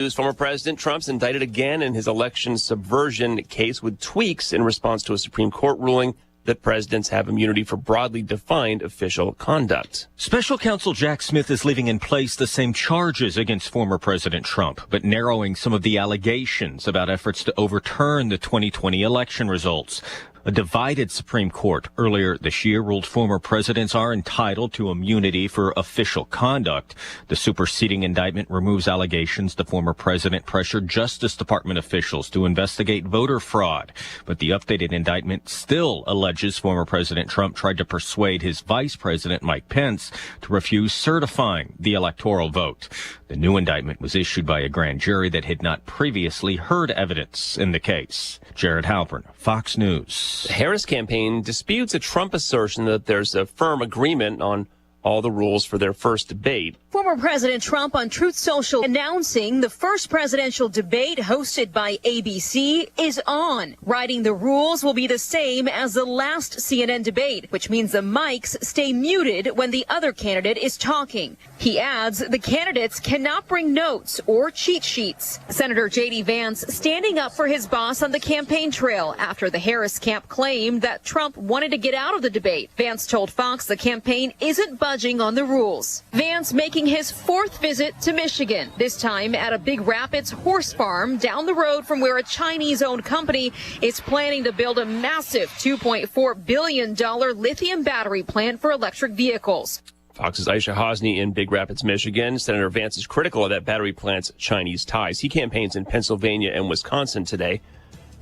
Former President Trump's indicted again in his election subversion case with tweaks in response to a Supreme Court ruling that presidents have immunity for broadly defined official conduct. Special counsel Jack Smith is leaving in place the same charges against former President Trump, but narrowing some of the allegations about efforts to overturn the 2020 election results. A divided Supreme Court earlier this year ruled former presidents are entitled to immunity for official conduct. The superseding indictment removes allegations the former president pressured Justice Department officials to investigate voter fraud. But the updated indictment still alleges former President Trump tried to persuade his vice president, Mike Pence, to refuse certifying the electoral vote. The new indictment was issued by a grand jury that had not previously heard evidence in the case. Jared Halpern, Fox News. The Harris campaign disputes a Trump assertion that there's a firm agreement on all the rules for their first debate. Former President Trump on Truth Social announcing the first presidential debate hosted by ABC is on, writing the rules will be the same as the last CNN debate, which means the mics stay muted when the other candidate is talking. He adds the candidates cannot bring notes or cheat sheets. Senator J.D. Vance standing up for his boss on the campaign trail after the Harris camp claimed that Trump wanted to get out of the debate. Vance told Fox the campaign isn't budging on the rules. Vance making his fourth visit to Michigan, this time at a Big Rapids horse farm down the road from where a Chinese-owned company is planning to build a massive $2.4 billion lithium battery plant for electric vehicles. Fox's Aisha Hosni in Big Rapids, Michigan. Senator Vance is critical of that battery plant's Chinese ties. He campaigns in Pennsylvania and Wisconsin today.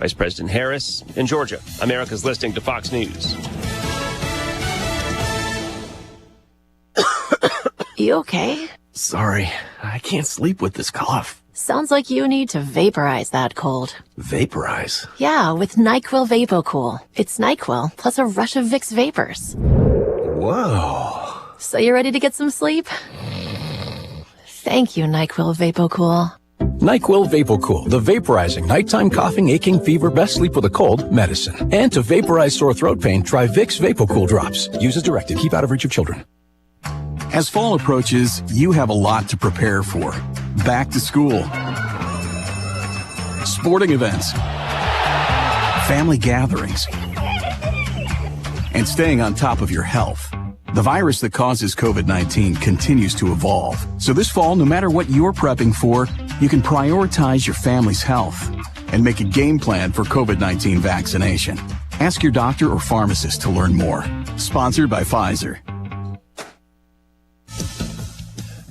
Vice President Harris in Georgia. America's listening to Fox News. You okay? Sorry, I can't sleep with this cough. Sounds like you need to vaporize that cold. Vaporize? Yeah, with NyQuil VapoCool. It's NyQuil plus a rush of Vicks vapors. Whoa. So you ready to get some sleep? Thank you, NyQuil VapoCool. NyQuil VapoCool, the vaporizing nighttime coughing, aching, fever, best sleep with a cold medicine. And to vaporize sore throat pain, try Vicks VapoCool drops. Use as directed. Keep out of reach of children. As fall approaches, you have a lot to prepare for. Back to school, sporting events, family gatherings, and staying on top of your health. The virus that causes COVID-19 continues to evolve. So this fall, no matter what you're prepping for, you can prioritize your family's health and make a game plan for COVID-19 vaccination. Ask your doctor or pharmacist to learn more. Sponsored by Pfizer.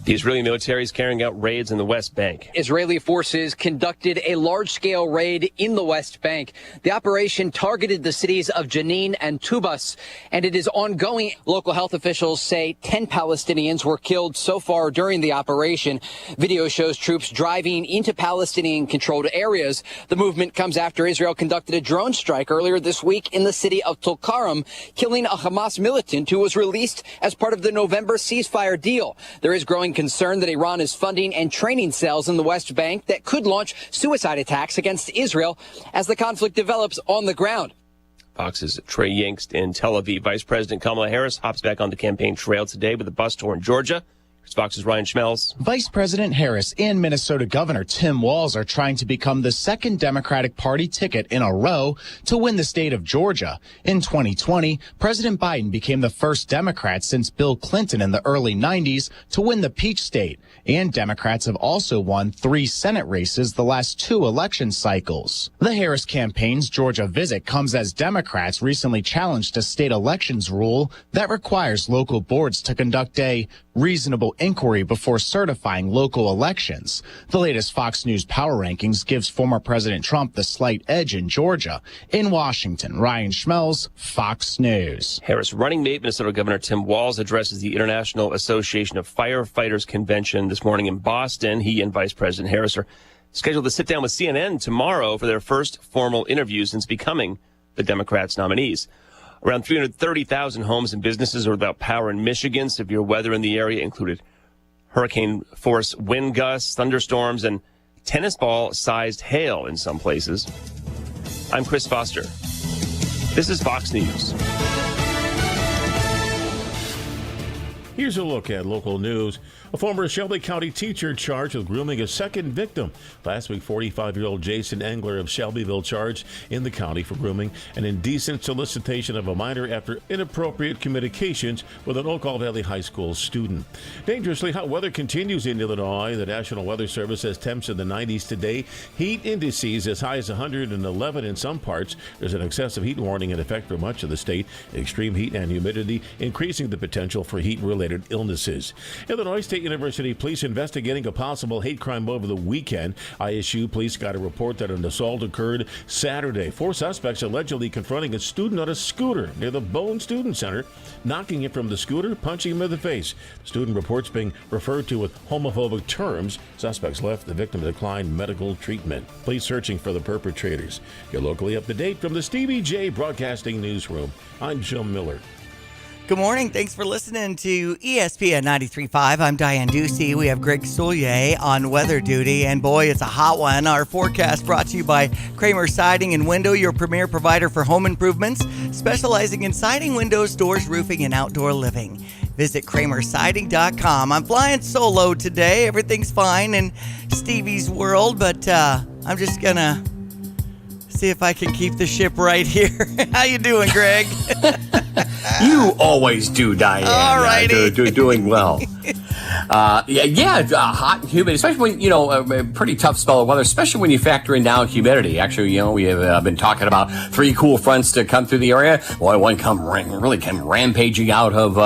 The Israeli military is carrying out raids in the West Bank. Israeli forces conducted a large-scale raid in the West Bank. The operation targeted the cities of Jenin and Tubas, and it is ongoing. Local health officials say 10 Palestinians were killed so far during the operation. Video shows troops driving into Palestinian-controlled areas. The movement comes after Israel conducted a drone strike earlier this week in the city of Tulkarm, killing a Hamas militant who was released as part of the November ceasefire deal. There is growing concern that Iran is funding and training cells in the West Bank that could launch suicide attacks against Israel as the conflict develops on the ground. Fox's Trey Yingst in Tel Aviv. Vice President Kamala Harris hops back on the campaign trail today with a bus tour in Georgia. Here's Fox's Ryan Schmelz. Vice President Harris and Minnesota Governor Tim Walz are trying to become the second Democratic Party ticket in a row to win the state of Georgia. In 2020, President Biden became the first Democrat since Bill Clinton in the early 90s to win the Peach State. And Democrats have also won 3 Senate races the last 2 election cycles. The Harris campaign's Georgia visit comes as Democrats recently challenged a state elections rule that requires local boards to conduct a reasonable inquiry before certifying local elections. The latest Fox News Power Rankings gives former President Trump the slight edge in Georgia. In Washington, Ryan Schmelz, Fox News. Harris running mate Minnesota Governor Tim Walz addresses the International Association of Firefighters Convention this morning in Boston. He and Vice President Harris are scheduled to sit down with CNN tomorrow for their first formal interview since becoming the Democrats' nominees. Around 330,000 homes and businesses are without power in Michigan. Severe weather in the area included hurricane-force wind gusts, thunderstorms, and tennis ball-sized hail in some places. I'm Chris Foster. This is Fox News. Here's a look at local news. A former Shelby County teacher charged with grooming a second victim. Last week, 45-year-old Jason Engler of Shelbyville charged in the county for grooming an indecent solicitation of a minor after inappropriate communications with an Oakall Valley High School student. Dangerously hot weather continues in Illinois. The National Weather Service has temps in the 90s today. Heat indices as high as 111 in some parts. There's an excessive heat warning in effect for much of the state. Extreme heat and humidity increasing the potential for heat-related illnesses. Illinois State University police investigating a possible hate crime over the weekend. ISU police got a report that an assault occurred Saturday. 4 suspects allegedly confronting a student on a scooter near the Bone Student Center, knocking him from the scooter, punching him in the face. Student reports being referred to with homophobic terms. Suspects left. The victim declined medical treatment. Police searching for the perpetrators. You're locally up to date from the Stevie Jay Broadcasting Newsroom. I'm Jim Miller. Good morning. Thanks for listening to ESPN 93.5. I'm Diane Ducey. We have Greg Soulier on weather duty, and boy, it's a hot one. Our forecast brought to you by Kramer Siding and Window, your premier provider for home improvements, specializing in siding, windows, doors, roofing, and outdoor living. Visit kramersiding.com. I'm flying solo today. Everything's fine in Stevie's world, but I'm just going to see if I can keep the ship right here. How you doing, Greg? You always do, Diane. All righty. Doing well. Hot and humid, especially when, a pretty tough spell of weather, especially when you factor in down humidity. Actually, we have been talking about 3 cool fronts to come through the area. Boy, one really came rampaging out of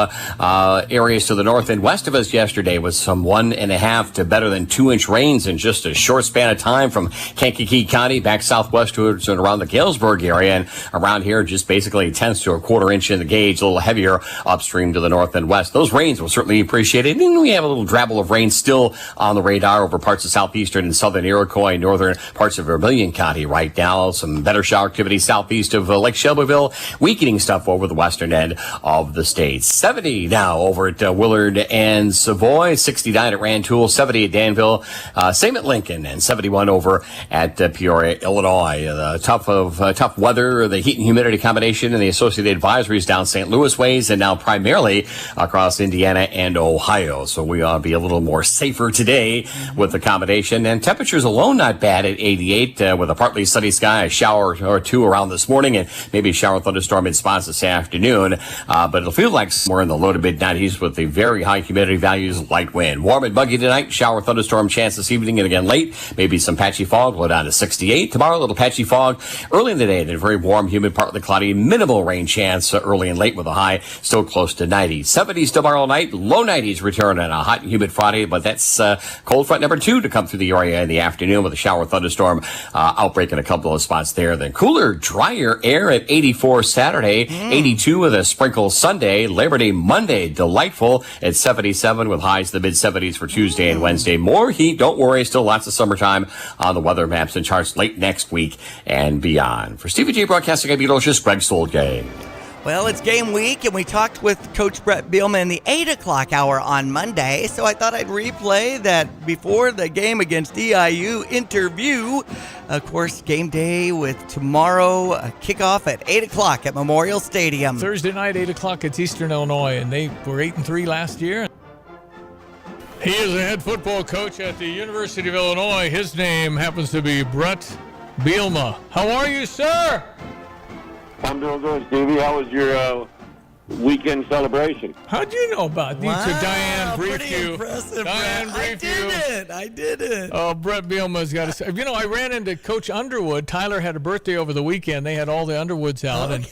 areas to the north and west of us yesterday with some 1.5 to better than 2-inch rains in just a short span of time from Kankakee County back southwest towards and around the Galesburg area, and around here just basically 1/10 to 1/4 inch in the gauge, a little heavier upstream to the north and west. Those rains were certainly appreciated, and we have a little drabble of rain still on the radar over parts of southeastern and southern Iroquois, northern parts of Vermilion County right now. Some better shower activity southeast of Lake Shelbyville, weakening stuff over the western end of the state. 70 now over at Willard and Savoy, 69 at Rantoul, 70 at Danville, same at Lincoln, and 71 over at Peoria, Illinois. Tough weather, the heat and humidity combination, and the associated advisories down St. Louis ways, and now primarily across Indiana and Ohio. So we ought to be a little more safer today with the combination. And temperatures alone not bad at 88 with a partly sunny sky, a shower or two around this morning, and maybe a shower thunderstorm in spots this afternoon. But it'll feel like somewhere in the low to mid 90s with the very high humidity values, light wind. Warm and buggy tonight, shower thunderstorm chance this evening, and again late. Maybe some patchy fog, low down to 68. Tomorrow, a little patchy fog early in the day, and a very warm, humid, partly cloudy, minimal rain chance early and late with a high still close to 90. 70s tomorrow night, low 90s return on a hot and humid Friday, but that's cold front number 2 to come through the area in the afternoon with a shower thunderstorm outbreak in a couple of spots there. Then cooler, drier air at 84 Saturday, 82 with a sprinkle Sunday, Labor Day Monday, delightful at 77 with highs in the mid-70s for Tuesday and Wednesday. More heat, don't worry, still lots of summertime on the weather maps and charts late next week and beyond. For Stevie Jay Broadcasting, I'm just Greg Solgay. Well, it's game week, and we talked with Coach Brett Bielema in the 8 o'clock hour on Monday, so I thought I'd replay that before the game against EIU interview. Of course, game day with tomorrow, kickoff at 8 o'clock at Memorial Stadium. Thursday night, 8 o'clock at Eastern Illinois, and they were 8-3 last year. He is the head football coach at the University of Illinois. His name happens to be Brett Bielema. How are you, sir? I'm doing good, Stevie. How was your weekend celebration? How'd you know about these? Wow, Diane briefed you. Impressive, Diane briefed you. I did it. Oh, Brett Bielema's got to say. I ran into Coach Underwood. Tyler had a birthday over the weekend. They had all the Underwoods out and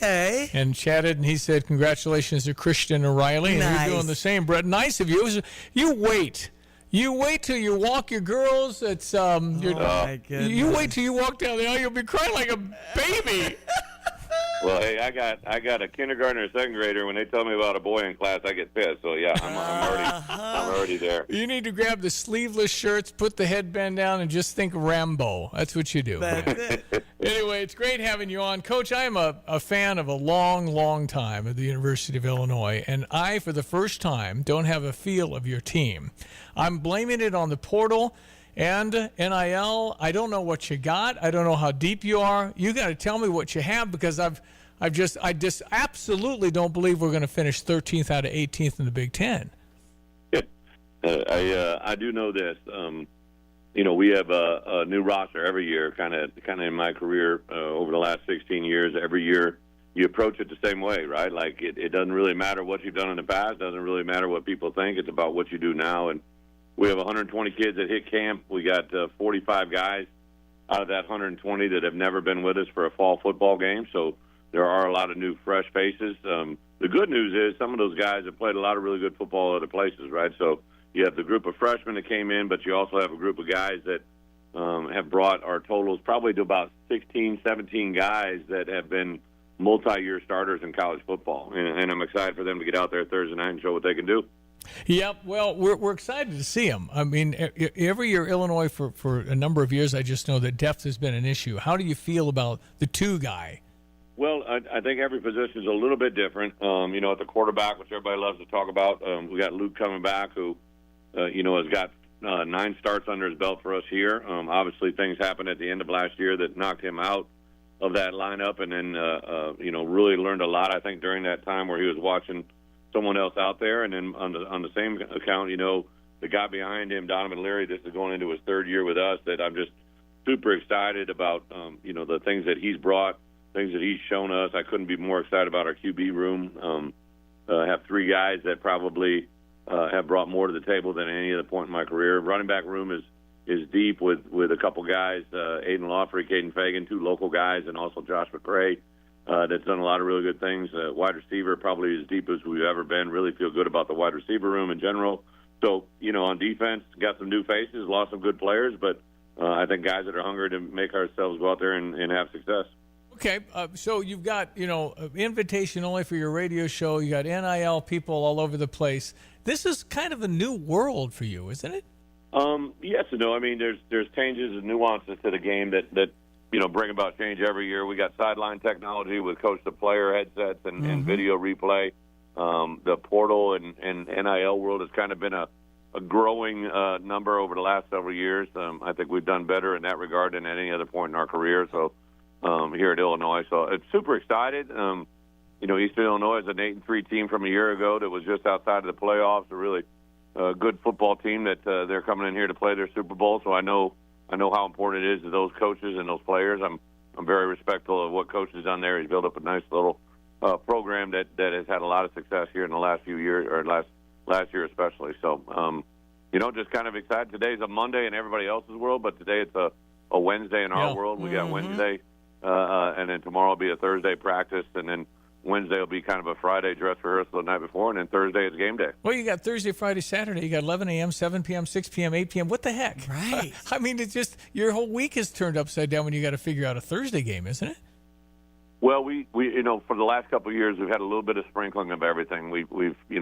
chatted, and he said, congratulations to Christian and Riley. And Nice. you're doing the same, Brett. Nice of you. You wait. You wait till you walk your girls. It's my goodness. You wait till you walk down the aisle. You'll be crying like a baby. Well, hey, I got a kindergartner and second grader. When they tell me about a boy in class, I get pissed. So yeah, I'm already there. You need to grab the sleeveless shirts, put the headband down, and just think Rambo. That's what you do. That's it. Anyway, it's great having you on. Coach, I am a fan of a long, long time at the University of Illinois, and I, for the first time, don't have a feel of your team. I'm blaming it on the portal and NIL. I don't know what you got. I don't know how deep you are. You got to tell me what you have, because I just absolutely don't believe we're going to finish 13th out of 18th in the Big Ten. I do know this. We have a new roster every year. Kind of in my career over the last 16 years, every year you approach it the same way, right? Like it doesn't really matter what you've done in the past. Doesn't really matter what people think. It's about what you do now. And we have 120 kids that hit camp. We got 45 guys out of that 120 that have never been with us for a fall football game. So there are a lot of new, fresh faces. The good news is some of those guys have played a lot of really good football at other places, right? So you have the group of freshmen that came in, but you also have a group of guys that have brought our totals probably to about 16, 17 guys that have been multi-year starters in college football. And I'm excited for them to get out there Thursday night and show what they can do. Yep. Well, we're excited to see them. I mean, every year Illinois for a number of years, I just know that depth has been an issue. How do you feel about the two guy? Well, I think every position is a little bit different. At the quarterback, which everybody loves to talk about, we got Luke coming back who, has got 9 starts under his belt for us here. Obviously, things happened at the end of last year that knocked him out of that lineup, and then really learned a lot. I think during that time where he was watching someone else out there, and then on the same account, the guy behind him, Donovan Leary, this is going into his 3rd year with us. That I'm just super excited about. The things that he's brought, things that he's shown us. I couldn't be more excited about our QB room. Have 3 guys that probably have brought more to the table than any other point in my career. Running back room is deep with a couple guys, Aiden Lawfrey, Caden Fagan, 2 local guys, and also Josh McCray, that's done a lot of really good things. Wide receiver probably as deep as we've ever been. Really feel good about the wide receiver room in general. So, on defense, got some new faces, lost some good players, but I think guys that are hungry to make ourselves go out there and have success. Okay, so you've got, invitation only for your radio show. You got NIL people all over the place. This is kind of a new world for you, isn't it? Yes and no. I mean, there's changes and nuances to the game that bring about change every year. We got sideline technology with coach-to-player headsets and video replay. The portal and NIL world has kind of been a growing number over the last several years. I think we've done better in that regard than at any other point in our career. So here at Illinois, so it's super excited. Eastern Illinois is an 8-3 team from a year ago that was just outside of the playoffs. A really good football team that they're coming in here to play their Super Bowl. So I know how important it is to those coaches and those players. I'm very respectful of what Coach has done there. He's built up a nice little program that has had a lot of success here in the last few years, or last year especially. So, just kind of excited. Today's a Monday in everybody else's world, but today it's a Wednesday in our world. We got Wednesday, and then tomorrow will be a Thursday practice, and then Wednesday will be kind of a Friday dress rehearsal the night before, and then Thursday is game day. Well, you got Thursday, Friday, Saturday. You got 11 a.m., 7 p.m., 6 p.m., 8 p.m. What the heck? Right. I mean, it's just your whole week is turned upside down when you got to figure out a Thursday game, isn't it? Well, we for the last couple of years, we've had a little bit of sprinkling of everything. We've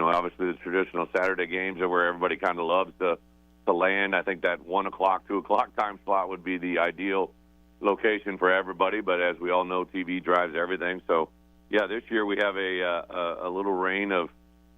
obviously the traditional Saturday games are where everybody kind of loves to land. I think that 1 o'clock, 2 o'clock time slot would be the ideal location for everybody. But as we all know, TV drives everything. So, yeah, this year we have a little reign of,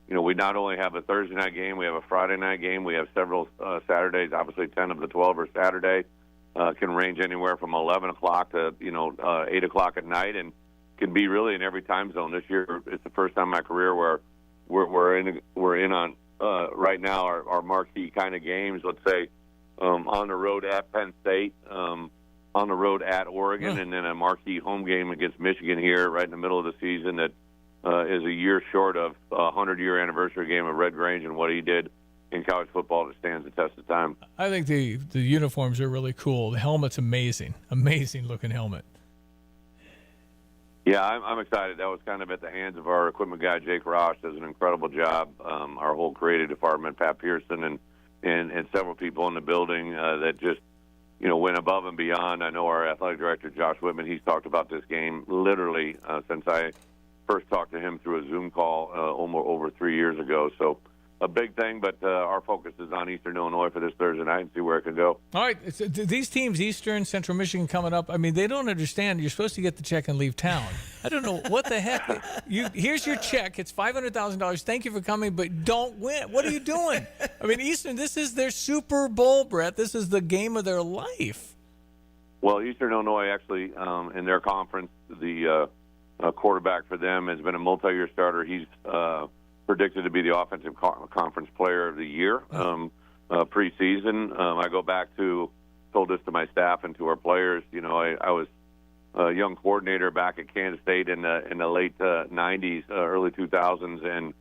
we not only have a Thursday night game, we have a Friday night game, we have several Saturdays. Obviously, 10 of the 12 are Saturday. Can range anywhere from 11 o'clock to 8 o'clock at night, and can be really in every time zone. This year, it's the first time in my career where we're in on right now our marquee kind of games. Let's say on the road at Penn State, on the road at Oregon, and then a marquee home game against Michigan here right in the middle of the season that is a year short of a 100-year anniversary game of Red Grange and what he did in college football that stands the test of time. I think the uniforms are really cool. The helmet's amazing looking helmet. Yeah, I'm excited. That was kind of at the hands of our equipment guy, Jake Ross, does an incredible job. Our whole creative department, Pat Pearson, and several people in the building that just, went above and beyond. I know our athletic director, Josh Whitman, he's talked about this game literally since I first talked to him through a Zoom call over 3 years ago. So a big thing, but our focus is on Eastern Illinois for this Thursday night and see where it can go. All right, these teams, Eastern, Central Michigan coming up, I mean, they don't understand. You're supposed to get the check and leave town. I don't know what the heck. Here's your check. It's $500,000. Thank you for coming, but don't win. What are you doing? I mean, Eastern, this is their Super Bowl, Brett. This is the game of their life. Well, Eastern Illinois actually, in their conference, the quarterback for them has been a multi-year starter. He's predicted to be the offensive conference player of the year preseason. I go back to, told this to my staff and to our players. You know, I was a young coordinator back at Kansas State in the late 90s, early 2000s,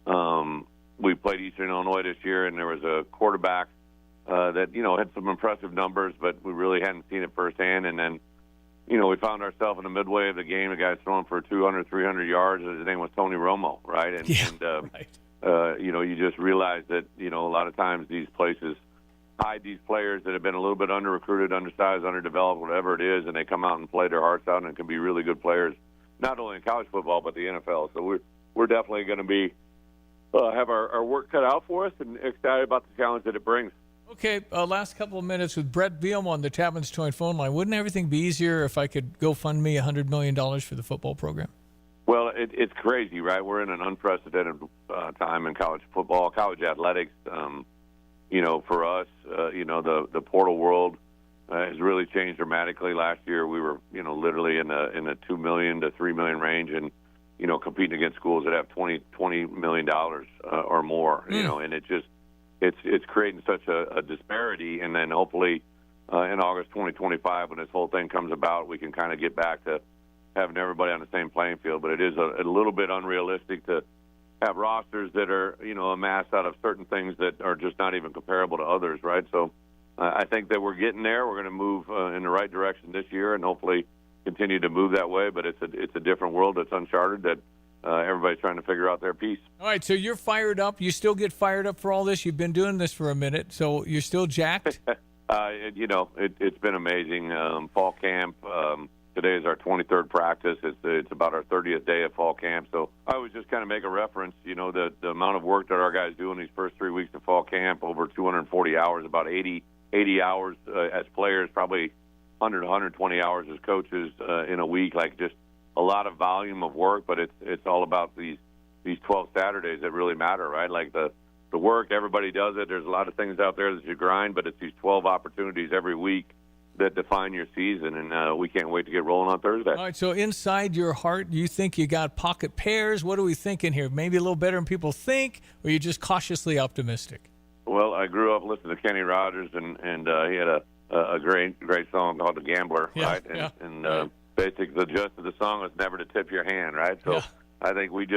and we played Eastern Illinois this year, and there was a quarterback that, you know, had some impressive numbers, but we really hadn't seen it firsthand. And then, you know, we found ourselves in the midway of the game. The guy's throwing for 200, 300 yards. His name was Tony Romo, right? And, you know, you just realize that, you know, a lot of times these places hide these players that have been a little bit under-recruited, undersized, underdeveloped, whatever it is, and they come out and play their hearts out and can be really good players, not only in college football but the NFL. So we're definitely going to be have our work cut out for us and excited about the challenge that it brings. Okay, last couple of minutes with Brett Bielema on the Tapman's Joint phone line. Wouldn't everything be easier if I could go fund me $100 million for the football program? Well, it's crazy, right? We're in an unprecedented time in college football, college athletics. You know, for us, you know, the portal world has really changed dramatically. Last year, we were, you know, literally in the $2 million to $3 million range, and you know, competing against schools that have $20 million or more. You know, and it's creating such a disparity. And then hopefully in August 2025, when this whole thing comes about, we can kind of get back to having everybody on the same playing field. But it is a little bit unrealistic to have rosters that are, you know, amassed out of certain things that are just not even comparable to others, right? So I think that we're getting there. We're going to move in the right direction this year, and hopefully continue to move that way. But it's a different world that's uncharted that everybody's trying to figure out their piece. All right, so you're fired up. You still get fired up for all this. You've been doing this for a minute, so you're still jacked? You know, it's been amazing. Fall camp. Today is our 23rd practice. It's about our 30th day of fall camp. So I would just kind of make a reference, you know, the amount of work that our guys do in these first 3 weeks of fall camp, over 240 hours, about 80 hours as players, probably 100 to 120 hours as coaches in a week. Like, just a lot of volume of work, but it's all about these 12 Saturdays that really matter, right? Like the work, everybody does it. There's a lot of things out there that you grind, but it's these 12 opportunities every week that define your season, and we can't wait to get rolling on Thursday. All right, so inside your heart, do you think you got pocket pairs? What are we thinking here? Maybe a little better than people think, or are you just cautiously optimistic? Well, I grew up listening to Kenny Rogers, and he had a great song called "The Gambler," right? And basically, the gist of the song was never to tip your hand, right? So I think we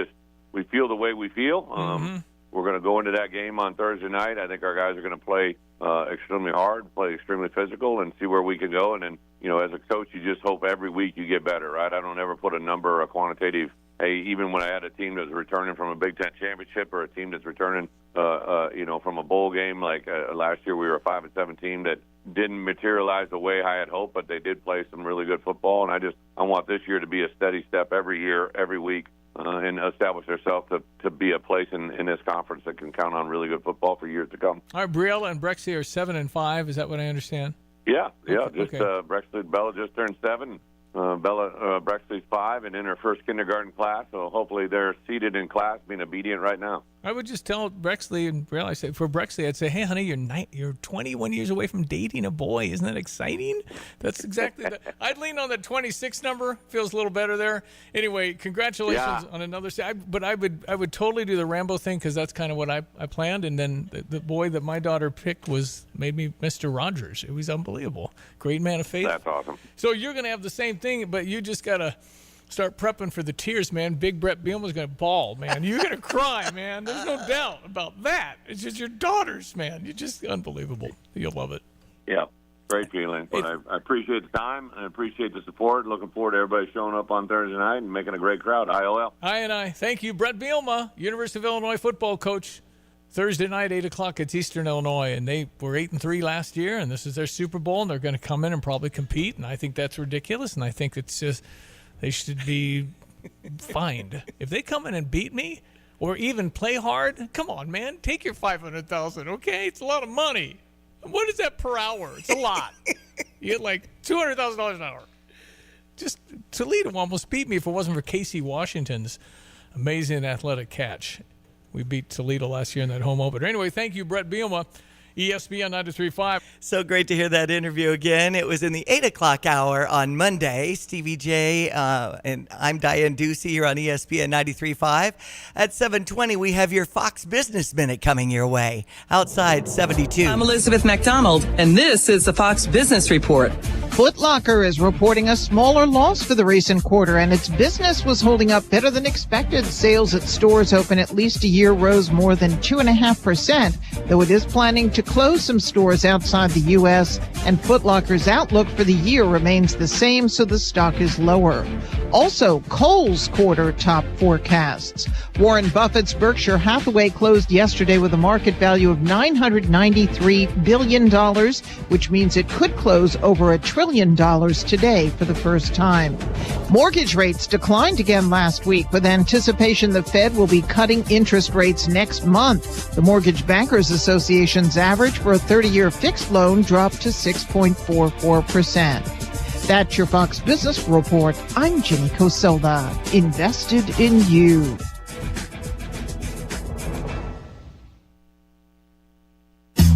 feel the way we feel. We're going to go into that game on Thursday night. I think our guys are going to play extremely hard, play extremely physical, and see where we can go. And then, you know, as a coach, you just hope every week you get better, right? I don't ever put a number or a quantitative. Hey, even when I had a team that's returning from a Big Ten championship or a team that's returning, you know, from a bowl game, like last year we were a 5-7 team that didn't materialize the way I had hoped, but they did play some really good football. And I want this year to be a steady step every year, every week, and establish ourselves to be a place in this conference that can count on really good football for years to come. All right, Brielle and Brexley are 7-5. Is that what I understand? Yeah. Bella just turned 7. Brexley's 5 and in her first kindergarten class, so hopefully they're seated in class being obedient right now. I would just tell Brexley and Brielle, for Brexley, I'd say, hey, honey, you're 21 years away from dating a boy. Isn't that exciting? That's exactly that. I'd lean on that 26 number. Feels a little better there. Anyway, congratulations on another. But I would totally do the Rambo thing because that's kind of what I planned. And then the boy that my daughter picked made me Mr. Rogers. It was unbelievable. Great man of faith. That's awesome. So you're going to have the same thing, but you just got to start prepping for the tears, man. Big Brett Bielema's going to bawl, man. You're going to cry, man. There's no doubt about that. It's just your daughters, man. You're just unbelievable. You'll love it. Yeah, great feeling. But I appreciate the time. I appreciate the support. Looking forward to everybody showing up on Thursday night and making a great crowd. IOL. I. Thank you, Brett Bielema, University of Illinois football coach. Thursday night, 8 o'clock, it's Eastern Illinois, and they were 8-3 last year, and this is their Super Bowl, and they're going to come in and probably compete, and I think that's ridiculous, and I think it's just they should be fined. If they come in and beat me or even play hard, come on, man, take your $500,000, okay? It's a lot of money. What is that per hour? It's a lot. You get like $200,000 an hour. Just Toledo almost beat me if it wasn't for Casey Washington's amazing athletic catch. We beat Toledo last year in that home opener. Anyway, thank you, Brett Bielema. ESPN 93.5. So great to hear that interview again. It was in the 8 o'clock hour on Monday. Stevie Jay and I'm Diane Ducey here on ESPN 93.5. At 7:20, we have your Fox Business Minute coming your way. Outside 72. I'm Elizabeth McDonald, and this is the Fox Business Report. Foot Locker is reporting a smaller loss for the recent quarter, and its business was holding up better than expected. Sales at stores open at least a year rose more than 2.5%, though it is planning to close some stores outside the U.S., and Foot Locker's outlook for the year remains the same, so the stock is lower. Also, Kohl's quarter top forecasts. Warren Buffett's Berkshire Hathaway closed yesterday with a market value of $993 billion, which means it could close over $1 trillion today for the first time. Mortgage rates declined again last week with anticipation the Fed will be cutting interest rates next month. The Mortgage Bankers Association's average for a 30-year fixed loan dropped to 6.44%. That's your Fox Business Report. I'm Jenny Coselda. Invested in you.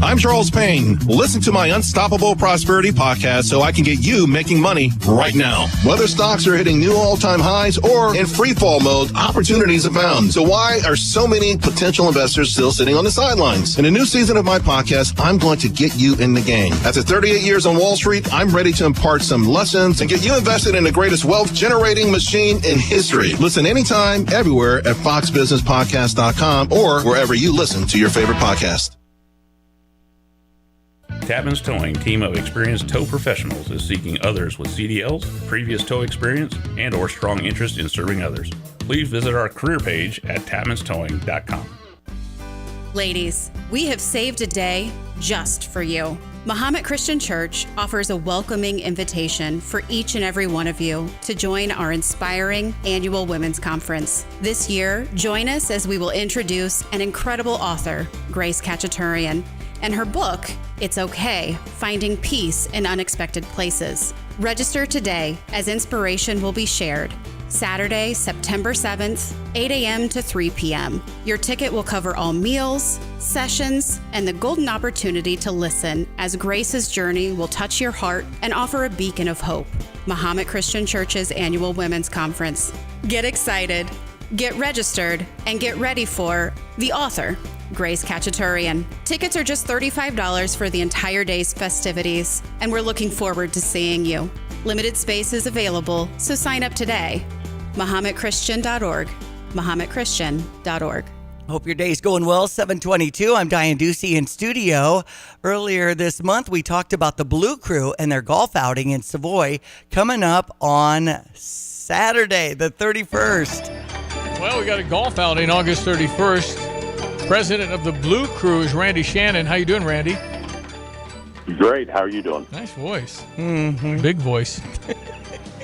I'm Charles Payne. Listen to my Unstoppable Prosperity podcast so I can get you making money right now. Whether stocks are hitting new all-time highs or in free fall mode, opportunities abound. So why are so many potential investors still sitting on the sidelines? In a new season of my podcast, I'm going to get you in the game. After 38 years on Wall Street, I'm ready to impart some lessons and get you invested in the greatest wealth-generating machine in history. Listen anytime, everywhere at foxbusinesspodcast.com or wherever you listen to your favorite podcast. Tapman's Towing, team of experienced tow professionals, is seeking others with CDLs, previous tow experience, and or strong interest in serving others. Please visit our career page at tapmanstowing.com. Ladies, we have saved a day just for you. Mahomet Christian Church offers a welcoming invitation for each and every one of you to join our inspiring annual women's conference. This year, join us as we will introduce an incredible author, Grace Cacciaturian, and her book, It's Okay, Finding Peace in Unexpected Places. Register today as inspiration will be shared. Saturday, September 7th, 8 a.m. to 3 p.m. Your ticket will cover all meals, sessions, and the golden opportunity to listen as Grace's journey will touch your heart and offer a beacon of hope. Mahomet Christian Church's annual women's conference. Get excited, get registered, and get ready for the author, Grace Cacciaturian. Tickets are just $35 for the entire day's festivities, and we're looking forward to seeing you. Limited space is available, so sign up today. MahometChristian.org. MahometChristian.org. Hope your day's going well. 7:22. I'm Diane Ducey in studio. Earlier this month, we talked about the Blue Crew and their golf outing in Savoy coming up on Saturday, the 31st. Well, we got a golf outing August 31st. President of the Blue Crew is Randy Shannon. How you doing, Randy? Great. How are you doing? Nice voice. Mm-hmm. Big voice.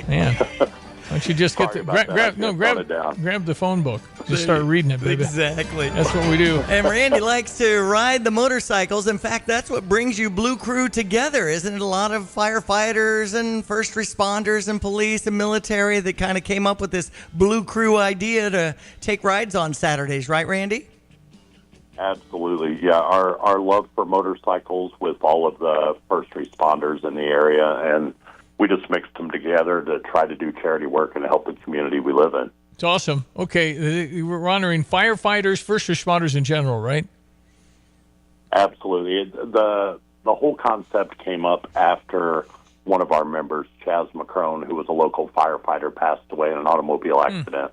Man. Why don't you just get the grab the phone book. Just start reading it, baby. Exactly. That's what we do. And Randy likes to ride the motorcycles. In fact, that's what brings you Blue Crew together, isn't it? A lot of firefighters and first responders and police and military that kind of came up with this Blue Crew idea to take rides on Saturdays, right, Randy? Absolutely. Yeah, our love for motorcycles with all of the first responders in the area, and we just mixed them together to try to do charity work and help the community we live in. It's awesome. Okay, we're honoring firefighters, first responders in general, right? Absolutely. The whole concept came up after one of our members, Chaz McCrone, who was a local firefighter, passed away in an automobile accident.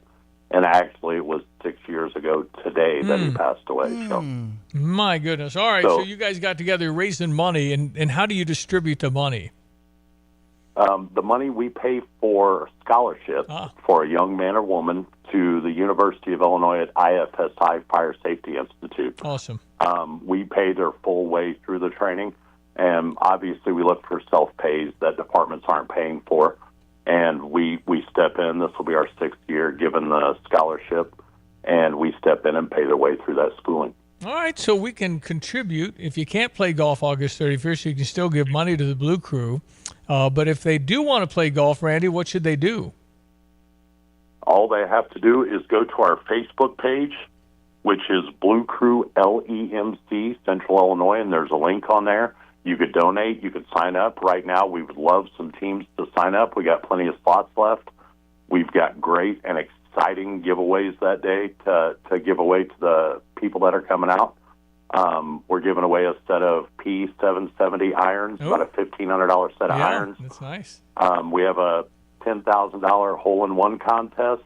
And actually, it was 6 years ago today that he passed away. So. My goodness. All right, so you guys got together raising money, and how do you distribute the money? The money we pay for scholarships for a young man or woman to the University of Illinois at IFSI Fire Safety Institute. Awesome. We pay their full way through the training, and obviously we look for self-pays that departments aren't paying for. And we step in. This will be our 6th year given the scholarship, and we step in and pay their way through that schooling. All right, so we can contribute. If you can't play golf August 31st, you can still give money to the Blue Crew. But if they do want to play golf, Randy, what should they do? All they have to do is go to our Facebook page which is Blue Crew LEMC, Central Illinois, and there's a link on there. You could donate. You could sign up. Right now, we would love some teams to sign up. We got plenty of spots left. We've got great and exciting giveaways that day to give away to the people that are coming out. We're giving away a set of P770 irons, about a $1,500 set of irons. That's nice. We have a $10,000 hole-in-one contest.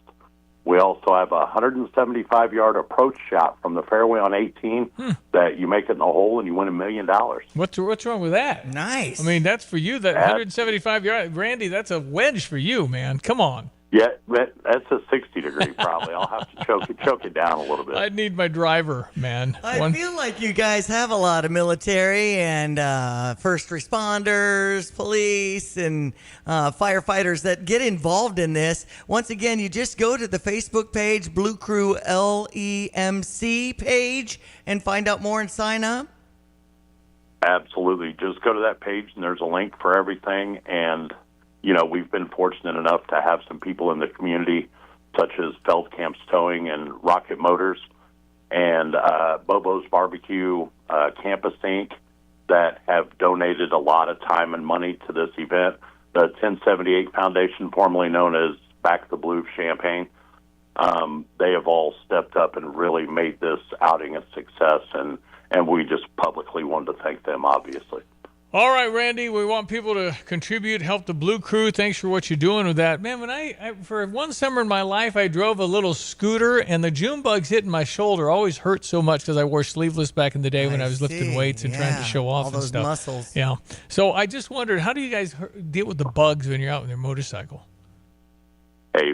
We also have a 175-yard approach shot from the fairway on 18 that you make it in the hole and you win $1 million. What's wrong with that? Nice. I mean, that's for you. That 175 yard, Randy. That's a wedge for you, man. Come on. Yeah, that's a 60-degree probably. I'll have to choke it down a little bit. I need my driver, man. I feel like you guys have a lot of military and first responders, police, and firefighters that get involved in this. Once again, you just go to the Facebook page, Blue Crew LEMC page, and find out more and sign up. Absolutely. Just go to that page, and there's a link for everything. And we've been fortunate enough to have some people in the community, such as Feldkamp's Towing and Rocket Motors and Bobo's Barbecue, Campus Inc., that have donated a lot of time and money to this event. The 1078 Foundation, formerly known as Back the Blue Champaign, they have all stepped up and really made this outing a success, and we just publicly wanted to thank them, obviously. All right, Randy, we want people to contribute, help the Blue Crew. Thanks for what you're doing with that. Man, when I for one summer in my life, I drove a little scooter, and the June bugs hitting my shoulder always hurt so much because I wore sleeveless back in the day when I was lifting weights and trying to show off all and those stuff. muscles. Yeah. So I just wondered, how do you guys deal with the bugs when you're out on your motorcycle? Hey,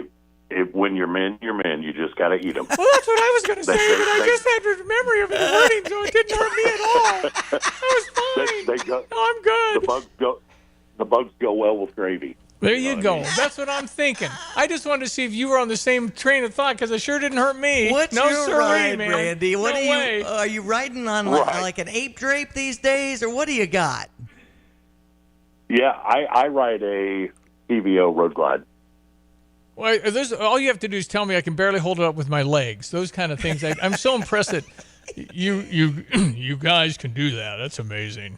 when you're men, you just got to eat them. Well, that's what I was going to say, but I just had a memory of the wording, so it didn't hurt me at all. I was fine. I'm good. The bugs go well with gravy. There you go. That's what I'm thinking. I just wanted to see if you were on the same train of thought because it sure didn't hurt me. What's your ride, man. Randy? What are you riding on like an ape drape these days, or what do you got? Yeah, I ride a CVO Road Glide. Well, all you have to do is tell me I can barely hold it up with my legs. Those kind of things. I'm so impressed that you guys can do that. That's amazing.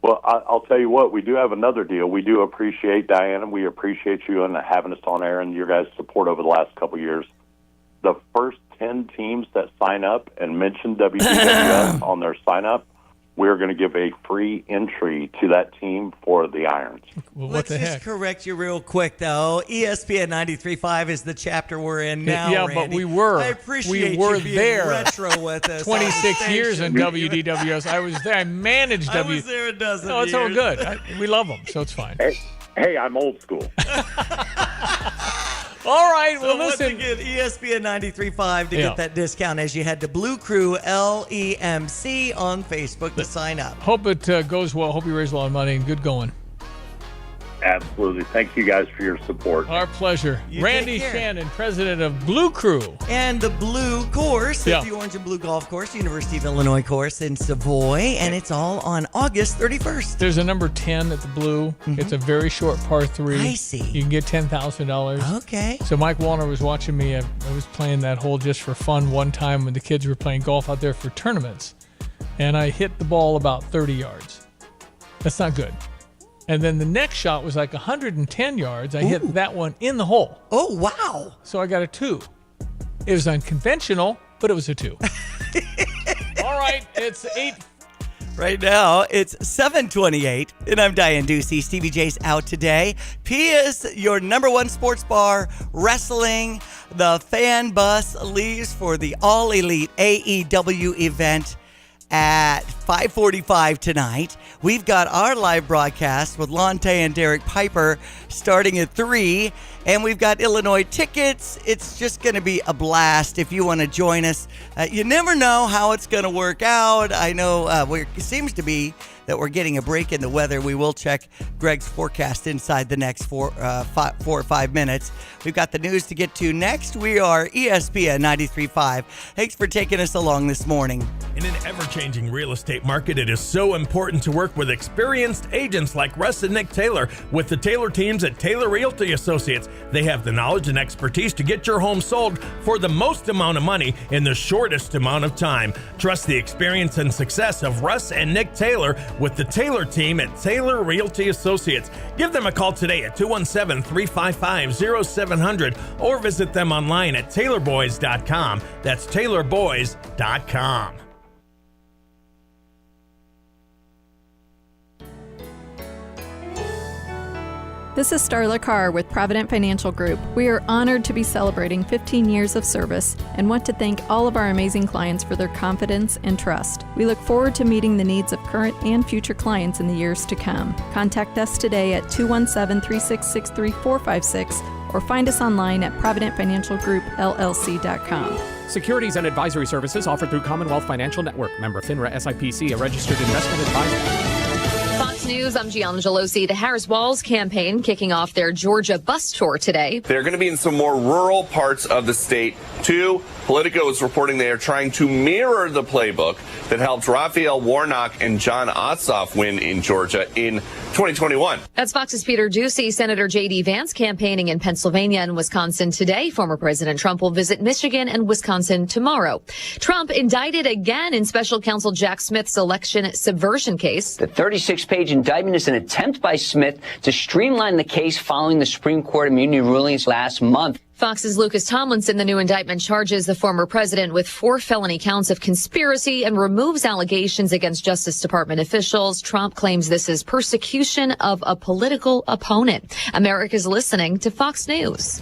Well, I'll tell you what, we do have another deal. We do appreciate, Diana, we appreciate you and having us on air and your guys' support over the last couple of years. The first 10 teams that sign up and mention WDWS on their sign-up, we're going to give a free entry to that team for the Irons. Well, Let's just correct you real quick, though. ESPN 93.5 is the chapter we're in now, Yeah, Randy. but we were. I appreciate we were you being there. retro with us. 26 years in WDWS. I was there. I managed I was there a dozen No, it's all years. good. We love them, so it's fine. Hey, I'm old school. All right, well, so listen. once again, ESPN 93.5 to get that discount as you head to Blue Crew LEMC on Facebook to sign up. Hope it goes well. Hope you raise a lot of money and good going. Absolutely. Thank you guys for your support. Our pleasure. You Randy take care. Shannon, president of Blue Crew. And the Blue Course, Yeah. the Orange and Blue Golf Course, University of Illinois course in Savoy, and it's all on August 31st. There's a number 10 at the Blue. It's a very short par 3. I see. You can get $10,000. Okay. So Mike Wallner was watching me. I was playing that hole just for fun one time when the kids were playing golf out there for tournaments. And I hit the ball about 30 yards. That's not good. And then the next shot was like 110 yards. I hit that one in the hole. Oh, wow. So I got a 2. It was unconventional, but it was a 2. All right, it's 8. Right now, it's 7:28, and I'm Diane Ducey. Stevie Jay's out today. Pia's your number one sports bar, wrestling. The fan bus leaves for the All Elite AEW event at 5:45 tonight. We've got our live broadcast with Lonte and Derek Piper starting at 3, and we've got Illinois tickets. It's just going to be a blast if you want to join us. You never know how it's going to work out. I know it seems to be that we're getting a break in the weather. We will check Greg's forecast inside the next 4 or 5 minutes. We've got the news to get to next. We are ESPN 93.5. Thanks for taking us along this morning. In an ever-changing real estate market, it is so important to work with experienced agents like Russ and Nick Taylor with the Taylor teams at Taylor Realty Associates. They have the knowledge and expertise to get your home sold for the most amount of money in the shortest amount of time. Trust the experience and success of Russ and Nick Taylor with the Taylor team at Taylor Realty Associates. Give them a call today at 217-355-0700 or visit them online at taylorboys.com. That's taylorboys.com. This is Starla Carr with Provident Financial Group. We are honored to be celebrating 15 years of service and want to thank all of our amazing clients for their confidence and trust. We look forward to meeting the needs of current and future clients in the years to come. Contact us today at 217-366-3456 or find us online at providentfinancialgroupllc.com. Securities and advisory services offered through Commonwealth Financial Network. Member FINRA SIPC, a registered investment advisor. Fox News, I'm Gianna Gelosi. The Harris-Walz campaign kicking off their Georgia bus tour today. They're going to be in some more rural parts of the state, too. Politico is reporting they are trying to mirror the playbook that helped Raphael Warnock and John Ossoff win in Georgia in 2021. That's Fox's Peter Ducey. Senator J.D. Vance campaigning in Pennsylvania and Wisconsin today. Former President Trump will visit Michigan and Wisconsin tomorrow. Trump indicted again in special counsel Jack Smith's election subversion case. The 36-page indictment is an attempt by Smith to streamline the case following the Supreme Court immunity rulings last month. Fox's Lucas Tomlinson, the new indictment, charges the former president with 4 felony counts of conspiracy and removes allegations against Justice Department officials. Trump claims this is persecution of a political opponent. America's listening to Fox News.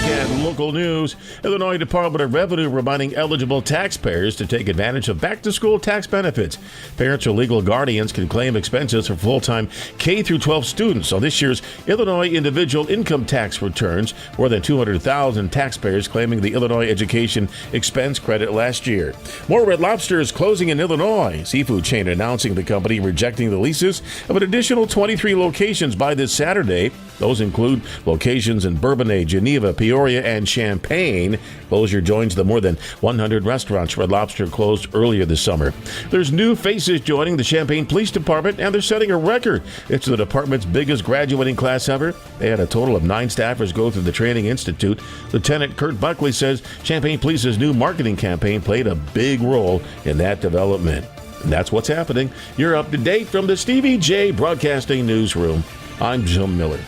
And local news, Illinois Department of Revenue reminding eligible taxpayers to take advantage of back-to-school tax benefits. Parents or legal guardians can claim expenses for full-time K-12 students on this year's Illinois individual income tax returns. More than 200,000 taxpayers claiming the Illinois education expense credit last year. More Red Lobster is closing in Illinois. Seafood chain announcing the company rejecting the leases of an additional 23 locations by this Saturday. Those include locations in Bourbonnais, Geneva, Peoria, and Champaign. Closure joins the more than 100 restaurants Red Lobster closed earlier this summer. There's new faces joining the Champaign Police Department, and they're setting a record. It's the department's biggest graduating class ever. They had a total of 9 staffers go through the Training Institute. Lieutenant Kurt Buckley says Champaign Police's new marketing campaign played a big role in that development. And that's what's happening. You're up to date from the Stevie Jay Broadcasting Newsroom. I'm Jim Miller.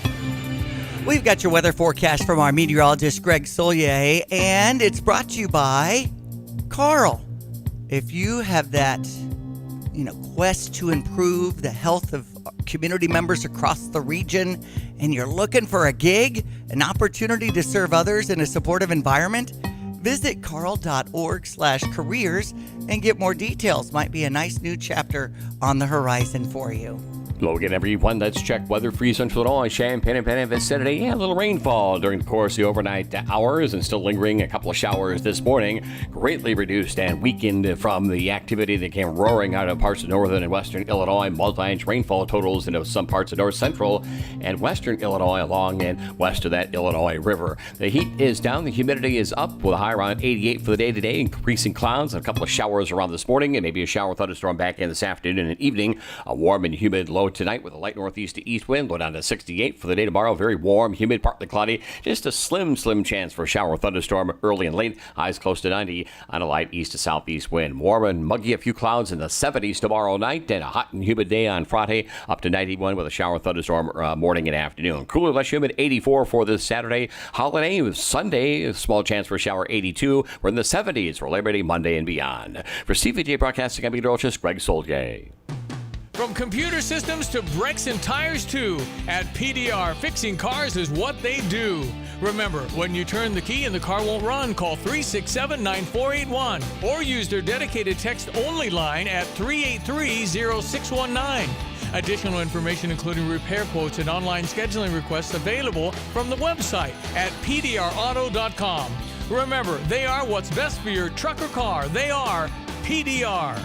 We've got your weather forecast from our meteorologist, Greg Solier, and it's brought to you by Carl. If you have that, quest to improve the health of community members across the region, and you're looking for a gig, an opportunity to serve others in a supportive environment, visit carl.org/careers and get more details. Might be a nice new chapter on the horizon for you. Hello again, everyone. Let's check weather for Central Illinois, Champaign and Penn vicinity. Yeah, a little rainfall during the course of the overnight hours and still lingering a couple of showers this morning. Greatly reduced and weakened from the activity that came roaring out of parts of northern and western Illinois. Multi-inch rainfall totals into some parts of north central and western Illinois along and west of that Illinois River. The heat is down. The humidity is up with a high around 88 for the day today. Increasing clouds and a couple of showers around this morning and maybe a shower thunderstorm back in this afternoon and evening. A warm and humid low tonight with a light northeast to east wind, low down to 68 for the day tomorrow. Very warm, humid, partly cloudy. Just a slim chance for a shower or thunderstorm early and late. Highs close to 90 on a light east to southeast wind. Warm and muggy, a few clouds in the 70s tomorrow night, and a hot and humid day on Friday, up to 91 with a shower thunderstorm morning and afternoon. Cooler, less humid, 84 for this Saturday. Holiday with Sunday, a small chance for a shower, 82. We're in the 70s for Labor Day, Monday, and beyond. For Stevie Jay Broadcasting, I'm meteorologist Greg Solier. From computer systems to brakes and tires too, at PDR, fixing cars is what they do. Remember, when you turn the key and the car won't run, call 367-9481 or use their dedicated text-only line at 383-0619. Additional information including repair quotes and online scheduling requests available from the website at pdrauto.com. Remember, they are what's best for your truck or car. They are PDR.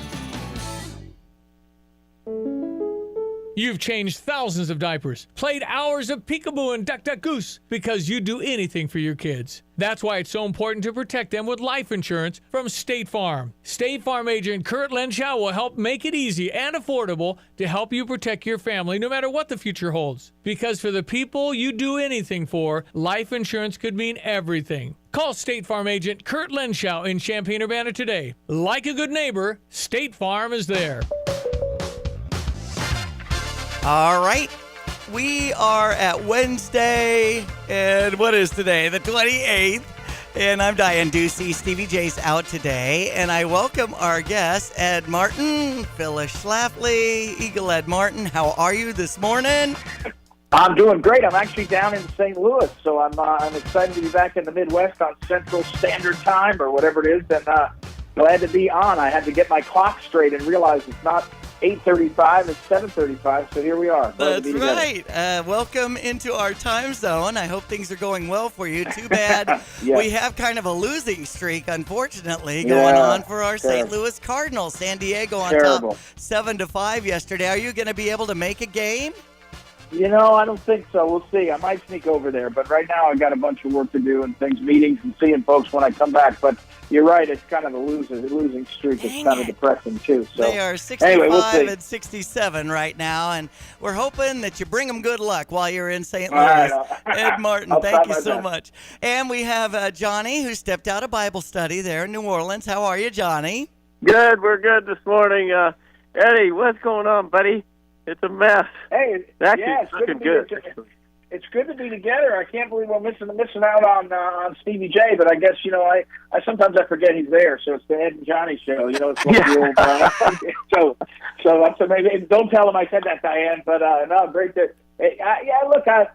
You've changed thousands of diapers, played hours of peekaboo and duck duck goose because you do anything for your kids. That's why it's so important to protect them with life insurance from State Farm. State Farm agent Kurt Lenschow will help make it easy and affordable to help you protect your family no matter what the future holds. Because for the people you do anything for, life insurance could mean everything. Call State Farm agent Kurt Lenschow in Champaign-Urbana today. Like a good neighbor, State Farm is there. All right. We are at Wednesday, and what is today? The 28th. And I'm Diane Ducey. Stevie Jay's out today, and I welcome our guests, Ed Martin, Phyllis Schlafly, Eagle Ed Martin. How are you this morning? I'm doing great. I'm actually down in St. Louis, so I'm excited to be back in the Midwest on Central Standard Time or whatever it is, and glad to be on. I had to get my clock straight and realize it's not 8:35, it's 7:35, so here we are. That's right. Welcome into our time zone. I hope things are going well for you. Too bad we have kind of a losing streak, unfortunately, going on for our St. Louis Cardinals. San Diego on top 7-5 yesterday. Are you going to be able to make a game? You know, I don't think so. We'll see. I might sneak over there, but right now I got a bunch of work to do and meetings and seeing folks when I come back. But you're right, it's kind of a losing streak. It's kind of depressing too. So they are 65 and 67 right now, and we're hoping that you bring them good luck while you're in St. Louis. Right, Ed Martin, thank you so much. And we have Johnny, who stepped out of Bible study there in New Orleans. How are you, Johnny? Good. We're good this morning. Eddie, what's going on, buddy? It's a mess. Hey, it's looking good. It's good to be together. I can't believe we're missing out on Stevie Jay, but I guess I sometimes I forget he's there. So it's the Ed and Johnny show. It's like the old. So that's amazing. Don't tell him I said that, Diane. But no, great to. Look, I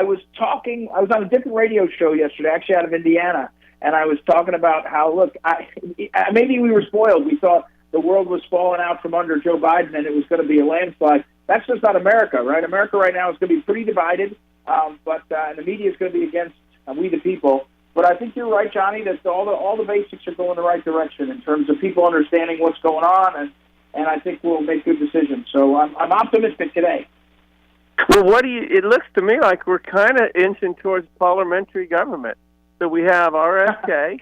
was talking. I was on a different radio show yesterday, actually out of Indiana, and I was talking about how maybe we were spoiled. We thought the world was falling out from under Joe Biden and it was going to be a landslide. That's just not America, right? America right now is going to be pretty divided, and the media is going to be against we the people. But I think you're right, Johnny, that all the basics are going the right direction in terms of people understanding what's going on, and I think we'll make good decisions. So I'm optimistic today. Well, it looks to me like we're kind of inching towards parliamentary government. So we have RFK.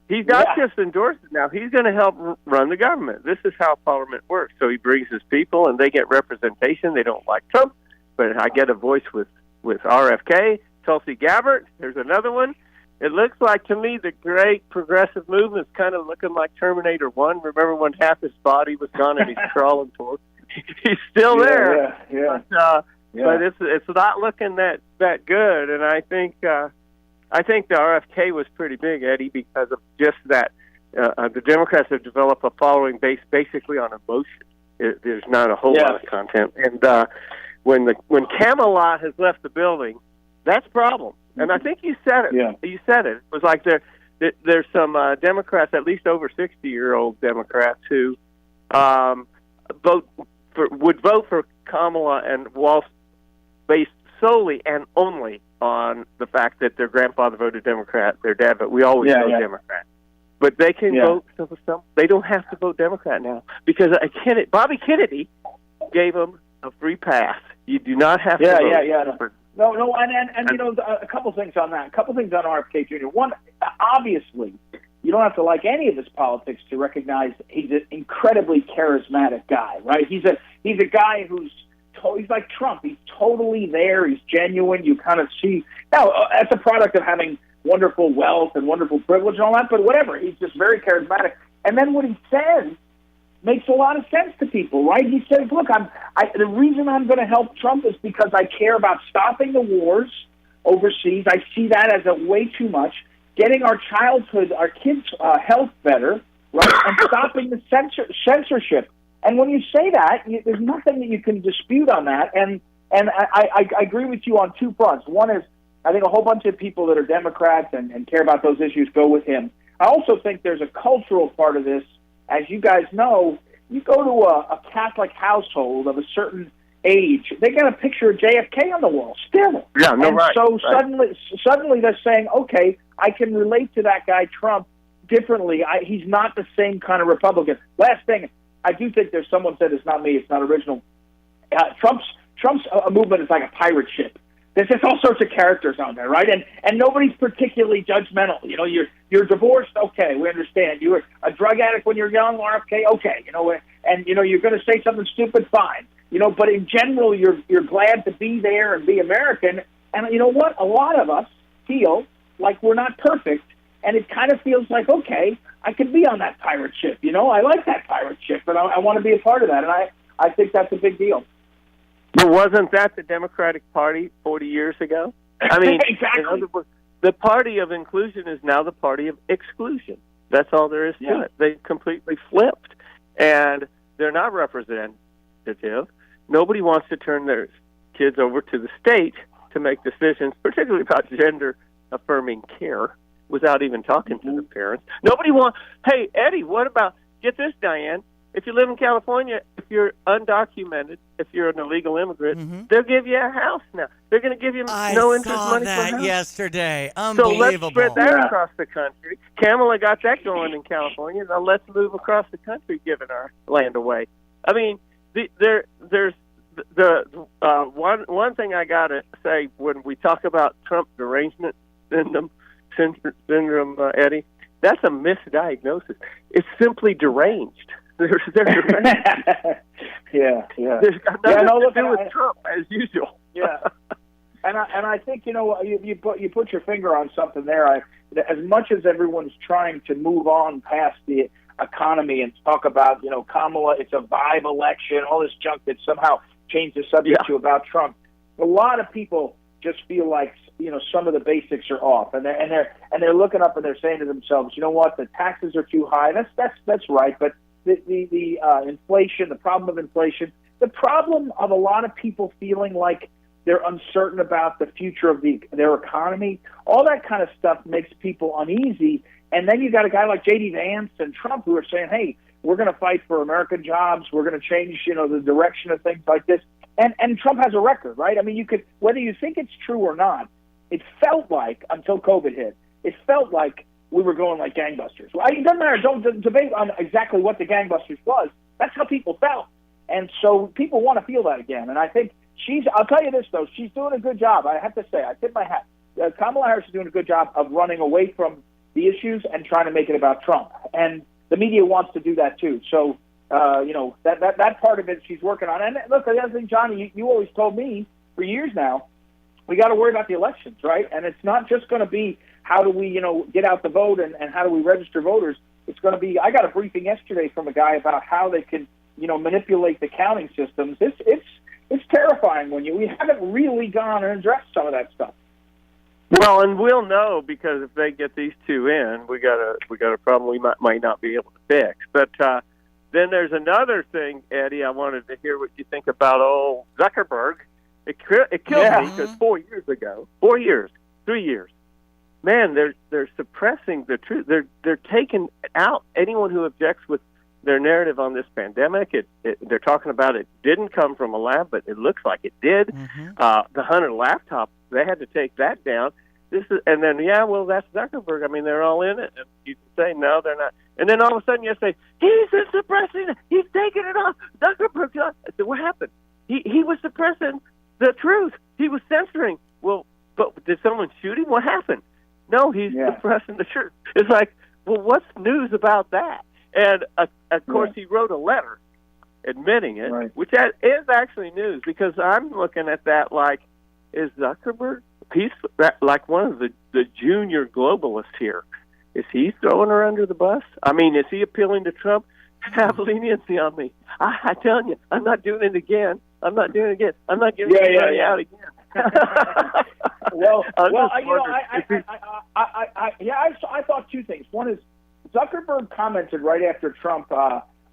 He's not just endorsed it now. He's going to help run the government. This is how Parliament works. So he brings his people, and they get representation. They don't like Trump, but I get a voice with RFK. Tulsi Gabbard, there's another one. It looks like to me the great progressive movement is kind of looking like Terminator 1. Remember when half his body was gone and he's crawling forward? He's still there. But it's not looking that good, and I think the RFK was pretty big, Eddie, because of just that. The Democrats have developed a following based basically on emotion. There's not a whole lot of content. And when Camelot has left the building, that's a problem. And I think you said it. Yeah. You said it. It was like there's some Democrats, at least over 60-year-old Democrats, who would vote for Kamala and Walsh based solely and only on the fact that their grandfather voted Democrat, their dad, but we always vote Democrat. But they can vote for some. They don't have to vote Democrat now because Bobby Kennedy gave them a free pass. You do not have to vote. No, and a couple things on that. A couple things on RFK Jr. One, obviously, you don't have to like any of his politics to recognize he's an incredibly charismatic guy, right? He's a guy who's he's like Trump. He's totally there. He's genuine. You kind of see now that's a product of having wonderful wealth and wonderful privilege and all that. But whatever, he's just very charismatic. And then what he says makes a lot of sense to people, right? He says, "Look, the reason I'm going to help Trump is because I care about stopping the wars overseas. I see that as a way too much. Getting our kids' health better, right, and stopping the censorship." And when you say that, there's nothing that you can dispute on that. And I agree with you on two fronts. One is I think a whole bunch of people that are Democrats and care about those issues go with him. I also think there's a cultural part of this. As you guys know, you go to a Catholic household of a certain age, they got a picture of JFK on the wall still. Yeah, no, and right. So right. suddenly they're saying, okay, I can relate to that guy Trump differently. He's not the same kind of Republican. Last thing, I do think there's someone said it's not me, it's not original. Trump's movement is like a pirate ship. There's just all sorts of characters on there, right? And nobody's particularly judgmental. You know, you're divorced, okay, we understand. You were a drug addict when you're young, RFK, okay. You know, and you know you're going to say something stupid, fine. You know, but in general, you're glad to be there and be American. And you know what? A lot of us feel like we're not perfect, and it kind of feels like, okay, I can be on that pirate ship. You know, I like that pirate ship, and I want to be a part of that. And I think that's a big deal. But wasn't that the Democratic Party 40 years ago? I mean, exactly. In other words, the party of inclusion is now the party of exclusion. That's all there is to it. They completely flipped, and they're not representative. Nobody wants to turn their kids over to the state to make decisions, particularly about gender-affirming care, without even talking to the parents. Nobody wants, hey, Eddie, what about, get this, Diane, if you live in California, if you're undocumented, if you're an illegal immigrant, they'll give you a house now. They're going to give you no interest money for a house. Yesterday. So Unbelievable. let's spread that across the country. Kamala got that going in California. Now let's move across the country, giving our land away. I mean, there's the one thing I got to say when we talk about Trump derangement syndrome, Eddie, that's a misdiagnosis. It's simply deranged. They're deranged. Yeah. There's got nothing to do with Trump as usual. Yeah. And I think, you know, you put your finger on something there. As much as everyone's trying to move on past the economy and talk about, you know, Kamala, it's a vibe election, all this junk that somehow changed the subject to about Trump, a lot of people just feel like, you know, some of the basics are off, and they're looking up and they're saying to themselves, you know what, the taxes are too high. That's right, but the inflation, the problem of inflation, the problem of a lot of people feeling like they're uncertain about the future of their economy, all that kind of stuff makes people uneasy. And then you got a guy like J.D. Vance and Trump who are saying, hey, we're going to fight for American jobs. We're going to change, you know, the direction of things like this. And Trump has a record, right? I mean, you could, whether you think it's true or not, it felt like, until COVID hit, it felt like we were going like gangbusters. Well, it doesn't matter. Don't debate on exactly what the gangbusters was. That's how people felt. And so people want to feel that again. And I think I'll tell you this, though, she's doing a good job. I have to say, I tip my hat. Kamala Harris is doing a good job of running away from the issues and trying to make it about Trump. And the media wants to do that, too. So, you know, that part of it she's working on. And look, the other thing, Johnny, you always told me for years now, we got to worry about the elections, right? And it's not just going to be how do we, you know, get out the vote and how do we register voters. It's going to be, I got a briefing yesterday from a guy about how they can, you know, manipulate the counting systems. It's terrifying when we haven't really gone and addressed some of that stuff. Well, and we'll know because if they get these two in, we got a problem we might not be able to fix. But then there's another thing, Eddie. I wanted to hear what you think about old Zuckerberg. It killed me because 3 years. Man, they're suppressing the truth. They're taking out anyone who objects with their narrative on this pandemic. They're talking about it didn't come from a lab, but it looks like it did. The Hunter laptop, they had to take that down. That's Zuckerberg. I mean, they're all in it. And you can say, no, they're not. And then all of a sudden you say, he's suppressing it. He's taking it off. Zuckerberg. I said, what happened? He was suppressing the truth. He was censoring. Well, but did someone shoot him? What happened? No, he's suppressing the truth. It's like, well, what's news about that? And, of course, he wrote a letter admitting it, which is actually news because I'm looking at that like, is Zuckerberg, he's like one of the junior globalists here. Is he throwing her under the bus? I mean, is he appealing to Trump? Have leniency on me. I'm telling you, I'm not doing it again. I'm not giving anybody out again. I thought two things. One is Zuckerberg commented right after Trump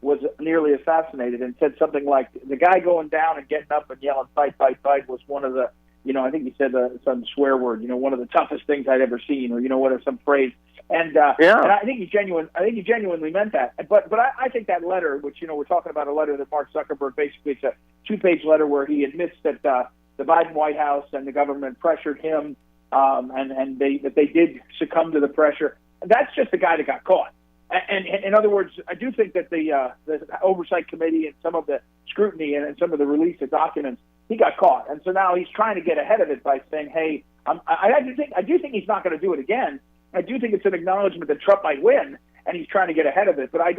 was nearly assassinated and said something like, the guy going down and getting up and yelling, fight, fight, fight, was one of the, you know, I think he said some swear word, you know, one of the toughest things I'd ever seen, or, you know, some phrase. And I think he genuinely meant that. But I think that letter, which we're talking about a letter that Mark Zuckerberg basically, it's a 2-page letter where he admits that the Biden White House and the government pressured him, and they did succumb to the pressure. That's just the guy that got caught. And in other words, I do think that the Oversight Committee and some of the scrutiny and some of the release of documents, he got caught, and so now he's trying to get ahead of it by saying, "Hey, I do think he's not going to do it again. I do think it's an acknowledgement that Trump might win, and he's trying to get ahead of it. But I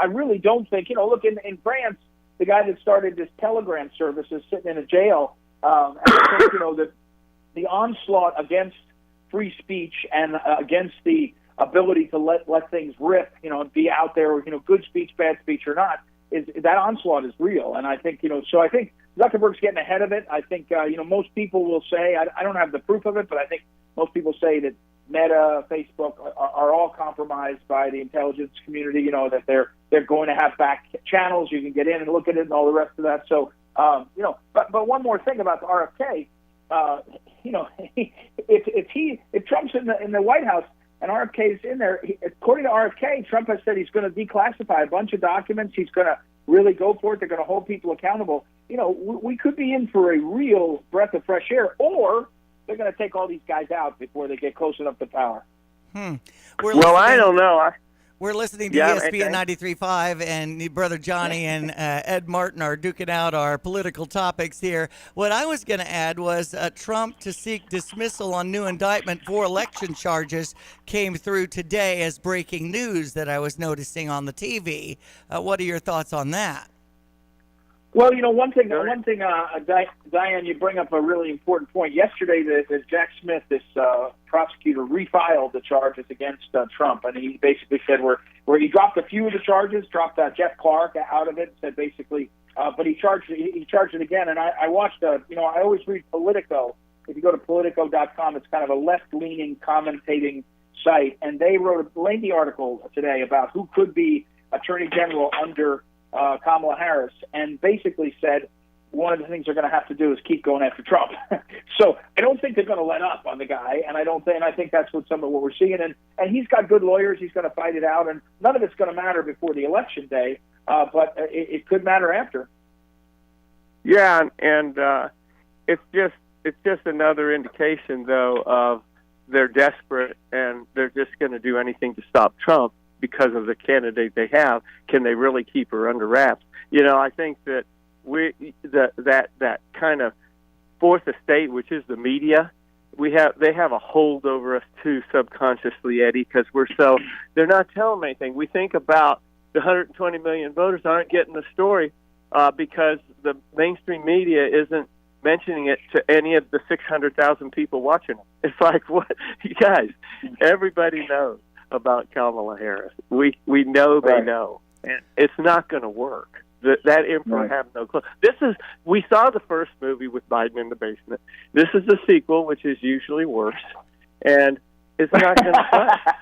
really don't think, look, in France, the guy that started this Telegram service is sitting in a jail. And I think, the onslaught against free speech and against the ability to let things rip, and be out there, good speech, bad speech or not, is that onslaught is real. And I think, so I think Zuckerberg's getting ahead of it. I think, most people will say, I don't have the proof of it, but I think most people say that Meta, Facebook are all compromised by the intelligence community, that they're going to have back channels. You can get in and look at it and all the rest of that. So, but one more thing about the RFK, if Trump's in the White House and RFK is in there, according to RFK, Trump has said he's going to declassify a bunch of documents. He's going to really go for it. They're going to hold people accountable. We could be in for a real breath of fresh air, or they're going to take all these guys out before they get close enough to power. I don't know. We're listening to ESPN 93.5, and Brother Johnny and Ed Martin are duking out our political topics here. What I was going to add was Trump to seek dismissal on new indictment for election charges came through today as breaking news that I was noticing on the TV. What are your thoughts on that? Well, one thing, Diane, you bring up a really important point. Yesterday, the Jack Smith, this prosecutor, refiled the charges against Trump, and he basically said where he dropped a few of the charges, dropped Jeff Clark out of it, said basically, but he charged it again. And I watched, I always read Politico. If you go to Politico.com, it's kind of a left-leaning commentating site, and they wrote a lengthy article today about who could be Attorney General under Kamala Harris, and basically said one of the things they're going to have to do is keep going after Trump. So I don't think they're going to let up on the guy, and I think that's what we're seeing. And he's got good lawyers. He's going to fight it out, and none of it's going to matter before the election day, but it could matter after. Yeah, and it's just another indication, though, of they're desperate and they're just going to do anything to stop Trump. Because of the candidate they have, can they really keep her under wraps? I think that that kind of fourth estate, which is the media, they have a hold over us too subconsciously, Eddie, because they're not telling them anything. We think about the 120 million voters aren't getting the story because the mainstream media isn't mentioning it to any of the 600,000 people watching them. It's like, what, you guys? Everybody knows about Kamala Harris. We know they know, and it's not going to work. That emperor have no clue. We saw the first movie with Biden in the basement. This is the sequel, which is usually worse, and it's not going to fly.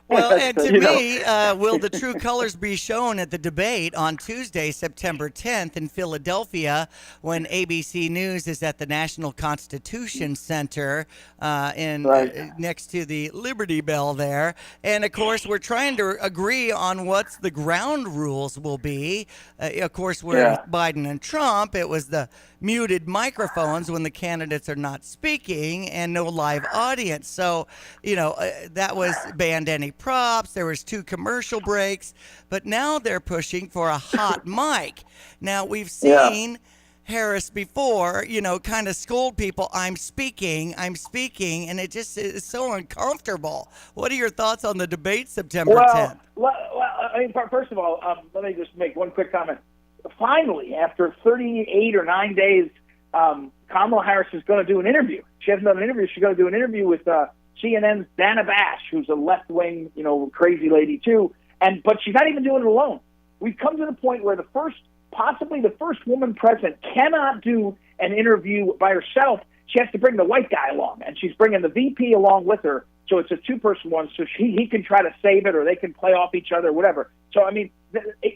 Well, and to me, will the true colors be shown at the debate on Tuesday, September 10th in Philadelphia, when ABC News is at the National Constitution Center next to the Liberty Bell there? And, of course, we're trying to agree on what the ground rules will be. Of course, with Biden and Trump, it was the muted microphones when the candidates are not speaking and no live audience. So, that was banned any props. There was 2 commercial breaks, but now they're pushing for a hot mic. Now we've seen Harris before, kind of scold people. I'm speaking, and it just is so uncomfortable. What are your thoughts on the debate September 10th? Well, first of all, let me just make one quick comment. Finally, after 38 or 9 days, Kamala Harris is going to do an interview. She hasn't done an interview. She's going to do an interview with CNN's Dana Bash, who's a left-wing, crazy lady too. But she's not even doing it alone. We've come to the point where possibly the first woman president cannot do an interview by herself. She has to bring the white guy along, and she's bringing the VP along with her. So it's a 2-person one. So he can try to save it, or they can play off each other, whatever. So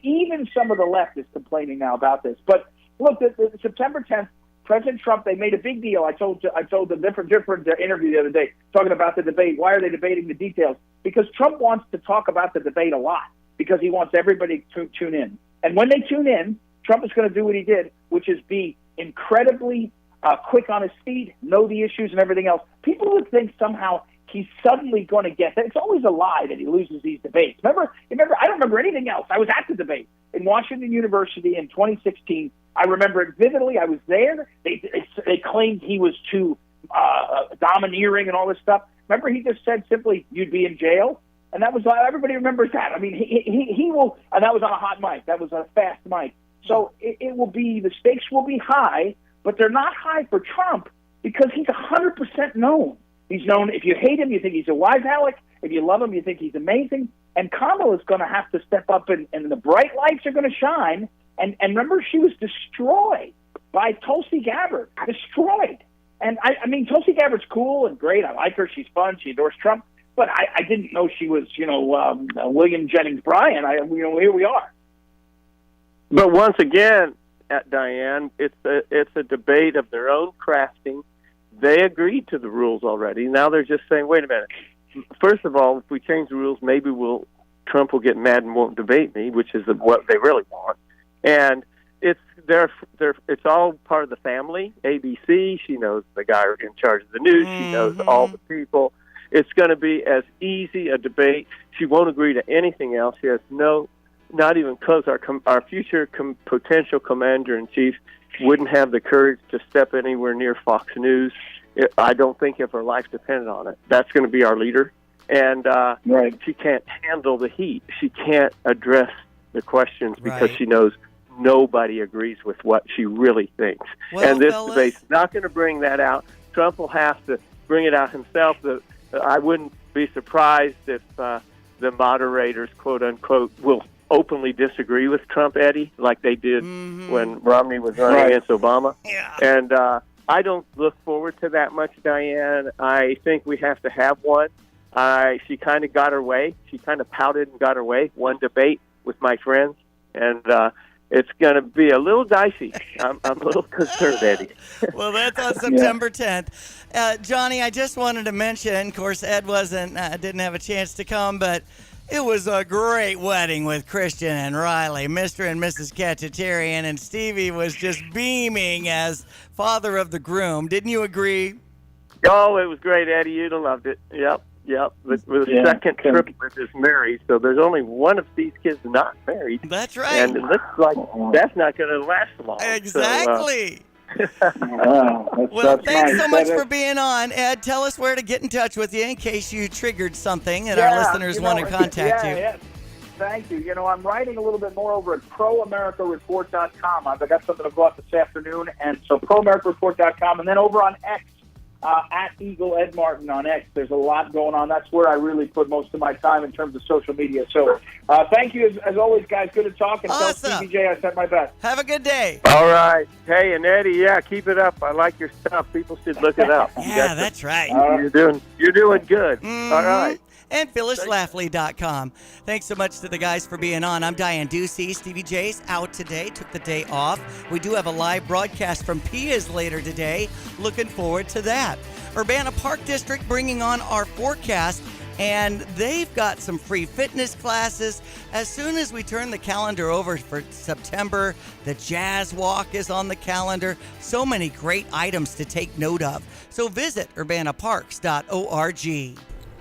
even some of the left is complaining now about this. But look, the September 10th, President Trump, they made a big deal. I told the different interview the other day talking about the debate. Why are they debating the details? Because Trump wants to talk about the debate a lot because he wants everybody to tune in. And when they tune in, Trump is going to do what he did, which is be incredibly quick on his feet, know the issues and everything else. People would think somehow he's suddenly going to get that. It's always a lie that he loses these debates. Remember, I don't remember anything else. I was at the debate in Washington University in 2016. I remember it vividly. I was there. They claimed he was too domineering and all this stuff. Remember, he just said simply, "You'd be in jail," and that was everybody remembers that. I mean, he will, and that was on a hot mic. That was a fast mic. So it will be, the stakes will be high, but they're not high for Trump because he's 100% known. He's known. If you hate him, you think he's a wise aleck. If you love him, you think he's amazing. And Kamala's going to have to step up, and the bright lights are going to shine. And remember, she was destroyed by Tulsi Gabbard. Destroyed. And I mean, Tulsi Gabbard's cool and great. I like her. She's fun. She endorsed Trump. But I didn't know she was, William Jennings Bryan. Here we are. But once again, Diane, it's a debate of their own crafting. They agreed to the rules already. Now they're just saying, wait a minute. First of all, if we change the rules, maybe Trump will get mad and won't debate me, which is what they really want. And it's all part of the family. ABC, she knows the guy in charge of the news. She knows all the people. It's going to be as easy a debate. She won't agree to anything else. She has not even close. Our future potential commander-in-chief wouldn't have the courage to step anywhere near Fox News. I don't think if her life depended on it. That's going to be our leader. And she can't handle the heat. She can't address the questions because she knows nobody agrees with what she really thinks. Well, and this fellas, debate's not going to bring that out. Trump will have to bring it out himself. I wouldn't be surprised if the moderators, quote unquote, will openly disagree with Trump, Eddie, like they did when Romney was running against Obama. Yeah. And I don't look forward to that much, Diane. I think we have to have one. She kind of got her way. She kind of pouted and got her way. One debate with my friends, and it's going to be a little dicey. I'm a little concerned, Eddie. Well, that's on September 10th. Johnny, I just wanted to mention, of course, Ed didn't have a chance to come, but it was a great wedding with Christian and Riley, Mr. and Mrs. Cacciatarian, and Stevie was just beaming as father of the groom. Didn't you agree? Oh, it was great, Eddie. You'd have loved it. Yep. The second triplet is married, so there's only one of these kids not married. That's right. And it looks like that's not going to last long. Exactly. Well, thanks so much for being on. Ed, tell us where to get in touch with you in case you triggered something and our listeners want to contact you. Yeah. Thank you. I'm writing a little bit more over at ProAmericaReport.com. I've got something to go out this afternoon, and so ProAmericaReport.com, and then over on X, at Eagle Ed Martin on X. There's a lot going on. That's where I really put most of my time in terms of social media. So thank you, as always, guys. Good to talk. And tell Stevie Jay I said my best. Have a good day. All right. Hey, and Eddie, keep it up. I like your stuff. People should look it up. That's right. You're doing good. All right. And PhyllisSchlafly.com. Thanks so much to the guys for being on. I'm Diane Ducey. Stevie J's out today, took the day off. We do have a live broadcast from Pia's later today. Looking forward to that. Urbana Park District bringing on our forecast, and they've got some free fitness classes. As soon as we turn the calendar over for September, the Jazz Walk is on the calendar. So many great items to take note of. So visit urbanaparks.org.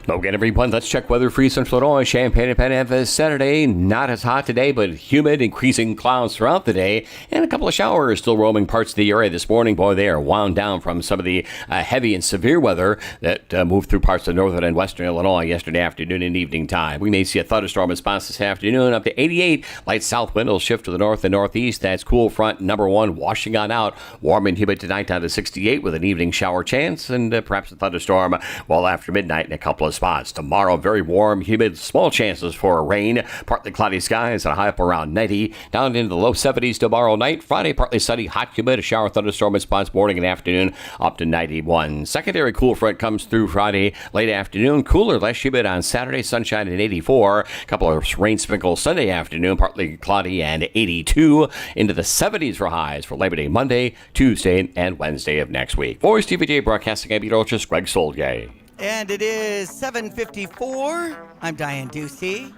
Okay, everyone, let's check weather for Central Illinois. Champaign and Penn Saturday, not as hot today, but humid, increasing clouds throughout the day, and a couple of showers still roaming parts of the area this morning. Boy, they are wound down from some of the heavy and severe weather that moved through parts of northern and western Illinois yesterday afternoon and evening time. We may see a thunderstorm response this afternoon up to 88. Light south wind will shift to the north and northeast. That's cool front number one washing on out. Warm and humid tonight down to 68 with an evening shower chance and perhaps a thunderstorm well after midnight and a couple of spots. Tomorrow, very warm, humid, small chances for rain. Partly cloudy skies and a high up around 90. Down into the low 70s tomorrow night. Friday, partly sunny, hot, humid, a shower, thunderstorm in spots morning and afternoon up to 91. Secondary cool front comes through Friday, late afternoon. Cooler, less humid on Saturday, sunshine at 84. A couple of rain sprinkles Sunday afternoon, partly cloudy and 82. Into the 70s for highs for Labor Day Monday, Tuesday, and Wednesday of next week. For Stevie Jay broadcasting at Meteorologist Greg Solgay. And it is 7:54. I'm Diane Ducey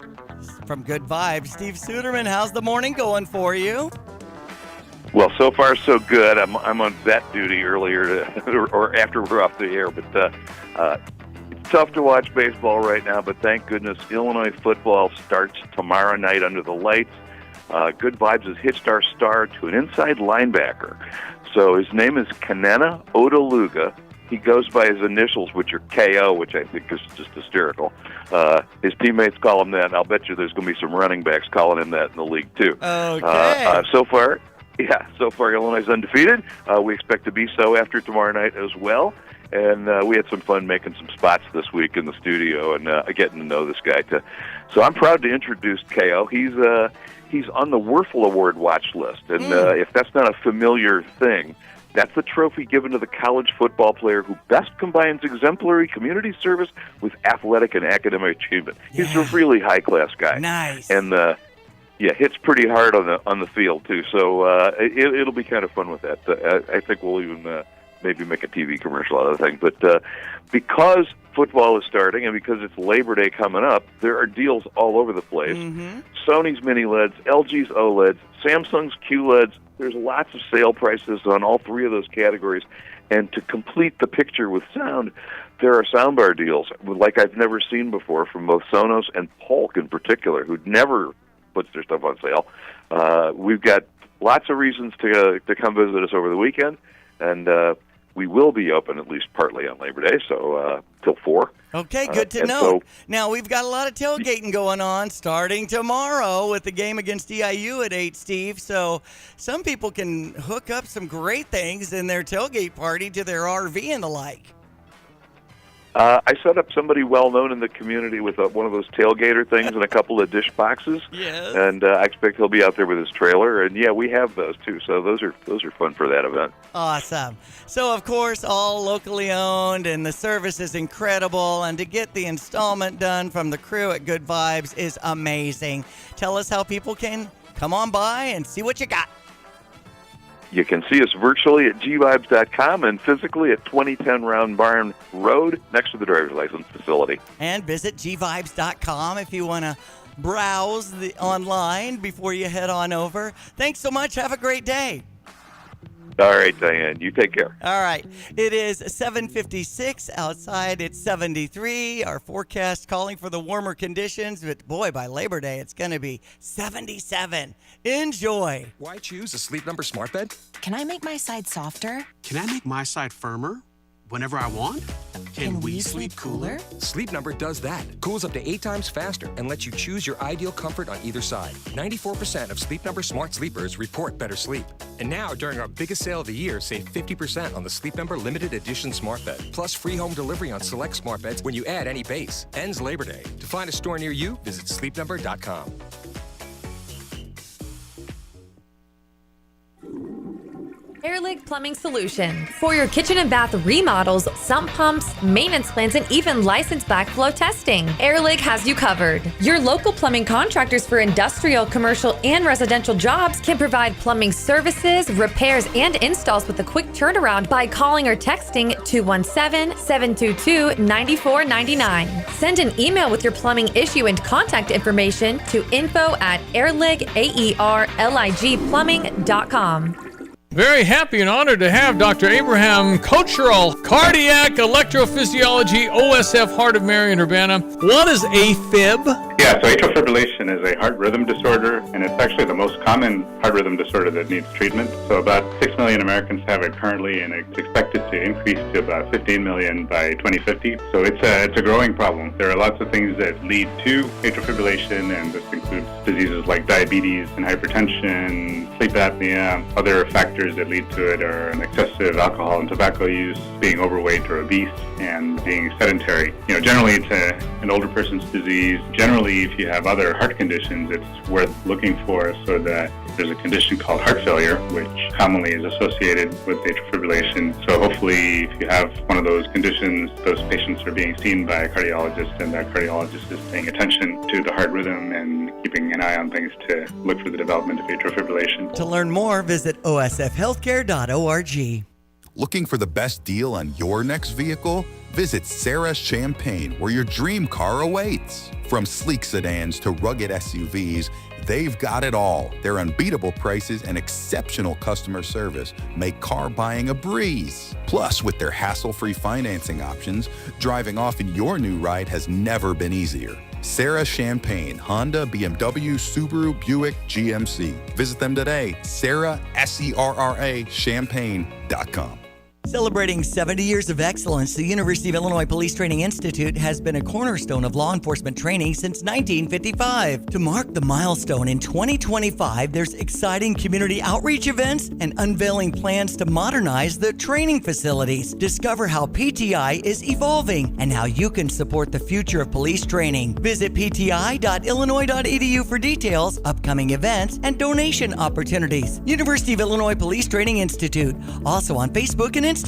from Good Vibes. Steve Suderman, how's the morning going for you? Well, so far so good. I'm on vet duty earlier or after we're off the air, but it's tough to watch baseball right now. But thank goodness Illinois football starts tomorrow night under the lights. Good Vibes has hitched our star to an inside linebacker. So his name is Kenenna Odeluga. He goes by his initials, which are KO, which I think is just hysterical. His teammates call him that, and I'll bet you there's going to be some running backs calling him that in the league, too. Okay. So far, Illinois is undefeated. We expect to be so after tomorrow night as well. And we had some fun making some spots this week in the studio and getting to know this guy. So I'm proud to introduce KO. He's on the Werfel Award watch list. And if that's not a familiar thing, that's the trophy given to the college football player who best combines exemplary community service with athletic and academic achievement. Yeah. He's a really high-class guy. Nice. And, hits pretty hard on the field, too. So it'll be kind of fun with that. I think we'll even maybe make a TV commercial out of the thing. But because football is starting and because it's Labor Day coming up, there are deals all over the place. Mm-hmm. Sony's mini LEDs, LG's OLEDs, Samsung's QLEDs. There's lots of sale prices on all three of those categories. And to complete the picture with sound, there are soundbar deals like I've never seen before from both Sonos and Polk in particular, who never puts their stuff on sale. We've got lots of reasons to come visit us over the weekend, and we will be open at least partly on Labor Day, so till 4. Okay, good to know. Now, we've got a lot of tailgating going on starting tomorrow with the game against EIU at 8, Steve. So some people can hook up some great things in their tailgate party to their RV and the like. I set up somebody well-known in the community with one of those tailgater things and a couple of dish boxes. Yes. And I expect he'll be out there with his trailer. And, yeah, we have those, too. So those are fun for that event. Awesome. So, of course, all locally owned, and the service is incredible. And to get the installment done from the crew at Good Vibes is amazing. Tell us how people can come on by and see what you got. You can see us virtually at gvibes.com and physically at 2010 Round Barn Road next to the driver's license facility. And visit gvibes.com if you want to browse online before you head on over. Thanks so much. Have a great day. All right, Diane. You take care. All right. It is 7:56 outside. It's 73. Our forecast calling for the warmer conditions. But, boy, by Labor Day, it's going to be 77. Enjoy. Why choose a Sleep Number smart bed? Can I make my side softer? Can I make my side firmer whenever I want? Can we sleep cooler? Sleep Number does that. Cools up to 8 times faster and lets you choose your ideal comfort on either side. 94% of Sleep Number smart sleepers report better sleep. And now, during our biggest sale of the year, save 50% on the Sleep Number limited edition smart bed. Plus free home delivery on select smart beds when you add any base. Ends Labor Day. To find a store near you, visit sleepnumber.com. Airlig Plumbing Solutions. For your kitchen and bath remodels, sump pumps, maintenance plans, and even licensed backflow testing, Airlig has you covered. Your local plumbing contractors for industrial, commercial, and residential jobs can provide plumbing services, repairs, and installs with a quick turnaround by calling or texting 217-722-9499. Send an email with your plumbing issue and contact information to info@airlig.plumbing.com. Very happy and honored to have Dr. Abraham Kocherl, cardiac electrophysiology, OSF, Heart of Mary in Urbana. What is AFib? Yeah, so atrial fibrillation is a heart rhythm disorder, and it's actually the most common heart rhythm disorder that needs treatment. So about 6 million Americans have it currently, and it's expected to increase to about 15 million by 2050. So it's a growing problem. There are lots of things that lead to atrial fibrillation, and this includes diseases like diabetes and hypertension, sleep apnea. Other factors that lead to it are an excessive alcohol and tobacco use, being overweight or obese, and being sedentary. Generally it's an older person's disease. Generally, if you have other heart conditions, it's worth looking for, so that there's a condition called heart failure, which commonly is associated with atrial fibrillation. So hopefully, if you have one of those conditions, those patients are being seen by a cardiologist, and that cardiologist is paying attention to the heart rhythm and keeping an eye on things to look for the development of atrial fibrillation. To learn more, visit osfhealthcare.org. Looking for the best deal on your next vehicle? Visit Sarah Champagne, where your dream car awaits. From sleek sedans to rugged SUVs, they've got it all. Their unbeatable prices and exceptional customer service make car buying a breeze. Plus, with their hassle-free financing options, driving off in your new ride has never been easier. Sarah Champagne, Honda, BMW, Subaru, Buick, GMC. Visit them today. Sarah, S-E-R-R-A, Champagne.com. Celebrating 70 years of excellence, the University of Illinois Police Training Institute has been a cornerstone of law enforcement training since 1955. To mark the milestone in 2025, there's exciting community outreach events and unveiling plans to modernize the training facilities. Discover how PTI is evolving and how you can support the future of police training. Visit pti.illinois.edu for details, upcoming events, and donation opportunities. University of Illinois Police Training Institute, also on Facebook and Instagram.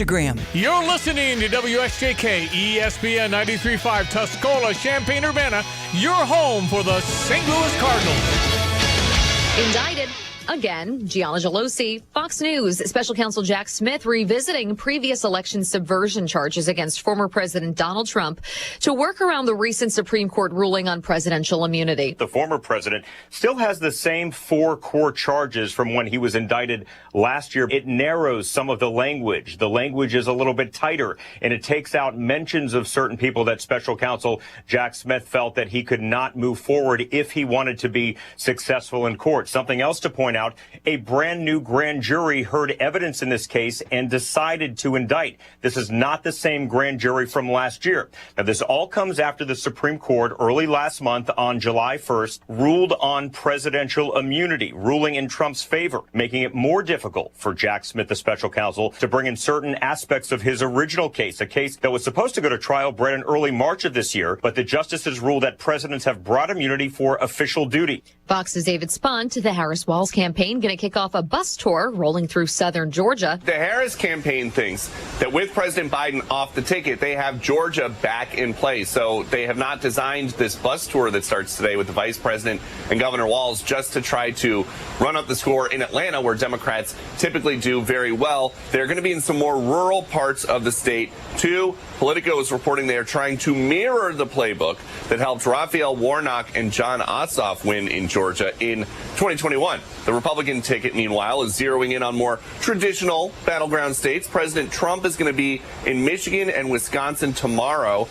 You're listening to WSJK ESPN 93.5 Tuscola, Champaign-Urbana, your home for the St. Louis Cardinals. Indicted again, Gianna Gelosi, Fox News. Special Counsel Jack Smith revisiting previous election subversion charges against former President Donald Trump to work around the recent Supreme Court ruling on presidential immunity. The former president still has the same 4 core charges from when he was indicted last year. It narrows some of the language. The language is a little bit tighter, and it takes out mentions of certain people that Special Counsel Jack Smith felt that he could not move forward if he wanted to be successful in court. Something else to point out, a brand new grand jury heard evidence in this case and decided to indict. This is not the same grand jury from last year. Now, this all comes after the Supreme Court early last month on July 1st ruled on presidential immunity, ruling in Trump's favor, making it more difficult for Jack Smith, the special counsel, to bring in certain aspects of his original case, a case that was supposed to go to trial, Brett, in early March of this year, but the justices ruled that presidents have broad immunity for official duty. Fox's David Spunt, the Harris Walz campaign, going to kick off a bus tour rolling through southern Georgia. The Harris campaign thinks that with President Biden off the ticket, they have Georgia back in place. So they have not designed this bus tour that starts today with the vice president and Governor Walz just to try to run up the score in Atlanta, where Democrats typically do very well. They're going to be in some more rural parts of the state, too. Politico is reporting they are trying to mirror the playbook that helped Raphael Warnock and John Ossoff win in Georgia in 2021. The Republican ticket, meanwhile, is zeroing in on more traditional battleground states. President Trump is going to be in Michigan and Wisconsin tomorrow.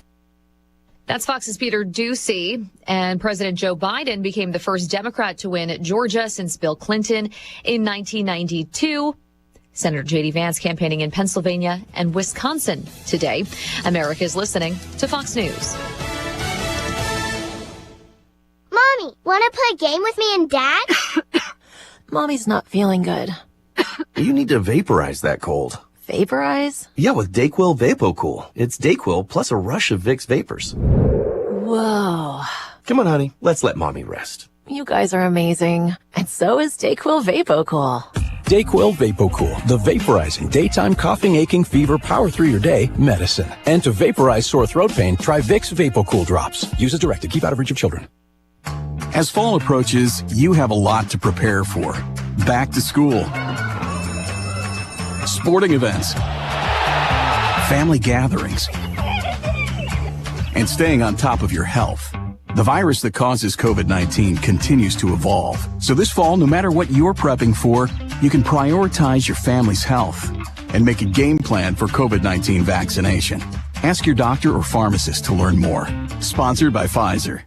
That's Fox's Peter Ducey. And President Joe Biden became the first Democrat to win Georgia since Bill Clinton in 1992. Senator J.D. Vance campaigning in Pennsylvania and Wisconsin today. America is listening to Fox News. Mommy, want to play a game with me and Dad? Mommy's not feeling good. You need to vaporize that cold. Vaporize? Yeah, with DayQuil VapoCool. It's DayQuil plus a rush of Vicks vapors. Whoa. Come on, honey. Let's let Mommy rest. You guys are amazing. And so is DayQuil VapoCool. DayQuil VapoCool, the vaporizing daytime coughing, aching, fever, power through your day medicine. And to vaporize sore throat pain, try Vicks VapoCool drops. Use as directed. Keep out of reach of children. As fall approaches, you have a lot to prepare for. Back to school, sporting events, family gatherings, and staying on top of your health. The virus that causes COVID-19 continues to evolve. So this fall, no matter what you're prepping for, you can prioritize your family's health and make a game plan for COVID-19 vaccination. Ask your doctor or pharmacist to learn more. Sponsored by Pfizer.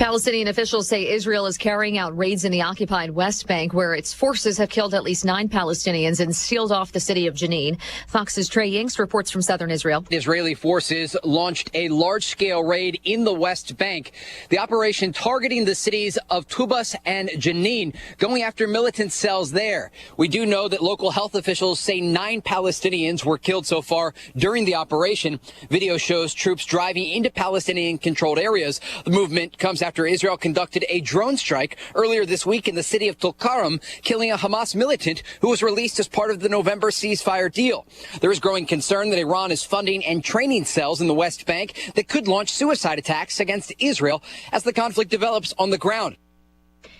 Palestinian officials say Israel is carrying out raids in the occupied West Bank, where its forces have killed at least 9 Palestinians and sealed off the city of Jenin. Fox's Trey Yingst reports from southern Israel. Israeli forces launched a large-scale raid in the West Bank. The operation targeting the cities of Tubas and Jenin, going after militant cells there. We do know that local health officials say 9 Palestinians were killed so far during the operation. Video shows troops driving into Palestinian-controlled areas. The movement comes after Israel conducted a drone strike earlier this week in the city of Tulkarm, killing a Hamas militant who was released as part of the November ceasefire deal. There is growing concern that Iran is funding and training cells in the West Bank that could launch suicide attacks against Israel as the conflict develops on the ground.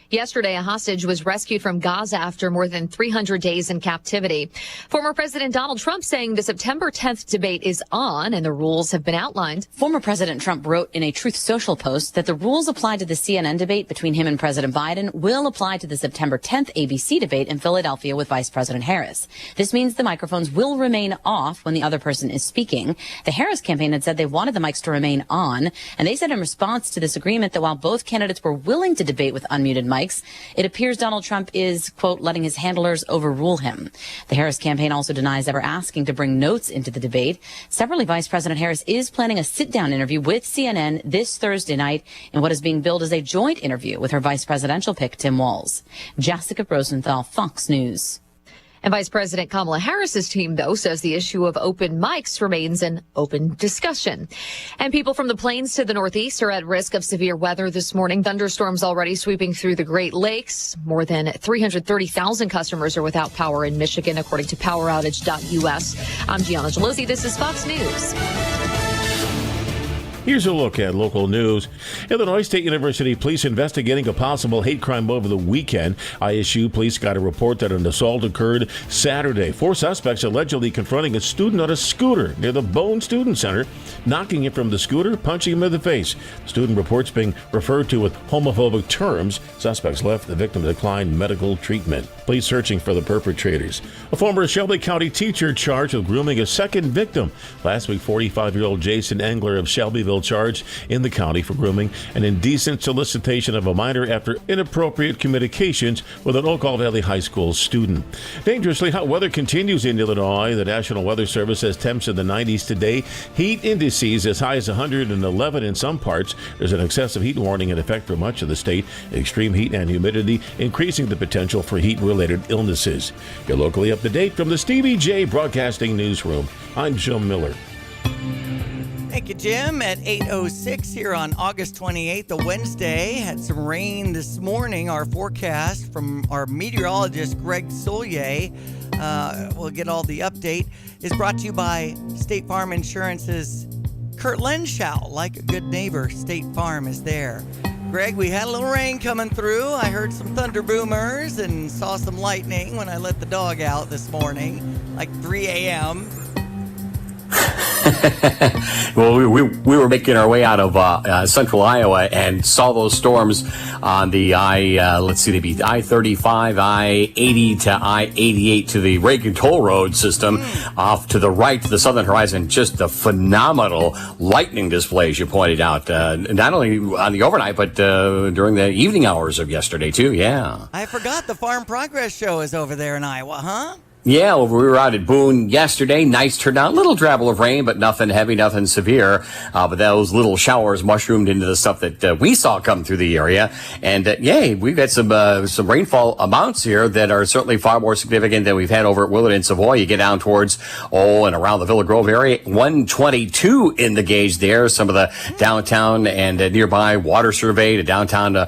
Yesterday, a hostage was rescued from Gaza after more than 300 days in captivity. Former President Donald Trump saying the September 10th debate is on and the rules have been outlined. Former President Trump wrote in a Truth Social post that the rules applied to the CNN debate between him and President Biden will apply to the September 10th ABC debate in Philadelphia with Vice President Harris. This means the microphones will remain off when the other person is speaking. The Harris campaign had said they wanted the mics to remain on, and they said in response to this agreement that while both candidates were willing to debate with unmuted mics, it appears Donald Trump is, quote, letting his handlers overrule him. The Harris campaign also denies ever asking to bring notes into the debate. Separately, Vice President Harris is planning a sit-down interview with CNN this Thursday night in what is being billed as a joint interview with her vice presidential pick, Tim Walz. Jessica Rosenthal, Fox News. And Vice President Kamala Harris's team, though, says the issue of open mics remains an open discussion. And people from the plains to the northeast are at risk of severe weather this morning. Thunderstorms already sweeping through the Great Lakes. More than 330,000 customers are without power in Michigan, according to poweroutage.us. I'm Gianna Gelosi. This is Fox News. Here's a look at local news. Illinois State University police investigating a possible hate crime over the weekend. ISU police got a report that an assault occurred Saturday. 4 suspects allegedly confronting a student on a scooter near the Bone Student Center, knocking him from the scooter, punching him in the face. Student reports being referred to with homophobic terms. Suspects left. The victim declined medical treatment. Police searching for the perpetrators. A former Shelby County teacher charged with grooming a second victim. Last week, 45-year-old Jason Engler of Shelbyville charged in the county for grooming and indecent solicitation of a minor after inappropriate communications with an Oakall Valley High School student. Dangerously hot weather continues in Illinois. The National Weather Service says temps in the 90s today. Heat indices as high as 111 in some parts. There's an excessive heat warning in effect for much of the state. Extreme heat and humidity increasing the potential for heat-related illnesses. You're locally up to date from the Stevie Jay Broadcasting Newsroom. I'm Jim Miller. Thank you, Jim. At 8:06 here on August 28th, a Wednesday. Had some rain this morning. Our forecast from our meteorologist, Greg Soulier. We'll get all the update. Is brought to you by State Farm Insurance's Kurt Lenschow. Like a good neighbor, State Farm is there. Greg, we had a little rain coming through. I heard some thunder boomers and saw some lightning when I let the dog out this morning, like 3 a.m. Well, we were making our way out of central Iowa and saw those storms on the I-35, I-80 to I-88 to the Reagan Toll Road system off to the right to the southern horizon. Just a phenomenal lightning display, as you pointed out, not only on the overnight, but during the evening hours of yesterday, too. Yeah. I forgot the Farm Progress Show is over there in Iowa, huh? Yeah, we were out at Boone yesterday. Nice turnout. Little drabble of rain, but nothing heavy, nothing severe. But those little showers mushroomed into the stuff that we saw come through the area. And we've got some rainfall amounts here that are certainly far more significant than we've had over at Willard and Savoy. You get down towards and around the Villa Grove area. 122 in the gauge there. Some of the downtown and nearby water survey to downtown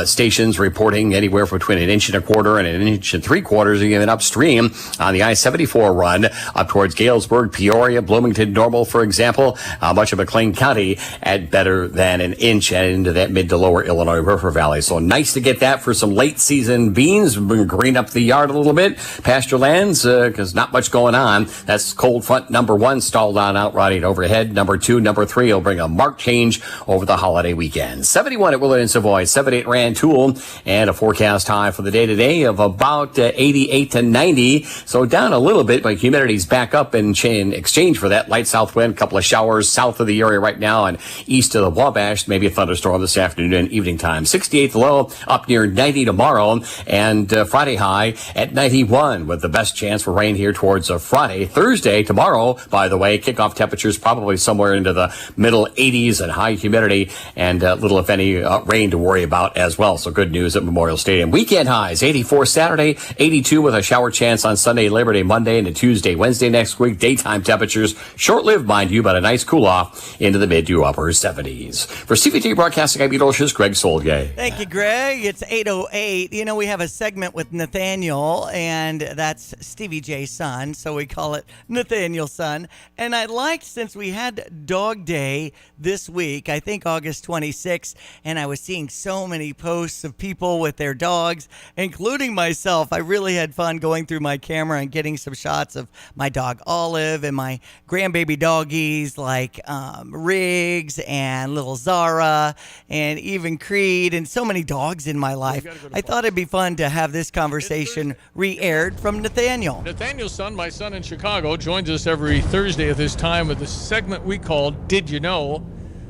stations reporting anywhere between 1.25 inches and 1.75 inches, even upstream. On the I-74 run up towards Galesburg, Peoria, Bloomington, Normal, for example, much of McLean County at better than 1 inch and into that mid to lower Illinois River Valley. So nice to get that for some late season beans. Green up the yard a little bit. Pasture lands, because not much going on. That's cold front number 1 stalled on out riding overhead. Number 2, number 3 will bring a marked change over the holiday weekend. 71 at Willard and Savoy, 78 Rantoul, and a forecast high for the day today of about 88 to 90. So down a little bit, but humidity's back up in exchange for that light south wind. A couple of showers south of the area right now and east of the Wabash. Maybe a thunderstorm this afternoon and evening time. 68 low, up near 90 tomorrow, and Friday high at 91 with the best chance for rain here towards Friday. Thursday, tomorrow, by the way, kickoff temperatures probably somewhere into the middle 80s and high humidity and little, if any, rain to worry about as well. So good news at Memorial Stadium. Weekend highs, 84 Saturday, 82 with a shower chance on Sunday, Labor Day, Monday, into Tuesday, Wednesday next week. Daytime temperatures, short-lived, mind you, but a nice cool-off into the mid to upper 70s. For Stevie Jay Broadcasting, I'm Beatlesh's Greg Solgay. Thank you, Greg. It's 8:08. You know, we have a segment with Nathaniel, and that's Stevie Jay's son, so we call it Nathaniel's son. And I liked, since we had Dog Day this week, I think August 26th, and I was seeing so many posts of people with their dogs, including myself. I really had fun going through my camera and getting some shots of my dog Olive and my grandbaby doggies like Riggs and little Zara and even Creed, and so many dogs in my life. I thought it'd be fun to have this conversation re-aired from Nathaniel. Nathaniel's son, my son in Chicago, joins us every Thursday at this time with a segment we call Did You Know?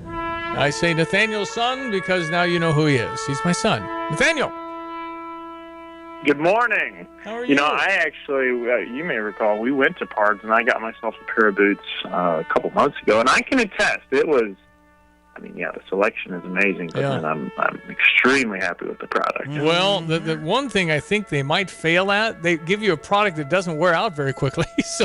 I say Nathaniel's son because now you know who he is. He's my son. Nathaniel. Good morning. How are you? You know, I actually, you may recall, we went to Pards and I got myself a pair of boots a couple months ago, and I can attest it was, I mean, yeah, the selection is amazing, but then I'm extremely happy with the product. Well, the one thing I think they might fail at, they give you a product that doesn't wear out very quickly. So,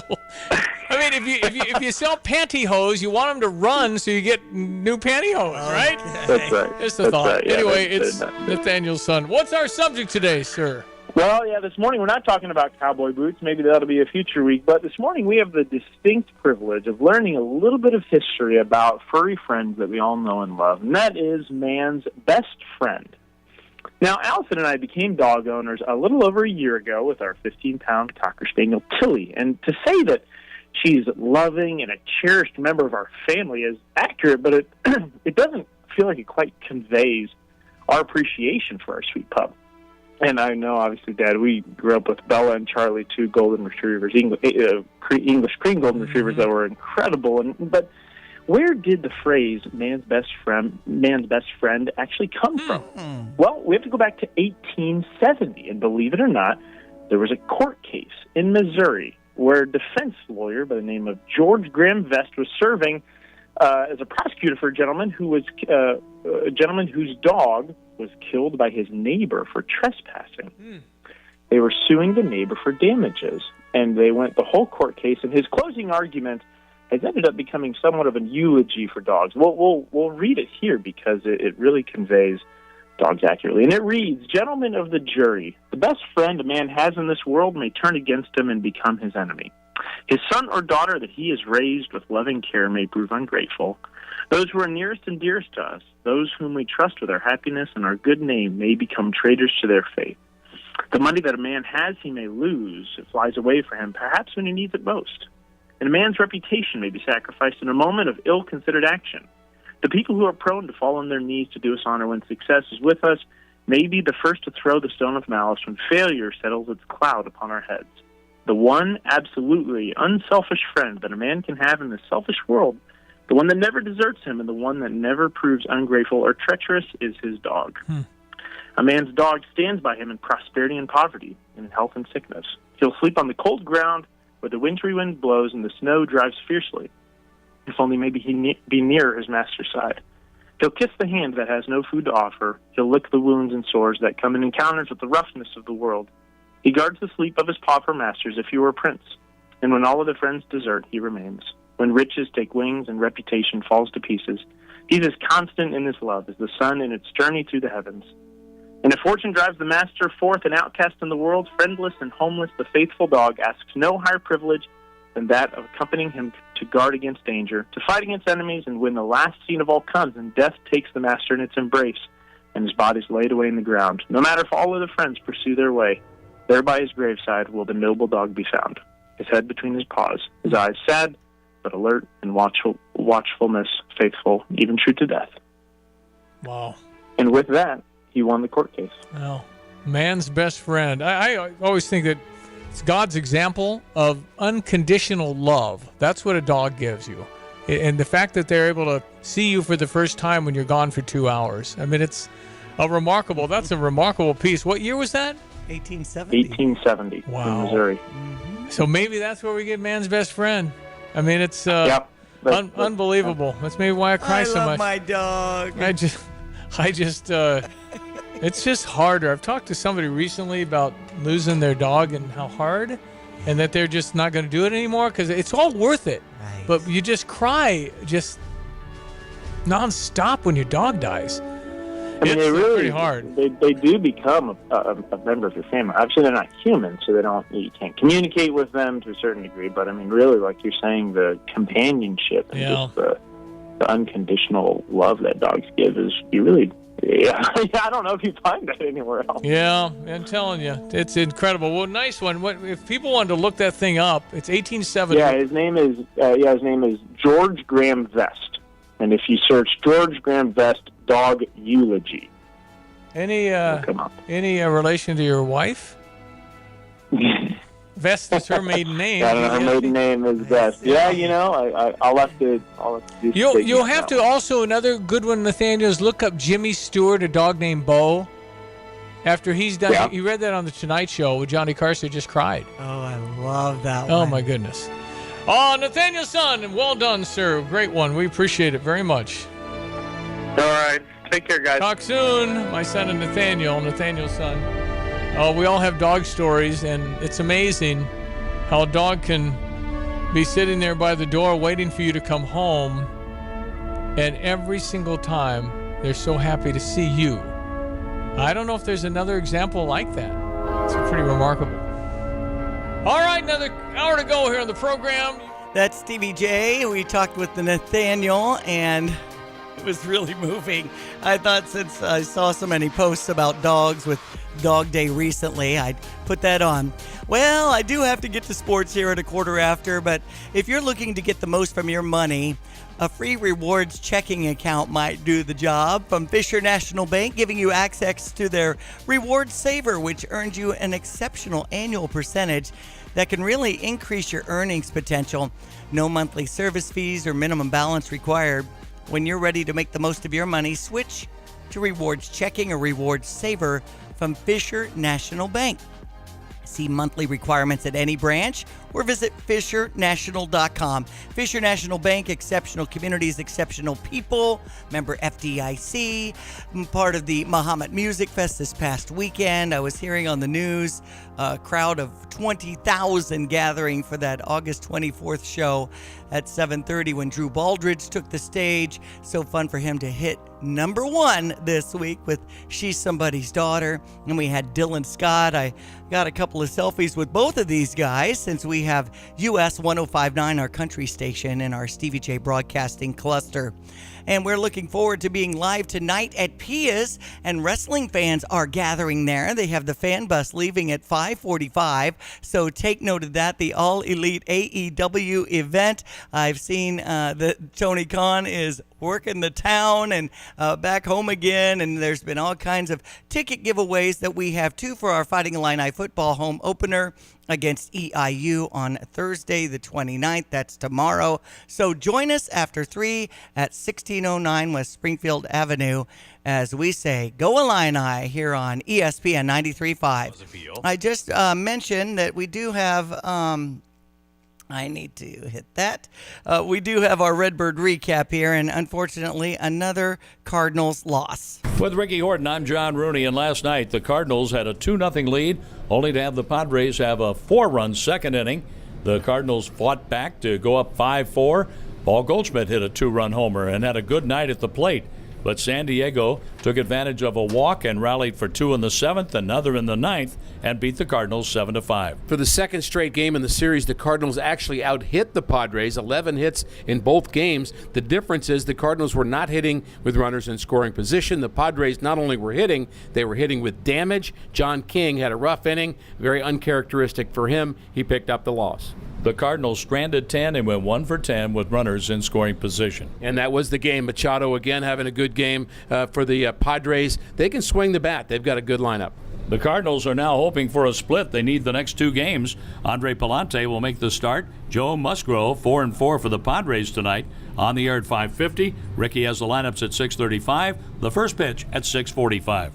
I mean, if you sell pantyhose, you want them to run so you get new pantyhose, right? That's right. Just a That's thought. right. Yeah, Anyway, it's Nathaniel's son. What's our subject today, sir? Well, yeah, this morning we're not talking about cowboy boots. Maybe that'll be a future week. But this morning we have the distinct privilege of learning a little bit of history about furry friends that we all know and love, and that is man's best friend. Now, Allison and I became dog owners a little over a year ago with our 15-pound Cocker Spaniel, Tilly. And to say that she's loving and a cherished member of our family is accurate, but it doesn't feel like it quite conveys our appreciation for our sweet pup. And I know, obviously, Dad, we grew up with Bella and Charlie, two golden retrievers, English cream golden retrievers that were incredible. But where did the phrase "man's best friend" actually come from? Well, we have to go back to 1870, and believe it or not, there was a court case in Missouri where a defense lawyer by the name of George Graham Vest was serving as a prosecutor for a gentleman whose dog was killed by his neighbor for trespassing. They were suing the neighbor for damages, and they went the whole court case, and his closing argument has ended up becoming somewhat of a eulogy for dogs. We'll read it here because it really conveys dogs accurately. And it reads, "Gentlemen of the jury, the best friend a man has in this world may turn against him and become his enemy. His son or daughter that he has raised with loving care may prove ungrateful. Those who are nearest and dearest to us, those whom we trust with our happiness and our good name, may become traitors to their faith. The money that a man has he may lose. It flies away for him, perhaps when he needs it most. And a man's reputation may be sacrificed in a moment of ill-considered action. The people who are prone to fall on their knees to do us honor when success is with us may be the first to throw the stone of malice when failure settles its cloud upon our heads. The one absolutely unselfish friend that a man can have in this selfish world, the one that never deserts him and the one that never proves ungrateful or treacherous, is his dog. A man's dog stands by him in prosperity and poverty, in health and sickness. He'll sleep on the cold ground where the wintry wind blows and the snow drives fiercely. If only maybe he be near his master's side. He'll kiss the hand that has no food to offer. He'll lick the wounds and sores that come in encounters with the roughness of the world. He guards the sleep of his pauper masters if he were a prince. And when all other friends desert, he remains. When riches take wings and reputation falls to pieces, he's as constant in his love as the sun in its journey through the heavens. And if fortune drives the master forth an outcast in the world, friendless and homeless, the faithful dog asks no higher privilege than that of accompanying him to guard against danger, to fight against enemies, and when the last scene of all comes and death takes the master in its embrace and his body's laid away in the ground, no matter if all other friends pursue their way, there by his graveside will the noble dog be found, his head between his paws, his eyes sad, but alert and watchfulness faithful, even true to death." Wow. And with that, he won the court case. Well, man's best friend. I always think that It's God's example of unconditional love. That's what a dog gives you. And the fact that they're able to see you for the first time when you're gone for 2 hours. I mean, that's a remarkable piece. What year was that? 1870 Wow. in Missouri. So maybe that's where we get man's best friend. I mean, it's unbelievable. That's maybe why I cry so much. I love my dog. It's just harder. I've talked to somebody recently about losing their dog and how hard, and that they're just not going to do it anymore because it's all worth it. Right. But you just cry just nonstop when your dog dies. I mean, It's pretty hard. They do become a member of your family. Obviously, they're not human, so you can't communicate with them to a certain degree. But I mean, really, like you're saying, the companionship and just the unconditional love that dogs give is I don't know if you find that anywhere else. Yeah, I'm telling you, it's incredible. Well, nice one. What if people wanted to look that thing up? It's 1870. Yeah, his name is George Graham Vest, and if you search George Graham Vest dog eulogy, any relation to your wife? Vest is her maiden name. I don't know. Her maiden name is Vest. Yeah, I'll have to do. You'll have to also, another good one, Nathaniel, is look up Jimmy Stewart, a dog named Bo. After he's done, he read that on the Tonight Show with Johnny Carson, just cried. Oh, I love that one. Oh my goodness. Oh, Nathaniel Son, well done, sir. Great one. We appreciate it very much. All right. Take care, guys. Talk soon. My son and Nathaniel's son. Oh, we all have dog stories, and it's amazing how a dog can be sitting there by the door waiting for you to come home, and every single time they're so happy to see you. I don't know if there's another example like that. It's pretty remarkable. All right, another hour to go here on the program. That's Stevie Jay. We talked with the Nathaniel, and it was really moving. I thought, since I saw so many posts about dogs with Dog Day recently, I'd put that on. Well, I do have to get to sports here at 1:15, but if you're looking to get the most from your money, a free rewards checking account might do the job. From Fisher National Bank, giving you access to their Reward Saver, which earns you an exceptional annual percentage that can really increase your earnings potential. No monthly service fees or minimum balance required. When you're ready to make the most of your money, switch to Rewards Checking or Rewards Saver from Fisher National Bank. See monthly requirements at any branch or visit FisherNational.com. Fisher National Bank, exceptional communities, exceptional people. Member FDIC. Part of the Muhammad Music Fest this past weekend. I was hearing on the news a crowd of 20,000 gathering for that August 24th show at 7:30 when Drew Baldridge took the stage. So fun for him to hit number one this week with She's Somebody's Daughter. And we had Dylan Scott. I got a couple of selfies with both of these guys since we have US 1059, our country station, in our Stevie Jay Broadcasting cluster. And we're looking forward to being live tonight at Pia's, and wrestling fans are gathering there. They have the fan bus leaving at 5:45, so take note of that. The All Elite AEW event. I've seen that Tony Khan is working the town and back home again, and there's been all kinds of ticket giveaways that we have too for our Fighting Illini football home opener against EIU on Thursday the 29th. That's tomorrow. So join us after 3 at 1609 West Springfield Avenue as we say, Go Illini here on ESPN 93.5. I just mentioned that we do have... I need to hit that. We do have our Redbird recap here, and unfortunately, another Cardinals loss. With Ricky Horton, I'm John Rooney, and last night the Cardinals had a 2-0 lead, only to have the Padres have a 4-run second inning. The Cardinals fought back to go up 5-4. Paul Goldschmidt hit a 2-run homer and had a good night at the plate. But San Diego took advantage of a walk and rallied for 2 in the 7th, another in the 9th, and beat the Cardinals 7-5. For the second straight game in the series, the Cardinals actually out-hit the Padres, 11 hits in both games. The difference is the Cardinals were not hitting with runners in scoring position. The Padres not only were hitting, they were hitting with damage. John King had a rough inning, very uncharacteristic for him. He picked up the loss. The Cardinals stranded 10 and went 1 for 10 with runners in scoring position. And that was the game. Machado again having a good game for the Padres. They can swing the bat. They've got a good lineup. The Cardinals are now hoping for a split. They need the next 2 games. Andre Palante will make the start. Joe Musgrove, 4-4 for the Padres tonight. On the air at 5:50. Ricky has the lineups at 6:35. The first pitch at 6:45.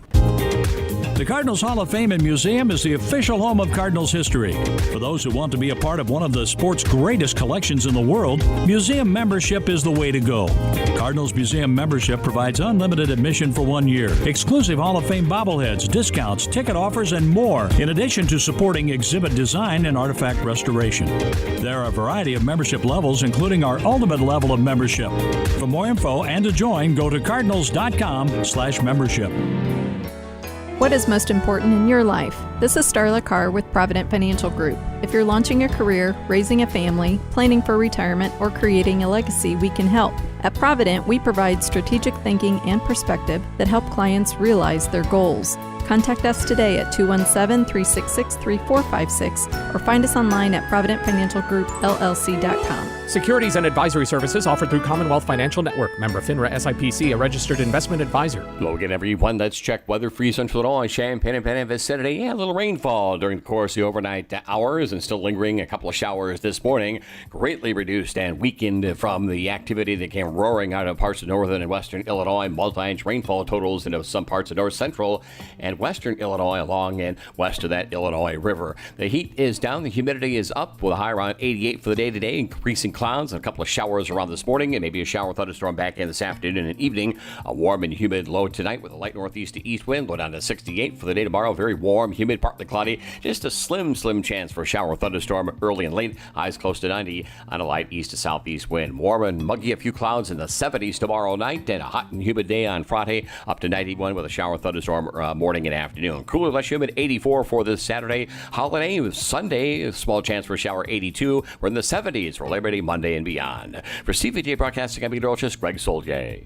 The Cardinals Hall of Fame and Museum is the official home of Cardinals history. For those who want to be a part of one of the sport's greatest collections in the world, museum membership is the way to go. Cardinals Museum membership provides unlimited admission for 1 year, exclusive Hall of Fame bobbleheads, discounts, ticket offers, and more, in addition to supporting exhibit design and artifact restoration. There are a variety of membership levels, including our ultimate level of membership. For more info and to join, go to cardinals.com/membership. What is most important in your life? This is Starla Carr with Provident Financial Group. If you're launching a career, raising a family, planning for retirement, or creating a legacy, we can help. At Provident, we provide strategic thinking and perspective that help clients realize their goals. Contact us today at 217-366-3456 or find us online at providentfinancialgroupllc.com. Securities and advisory services offered through Commonwealth Financial Network. Member FINRA SIPC, a registered investment advisor. Hello again, everyone. Let's check weather for Central Illinois, Champaign and Penn vicinity. Yeah, a little rainfall during the course of the overnight hours and still lingering. A couple of showers this morning. Greatly reduced and weakened from the activity that came roaring out of parts of northern and western Illinois. Multi-inch rainfall totals into some parts of north central and western Illinois along and west of that Illinois River. The heat is down. The humidity is up with a high around 88 for the day today. Increasing clouds and a couple of showers around this morning and maybe a shower thunderstorm back in this afternoon and evening. A warm and humid low tonight with a light northeast to east wind. Low down to 68 for the day tomorrow. Very warm, humid, partly cloudy. Just a slim chance for a shower thunderstorm early and late. Highs close to 90 on a light east to southeast wind. Warm and muggy, a few clouds in the 70s tomorrow night and a hot and humid day on Friday up to 91 with a shower thunderstorm morning and afternoon. Cooler, less humid, 84 for this Saturday. Holiday with Sunday, a small chance for a shower, 82. We're in the 70s for Labor Day, Monday, and beyond. For Stevie Jay Broadcasting, I'm meteorologist Greg Soldier.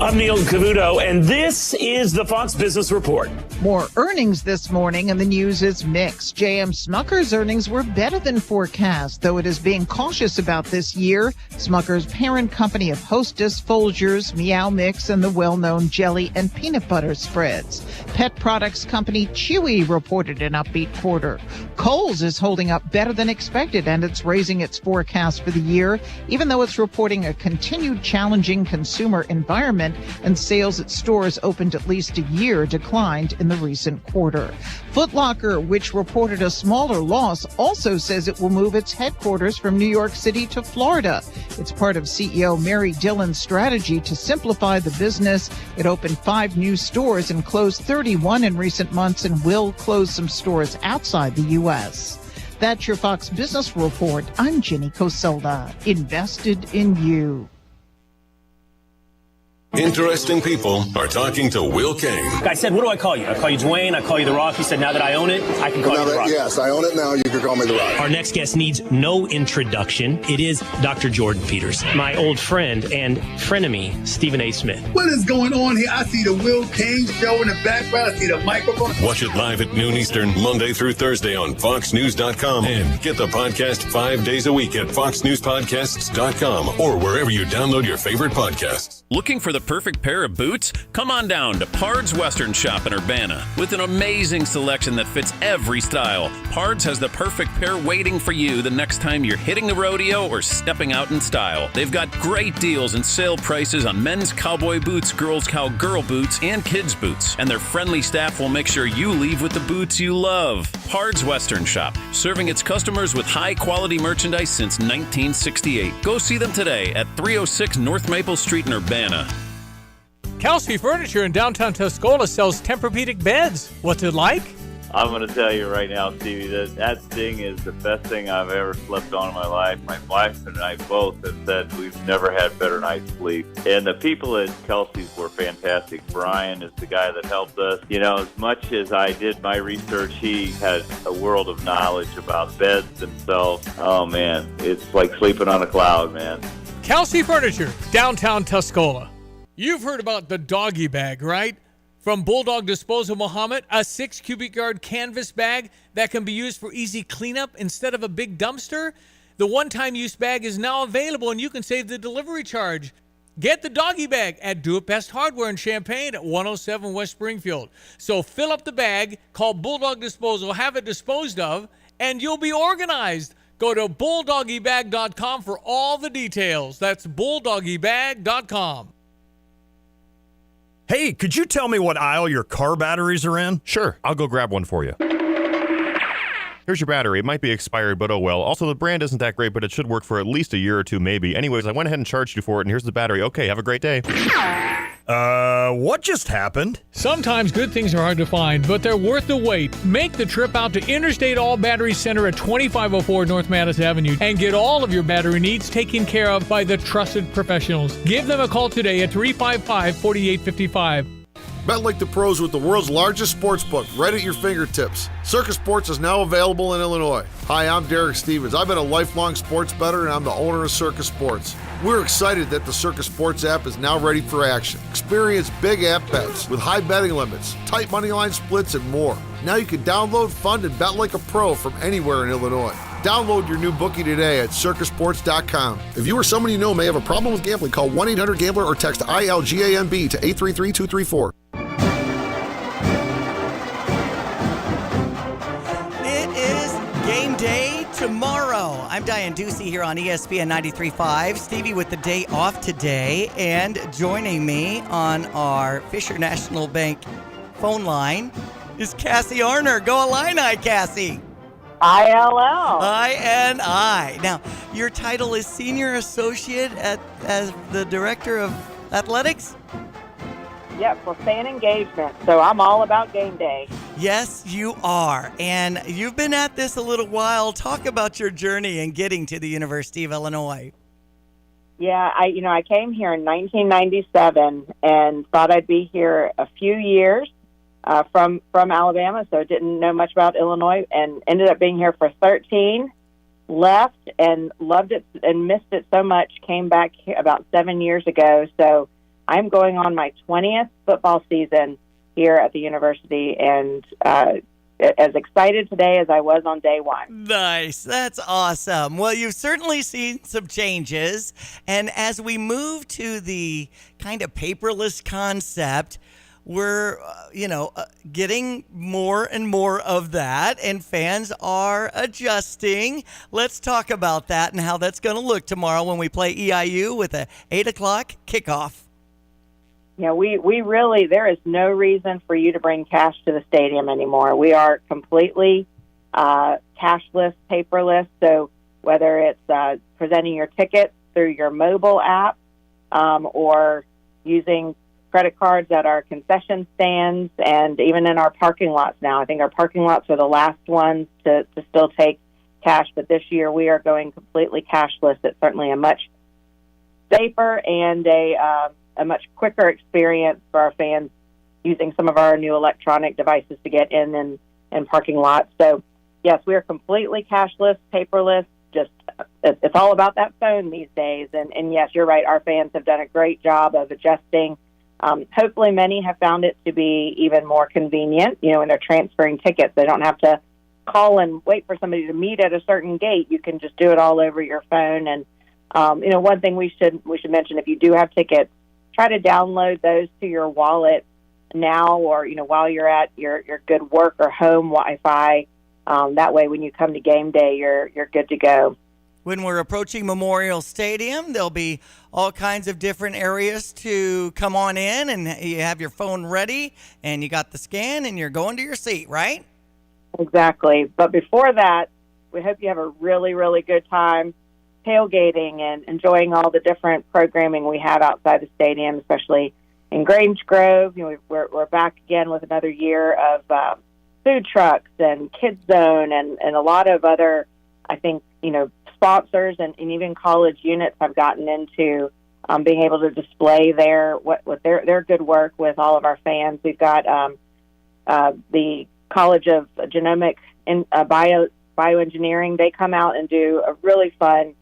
I'm Neil Cavuto, and this is the Fox Business Report. More earnings this morning, and the news is mixed. J.M. Smucker's earnings were better than forecast, though it is being cautious about this year. Smucker's parent company of Hostess, Folgers, Meow Mix, and the well-known jelly and peanut butter spreads. Pet products company Chewy reported an upbeat quarter. Kohl's is holding up better than expected, and it's raising its forecast for the year, even though it's reporting a continued challenging consumer environment and sales at stores opened at least a year declined in the recent quarter. Foot Locker, which reported a smaller loss, also says it will move its headquarters from New York City to Florida. It's part of CEO Mary Dillon's strategy to simplify the business. It opened 5 new stores and closed 31 in recent months and will close some stores outside the U.S. That's your Fox Business Report. I'm Jenny Cosola. Invested in you. Interesting people are talking to Will King. I said, what do I call you? I call you Dwayne. I call you The Rock. He said, now that I own it, I can call you The Rock. Yes, I own it now. You can call me The Rock. Our next guest needs no introduction. It is Dr. Jordan Peters, my old friend and frenemy, Stephen A. Smith. What is going on here? I see the Will King show in the background. I see the microphone. Watch it live at noon Eastern, Monday through Thursday on FoxNews.com. And get the podcast 5 days a week at FoxNewsPodcasts.com or wherever you download your favorite podcasts. Looking for the perfect pair of boots? Come on down to Pard's Western Shop in Urbana. With an amazing selection that fits every style, Pard's has the perfect pair waiting for you the next time you're hitting the rodeo or stepping out in style. They've got great deals and sale prices on men's cowboy boots, girls' cowgirl boots, and kids' boots. And their friendly staff will make sure you leave with the boots you love. Pard's Western Shop, serving its customers with high-quality merchandise since 1968. Go see them today at 306 North Maple Street in Urbana. Kelsey Furniture in downtown Tuscola sells Tempur-Pedic beds. What's it like? I'm going to tell you right now, Stevie, that thing is the best thing I've ever slept on in my life. My wife and I both have said we've never had better night's sleep. And the people at Kelsey's were fantastic. Brian is the guy that helped us. You know, as much as I did my research, he had a world of knowledge about beds themselves. Oh, man, it's like sleeping on a cloud, man. Kelsey Furniture, downtown Tuscola. You've heard about the doggy bag, right? From Bulldog Disposal Muhammad, a 6 cubic yard canvas bag that can be used for easy cleanup instead of a big dumpster. The one-time use bag is now available and you can save the delivery charge. Get the doggy bag at Do It Best Hardware in Champaign at 107 West Springfield. So fill up the bag, call Bulldog Disposal, have it disposed of, and you'll be organized. Go to bulldoggybag.com for all the details. That's bulldoggybag.com. Hey, could you tell me what aisle your car batteries are in? Sure, I'll go grab one for you. Here's your battery. It might be expired, but oh well. Also, the brand isn't that great, but it should work for at least a year or two, maybe. Anyways, I went ahead and charged you for it, and here's the battery. Okay, have a great day. What just happened? Sometimes good things are hard to find, but they're worth the wait. Make the trip out to Interstate All Battery Center at 2504 North Madison Avenue and get all of your battery needs taken care of by the trusted professionals. Give them a call today at 355-4855. Bet like the pros with the world's largest sports book right at your fingertips. Circus Sports is now available in Illinois. Hi, I'm Derek Stevens. I've been a lifelong sports bettor, and I'm the owner of Circus Sports. We're excited that the Circus Sports app is now ready for action. Experience big app bets with high betting limits, tight money line splits, and more. Now you can download, fund, and bet like a pro from anywhere in Illinois. Download your new bookie today at circusports.com. If you or someone you know may have a problem with gambling, call 1-800-GAMBLER or text ILGAMB to 833-234. Game day tomorrow. I'm Diane Ducey here on ESPN 93.5. Stevie with the day off today. And joining me on our Fisher National Bank phone line is Cassie Arner. Go Illini, Cassie. ILL. INI. Now, your title is Senior Associate as the Director of Athletics? Yep, for fan engagement. So I'm all about game day. Yes, you are. And you've been at this a little while. Talk about your journey in getting to the University of Illinois. Yeah, I came here in 1997 and thought I'd be here a few years from Alabama, so didn't know much about Illinois, and ended up being here for 13. Left and loved it and missed it so much. Came back here about 7 years ago. So I'm going on my 20th football season here at the university, and as excited today as I was on day one. Nice. That's awesome. Well, you've certainly seen some changes, and as we move to the kind of paperless concept, we're, getting more and more of that, and fans are adjusting. Let's talk about that and how that's going to look tomorrow when we play EIU with a 8 o'clock kickoff. Yeah, we really, there is no reason for you to bring cash to the stadium anymore. We are completely cashless, paperless. So whether it's presenting your tickets through your mobile app or using credit cards at our concession stands and even in our parking lots now. I think our parking lots are the last ones to still take cash, but this year we are going completely cashless. It's certainly a much safer and a much quicker experience for our fans using some of our new electronic devices to get in and parking lots. So, yes, we are completely cashless, paperless. Just it's all about that phone these days. And yes, you're right. Our fans have done a great job of adjusting. Hopefully many have found it to be even more convenient. When they're transferring tickets, they don't have to call and wait for somebody to meet at a certain gate. You can just do it all over your phone. And, one thing we should mention, if you do have tickets, try to download those to your wallet now or, while you're at your good work or home Wi-Fi. That way, when you come to game day, you're good to go. When we're approaching Memorial Stadium, there'll be all kinds of different areas to come on in, and you have your phone ready, and you got the scan, and you're going to your seat, right? Exactly. But before that, we hope you have a really, really good time tailgating and enjoying all the different programming we have outside the stadium, especially in Grange Grove. We're back again with another year of food trucks and Kids Zone and a lot of other, I think, sponsors and even college units have gotten into being able to display their good work with all of our fans. We've got the College of Genomic and Bioengineering. They come out and do a really fun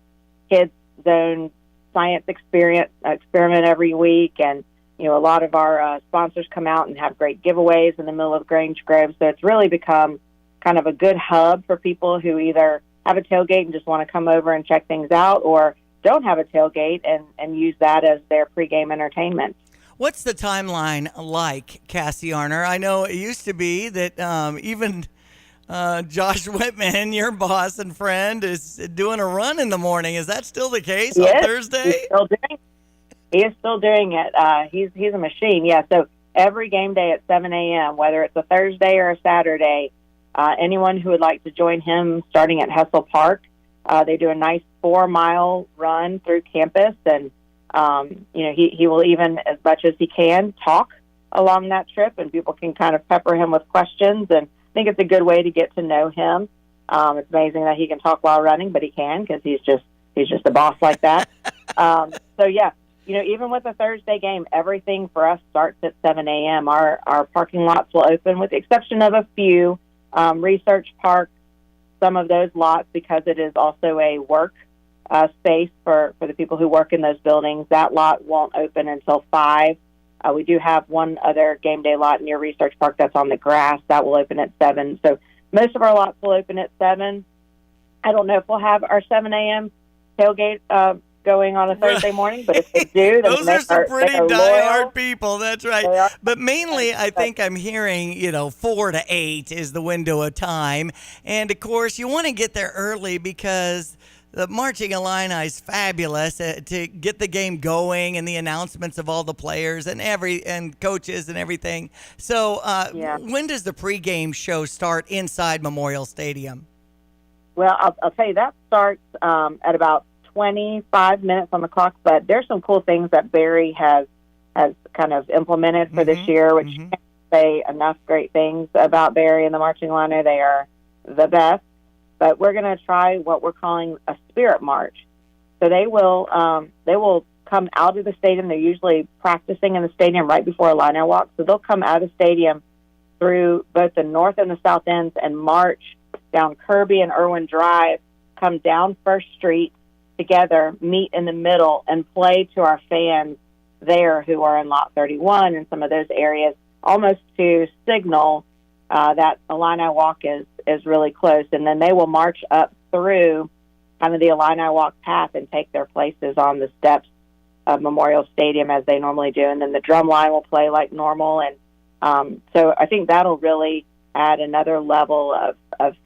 Kids Zone science experiment every week, and a lot of our sponsors come out and have great giveaways in the middle of Grange Grove. So it's really become kind of a good hub for people who either have a tailgate and just want to come over and check things out, or don't have a tailgate and use that as their pregame entertainment. What's the timeline like, Cassie Arner? I know it used to be that even Josh Whitman, your boss and friend, is doing a run in the morning. Is that still the case on Thursday? He is still doing it. He's a machine. Yeah. So every game day at 7 a.m., whether it's a Thursday or a Saturday, anyone who would like to join him starting at Hessel Park, they do a nice 4-mile run through campus, and he will, even as much as he can, talk along that trip, and people can kind of pepper him with questions. And I think it's a good way to get to know him. It's amazing that he can talk while running, but he can, because he's just a boss like that. So yeah, even with a Thursday game, everything for us starts at 7 a.m. Our parking lots will open, with the exception of a few Research Park. Some of those lots, because it is also a work space for the people who work in those buildings, that lot won't open until 5. We do have one other game day lot near Research Park that's on the grass. That will open at 7. So most of our lots will open at 7. I don't know if we'll have our 7 a.m. tailgate going on a Thursday morning, but if they do, those are some pretty diehard people. That's right. But mainly, I think I'm hearing 4 to 8 is the window of time, and of course, you want to get there early because the Marching Illini is fabulous to get the game going, and the announcements of all the players and coaches and everything. So, when does the pregame show start inside Memorial Stadium? Well, I'll tell you, that starts at about 25 minutes on the clock, but there's some cool things that Barry has kind of implemented for this year, which can't say enough great things about Barry and the Marching Illini. They are the best, but we're going to try what we're calling a spirit march. So they will come out of the stadium. They're usually practicing in the stadium right before Illini walk, so they'll come out of the stadium through both the north and the south ends and march down Kirby and Irwin Drive, come down First Street together, meet in the middle, and play to our fans there who are in Lot 31 and some of those areas, almost to signal that Illini Walk is really close. And then they will march up through kind of the Illini Walk path and take their places on the steps of Memorial Stadium as they normally do. And then the drum line will play like normal. And so I think that'll really add another level of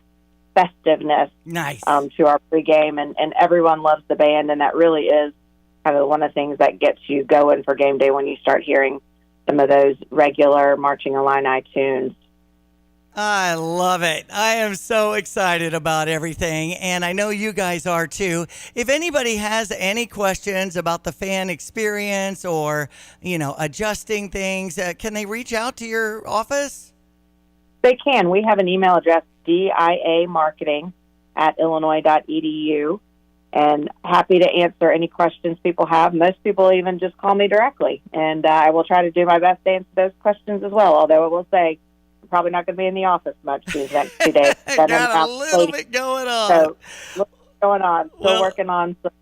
festiveness to our pregame, and everyone loves the band, and that really is kind of one of the things that gets you going for game day when you start hearing some of those regular Marching Illini tunes. I love it. I am so excited about everything, and I know you guys are too. If anybody has any questions about the fan experience or, adjusting things, can they reach out to your office? They can. We have an email address, diamarketing@illinois.edu, and happy to answer any questions people have. Most people even just call me directly, and I will try to do my best to answer those questions as well, although I will say I'm probably not going to be in the office much these next 2 days. Got a little bit going on. So, what's going on? Still working on some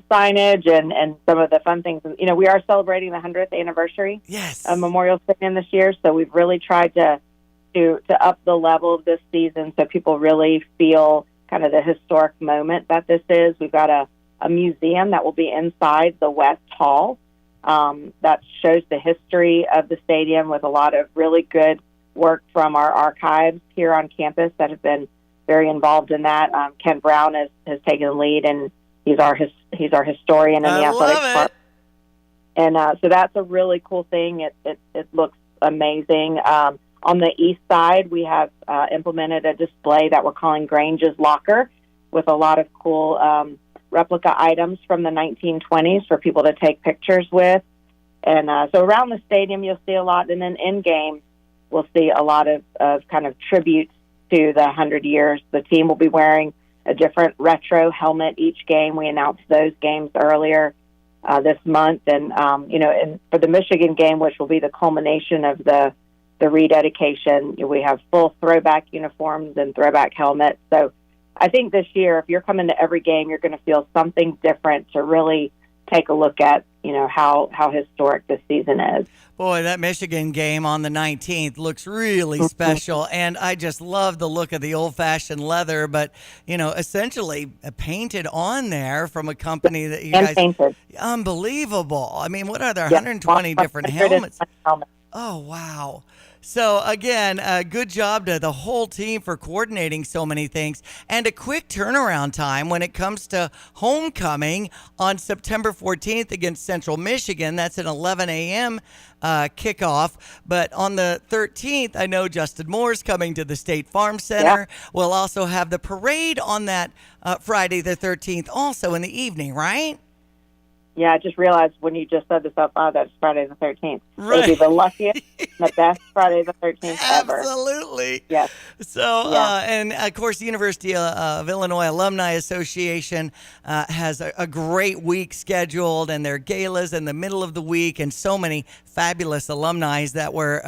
signage and some of the fun things. We are celebrating the 100th anniversary of Memorial Stadium this year, so we've really tried to up the level of this season so people really feel kind of the historic moment that this is. We've got a museum that will be inside the West Hall that shows the history of the stadium, with a lot of really good work from our archives here on campus that have been very involved in that. Ken Brown has taken the lead, and he's our historian in the athletics department. And so that's a really cool thing. It looks amazing. On the east side, we have implemented a display that we're calling Grange's Locker, with a lot of cool replica items from the 1920s for people to take pictures with. And so around the stadium, you'll see a lot. And then in-game, we'll see a lot of kind of tributes to the 100 years. The team will be wearing a different retro helmet each game. We announced those games earlier this month. And, and for the Michigan game, which will be the culmination of the rededication, we have full throwback uniforms and throwback helmets. So I think this year, if you're coming to every game, you're going to feel something different to really take a look at how historic this season is. Boy, that Michigan game on the 19th looks really special, and I just love the look of the old-fashioned leather, but, essentially painted on there from a company that you guys... Painted. Unbelievable. I mean, what are there, 120 different helmets? Oh, wow. So, again, good job to the whole team for coordinating so many things, and a quick turnaround time when it comes to homecoming on September 14th against Central Michigan. That's an 11 a.m. Kickoff. But on the 13th, I know Justin Moore's coming to the State Farm Center. Yeah. We'll also have the parade on that Friday the 13th also in the evening, right? Yeah, I just realized when you just said this out loud, that's Friday the 13th. Right. It'll be the luckiest, the best Friday the 13th ever. Absolutely. Yes. So, and of course, the University of Illinois Alumni Association has a great week scheduled, and their galas in the middle of the week, and so many fabulous alumni that we're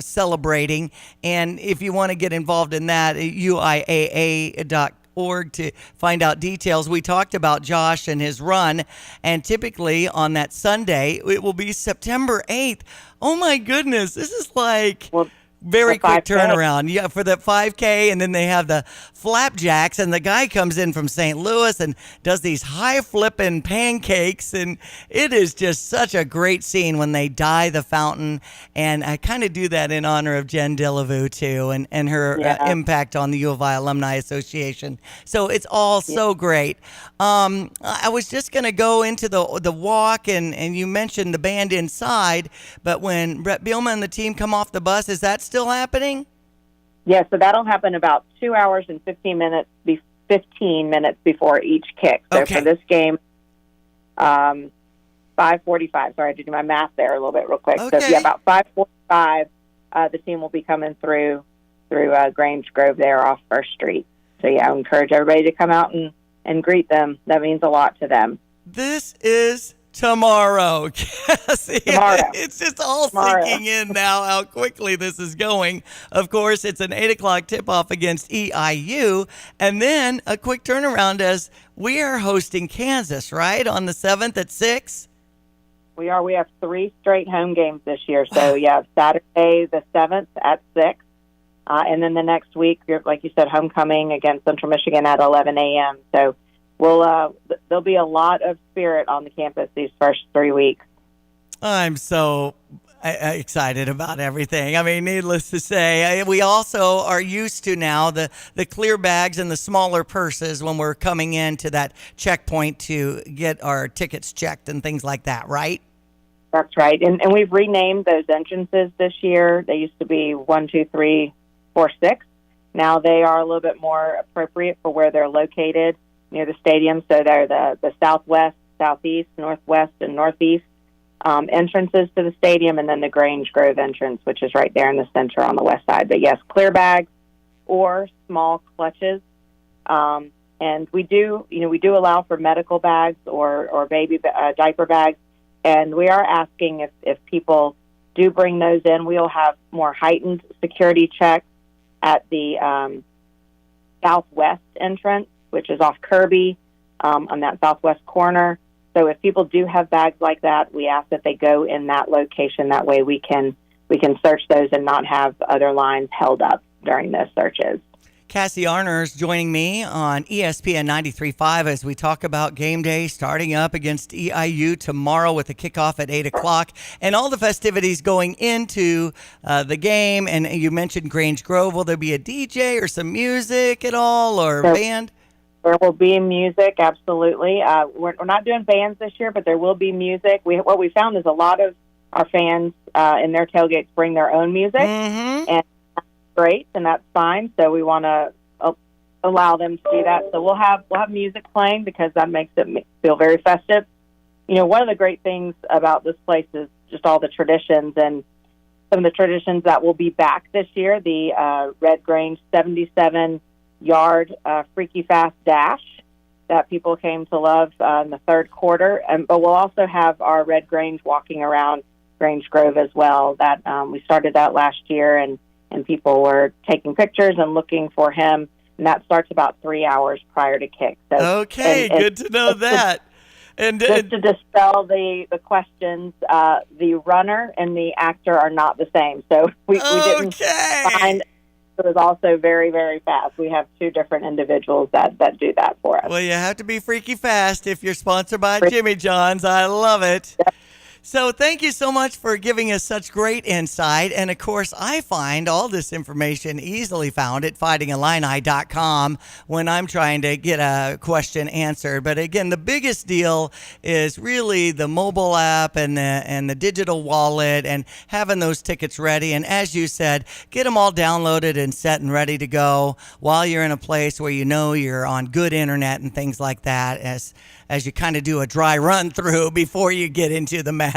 celebrating. And if you want to get involved in that, UIAA.org to find out details. We talked about Josh and his run, and typically on that Sunday, it will be September 8th. Oh my goodness, this is like very quick turnaround. Yeah, for the 5K, and then they have the flapjacks, and the guy comes in from St. Louis and does these high-flipping pancakes, and it is just such a great scene when they dye the fountain, and I kind of do that in honor of Jen Delavu, too, and her impact on the U of I Alumni Association. So it's all so great. I was just going to go into the walk, and you mentioned the band inside, but when Brett Bielma and the team come off the bus, is that still happening? Yeah, so that'll happen about 2 hours and 15 minutes before each kick. So for this game, 5:45. Sorry, I had to do my math there a little bit real quick. Okay. So about 5:45, the team will be coming through Grange Grove there off First Street. So I encourage everybody to come out and greet them. That means a lot to them. This is tomorrow, Cassie. Tomorrow. It's just all sinking in now how quickly this is going. Of course, it's an 8 o'clock tip-off against EIU, and then a quick turnaround as we are hosting Kansas, right, on the 7th at 6? We are. We have 3 straight home games this year. So, Saturday the 7th at 6. And then the next week, like you said, homecoming against Central Michigan at 11 a.m. So there'll be a lot of spirit on the campus these first 3 weeks. I'm so excited about everything. I mean, needless to say, we also are used to now the clear bags and the smaller purses when we're coming into that checkpoint to get our tickets checked and things like that, right? That's right. And we've renamed those entrances this year. They used to be 1, 2, 3, 4, 6. Now they are a little bit more appropriate for where they're located near the stadium. So they're the southwest, southeast, northwest, and northeast entrances to the stadium, and then the Grange Grove entrance, which is right there in the center on the west side. But yes, clear bags or small clutches. And we do allow for medical bags or baby diaper bags. And we are asking if people do bring those in, we'll have more heightened security checks at the southwest entrance, which is off Kirby on that southwest corner. So if people do have bags like that, we ask that they go in that location. That way we can search those and not have other lines held up during those searches. Cassie Arner is joining me on ESPN 93.5 as we talk about game day starting up against EIU tomorrow with a kickoff at 8 o'clock and all the festivities going into the game. And you mentioned Grange Grove. Will there be a DJ or some music at all or band? There will be music, absolutely. We're not doing bands this year, but there will be music. What we found is a lot of our fans in their tailgates bring their own music, and that's great, and that's fine. So we want to allow them to do that. So we'll have music playing because that makes it feel very festive. You know, one of the great things about this place is just all the traditions, and some of the traditions that will be back this year. The Red Grange 77-yard Freaky Fast Dash that people came to love in the third quarter. But we'll also have our Red Grange walking around Grange Grove as well. That we started that last year, and people were taking pictures and looking for him. And that starts about 3 hours prior to kick. So, okay, good to know that. And just to dispel the questions, the runner and the actor are not the same. So we didn't find. It was also very, very fast. We have two different individuals that do that for us. Well, you have to be freaky fast if you're sponsored by Jimmy John's. I love it. Yep. So thank you so much for giving us such great insight. And, of course, I find all this information easily found at fightingillini.com when I'm trying to get a question answered. But, again, the biggest deal is really the mobile app and the digital wallet and having those tickets ready. And, as you said, get them all downloaded and set and ready to go while you're in a place where you know you're on good internet and things like that as you kind of do a dry run through before you get into the madness.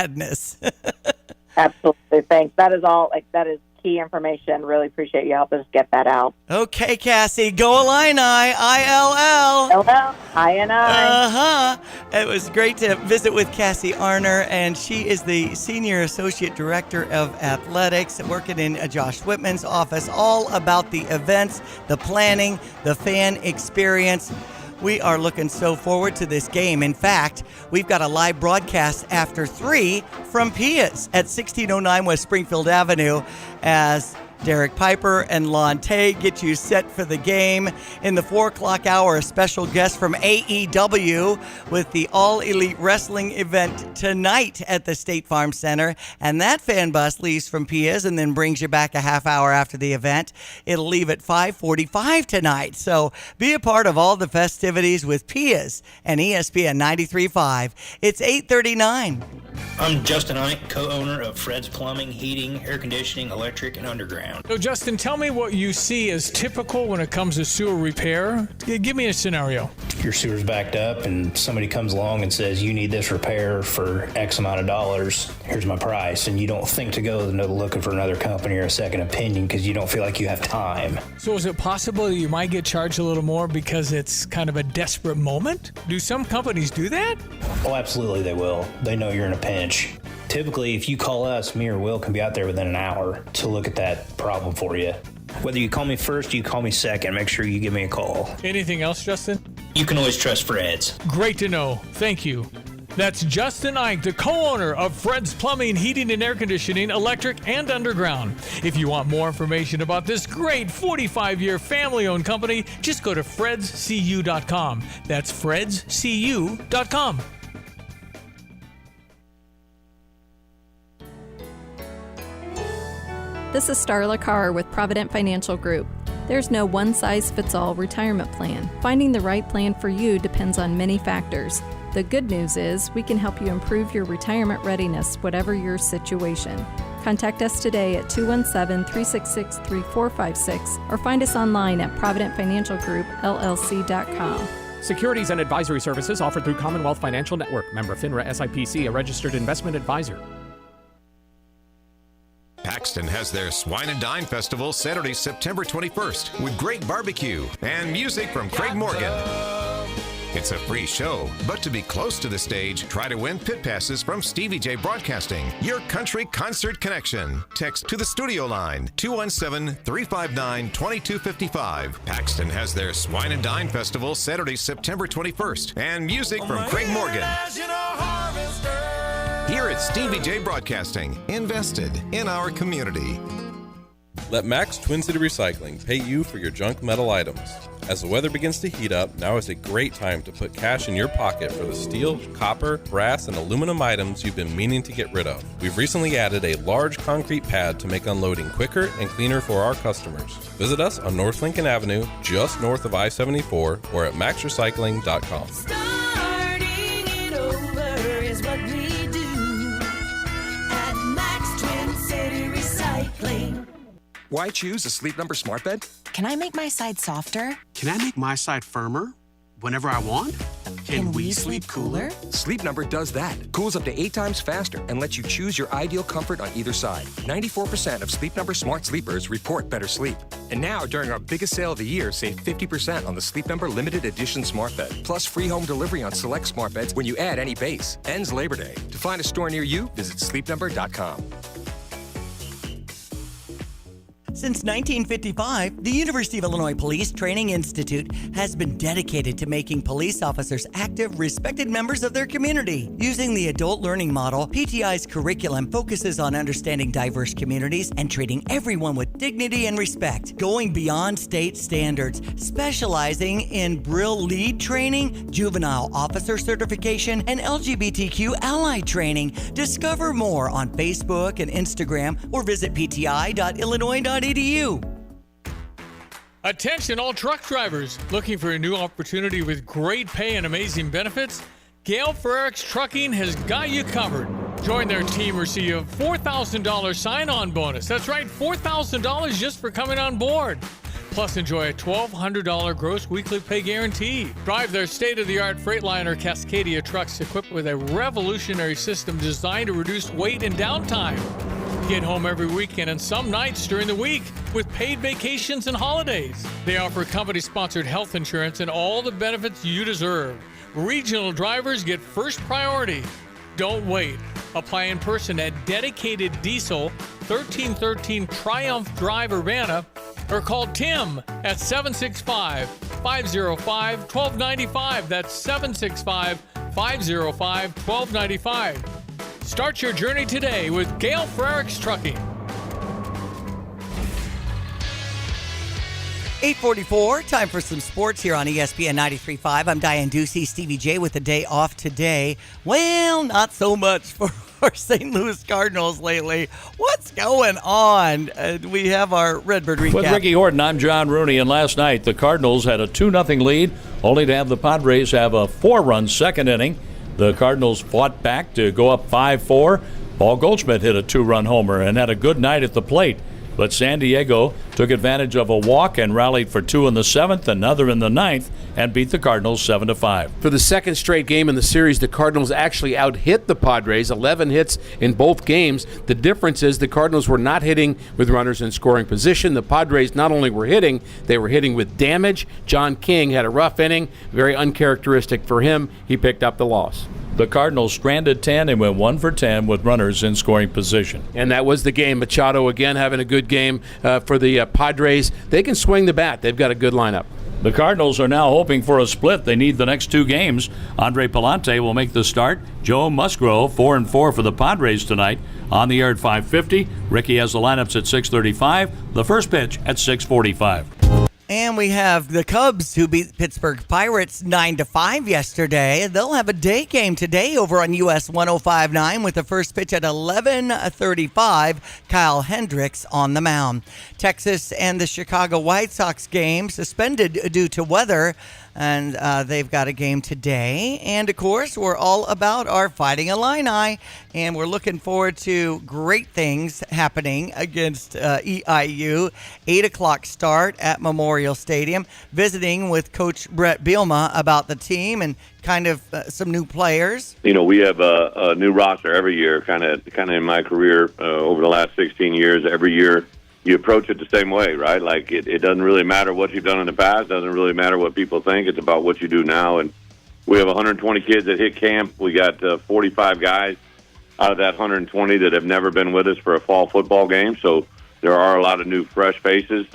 Absolutely. Thanks. That is all. That is key information. Really appreciate you helping us get that out. Okay, Cassie. Go Illini. ILL. Hello. INI. It was great to visit with Cassie Arner, and she is the Senior Associate Director of Athletics working in Josh Whitman's office, all about the events, the planning, the fan experience. We are looking so forward to this game. In fact, we've got a live broadcast after 3 from Pia's at 1609 West Springfield Avenue as Derek Piper and Lon Tay get you set for the game. In the 4 o'clock hour, a special guest from AEW with the All Elite Wrestling event tonight at the State Farm Center. And that fan bus leaves from Pia's and then brings you back a half hour after the event. It'll leave at 5:45 tonight. So be a part of all the festivities with Pia's and ESPN 93.5. It's 8:39. I'm Justin Ike, co-owner of Fred's Plumbing, Heating, Air Conditioning, Electric, and Underground. So, Justin, tell me what you see as typical when it comes to sewer repair. Give me a scenario. Your sewer's backed up and somebody comes along and says, you need this repair for X amount of dollars. Here's my price. And you don't think to go looking for another company or a second opinion because you don't feel like you have time. So is it possible that you might get charged a little more because it's kind of a desperate moment? Do some companies do that? Oh, absolutely they will. They know you're in a pinch. Typically, if you call us, me or Will can be out there within an hour to look at that problem for you. Whether you call me first, you call me second, make sure you give me a call. Anything else, Justin? You can always trust Fred's. Great to know. Thank you. That's Justin Ike, the co-owner of Fred's Plumbing, Heating, and Air Conditioning, Electric, and Underground. If you want more information about this great 45-year family-owned company, just go to fredscu.com. That's fredscu.com. This is Starla Carr with Provident Financial Group. There's no one-size-fits-all retirement plan. Finding the right plan for you depends on many factors. The good news is we can help you improve your retirement readiness, whatever your situation. Contact us today at 217-366-3456 or find us online at providentfinancialgroupllc.com. Securities and advisory services offered through Commonwealth Financial Network. Member FINRA SIPC, a registered investment advisor. Paxton has their Swine and Dine Festival Saturday, September 21st with great barbecue and music from Craig Morgan. It's a free show, but to be close to the stage, try to win pit passes from Stevie Jay Broadcasting, your country concert connection. Text to the studio line, 217-359-2255. Paxton has their Swine and Dine Festival Saturday, September 21st, and music from Craig Morgan. Here at Stevie Jay Broadcasting, invested in our community. Let Max Twin City Recycling pay you for your junk metal items. As the weather begins to heat up, now is a great time to put cash in your pocket for the steel, copper, brass, and aluminum items you've been meaning to get rid of. We've recently added a large concrete pad to make unloading quicker and cleaner for our customers. Visit us on North Lincoln Avenue, just north of I-74, or at maxrecycling.com. Starting it over is what we do at Max Twin City Recycling. Why choose a Sleep Number smart bed? Can I make my side softer? Can I make my side firmer whenever I want? Can we sleep cooler? Sleep Number does that. Cools up to 8 times faster and lets you choose your ideal comfort on either side. 94% of Sleep Number smart sleepers report better sleep. And now, during our biggest sale of the year, save 50% on the Sleep Number limited edition smart bed. Plus free home delivery on select smart beds when you add any base. Ends Labor Day. To find a store near you, visit sleepnumber.com. Since 1955, the University of Illinois Police Training Institute has been dedicated to making police officers active, respected members of their community. Using the adult learning model, PTI's curriculum focuses on understanding diverse communities and treating everyone with dignity and respect, going beyond state standards, specializing in Brill Lead training, juvenile officer certification, and LGBTQ ally training. Discover more on Facebook and Instagram or visit pti.illinois.edu. Attention all truck drivers looking for a new opportunity with great pay and amazing benefits. Gale Frericks Trucking has got you covered. Join their team, receive a $4,000 sign-on bonus. That's right, $4,000 just for coming on board. Plus, enjoy a $1,200 gross weekly pay guarantee. Drive their state-of-the-art Freightliner Cascadia trucks equipped with a revolutionary system designed to reduce weight and downtime. Get home every weekend and some nights during the week with paid vacations and holidays. They offer company-sponsored health insurance and all the benefits you deserve. Regional drivers get first priority. Don't wait. Apply in person at Dedicated Diesel, 1313 Triumph Drive, Urbana, or call Tim at 765-505-1295. That's 765-505-1295. Start your journey today with Gale Frericks Trucking. 8:44, time for some sports here on ESPN 93.5. I'm Diane Ducey, Stevie Jay with the day off today. Well, not so much for our St. Louis Cardinals lately. What's going on? We have our Redbird recap. With Ricky Horton, I'm John Rooney, and last night the Cardinals had a 2-0 lead, only to have the Padres have a 4-run second inning. The Cardinals fought back to go up 5-4. Paul Goldschmidt hit a 2-run homer and had a good night at the plate. But San Diego took advantage of a walk and rallied for 2 in the 7th, another in the 9th, and beat the Cardinals 7-5. For the second straight game in the series, the Cardinals actually out-hit the Padres, 11 hits in both games. The difference is the Cardinals were not hitting with runners in scoring position. The Padres not only were hitting, they were hitting with damage. John King had a rough inning, very uncharacteristic for him. He picked up the loss. The Cardinals stranded 10 and went 1 for 10 with runners in scoring position. And that was the game. Machado again having a good game for the Padres. They can swing the bat. They've got a good lineup. The Cardinals are now hoping for a split. They need the next 2 games. Andre Palante will make the start. Joe Musgrove, 4-4 for the Padres tonight. On the air at 5:50. Ricky has the lineups at 6:35. The first pitch at 6:45. And we have the Cubs, who beat Pittsburgh Pirates 9-5 yesterday. They'll have a day game today over on US 105.9 with the first pitch at 11:35. Kyle Hendricks on the mound. Texas and the Chicago White Sox game suspended due to weather, and they've got a game today. And, of course, we're all about our Fighting Illini, and we're looking forward to great things happening against EIU. 8 o'clock start at Memorial Stadium, visiting with Coach Brett Bielema about the team and kind of some new players. You know, we have a new roster every year, kind of in my career over the last 16 years. Every year you approach it the same way, right? Like it doesn't really matter what you've done in the past. Doesn't really matter what people think. It's about what you do now. And we have 120 kids that hit camp. We got 45 guys out of that 120 that have never been with us for a fall football game. So there are a lot of new, fresh faces.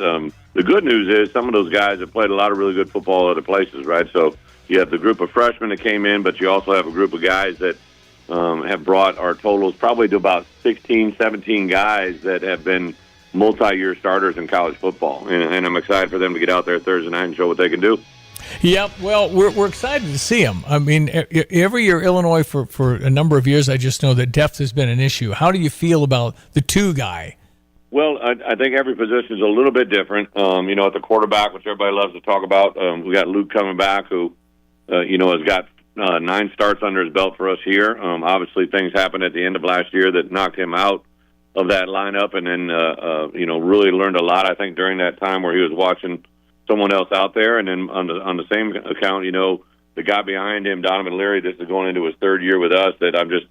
The good news is some of those guys have played a lot of really good football at other places, right? So you have the group of freshmen that came in, but you also have a group of guys that have brought our totals probably to about 16, 17 guys that have been multi-year starters in college football. And I'm excited for them to get out there Thursday night and show what they can do. Yep. Well, we're excited to see them. I mean, every year Illinois for a number of years, I just know that depth has been an issue. How do you feel about the 2 guy? Well, I think every position is a little bit different. You know, at the quarterback, which everybody loves to talk about, we got Luke coming back, who, has got 9 starts under his belt for us here. Obviously, things happened at the end of last year that knocked him out of that lineup, and then, really learned a lot, I think, during that time where he was watching someone else out there. And then on the same account, the guy behind him, Donovan Leary, this is going into his 3rd year with us, that I'm just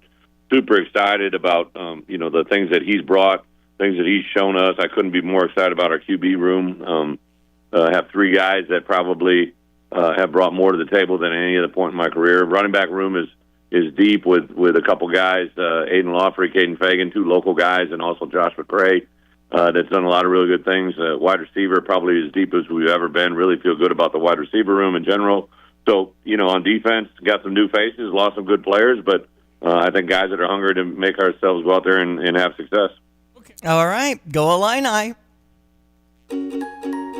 super excited about, the things that he's brought, things that he's shown us. I couldn't be more excited about our QB room. Have 3 guys that probably have brought more to the table than any other point in my career. Running back room is deep with a couple guys, Aiden Lawfrey, Caden Fagan, 2 local guys, and also Josh McCray. that's done a lot of really good things. Wide receiver, probably as deep as we've ever been. Really feel good about the wide receiver room in general. So, on defense, got some new faces, lost some good players, but I think guys that are hungry to make ourselves go out there and have success. All right, go Illini.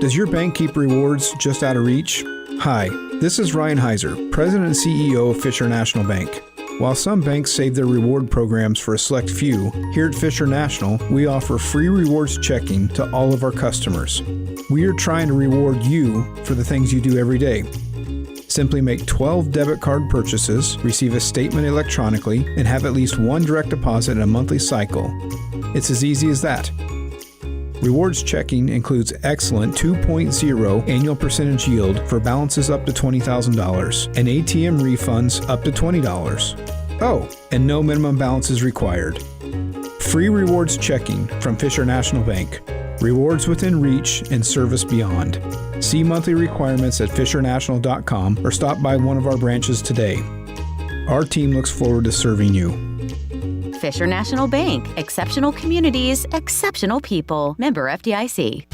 Does your bank keep rewards just out of reach? Hi, this is Ryan Heiser, President and CEO of Fisher National Bank. While some banks save their reward programs for a select few, here at Fisher National, we offer free rewards checking to all of our customers. We are trying to reward you for the things you do every day. Simply make 12 debit card purchases, receive a statement electronically, and have at least one direct deposit in a monthly cycle. It's as easy as that. Rewards checking includes excellent 2.0 annual percentage yield for balances up to $20,000 and ATM refunds up to $20. Oh, and no minimum balance is required. Free rewards checking from Fisher National Bank. Rewards within reach and service beyond. See monthly requirements at fishernational.com or stop by one of our branches today. Our team looks forward to serving you. Fisher National Bank. Exceptional communities, exceptional people. Member FDIC.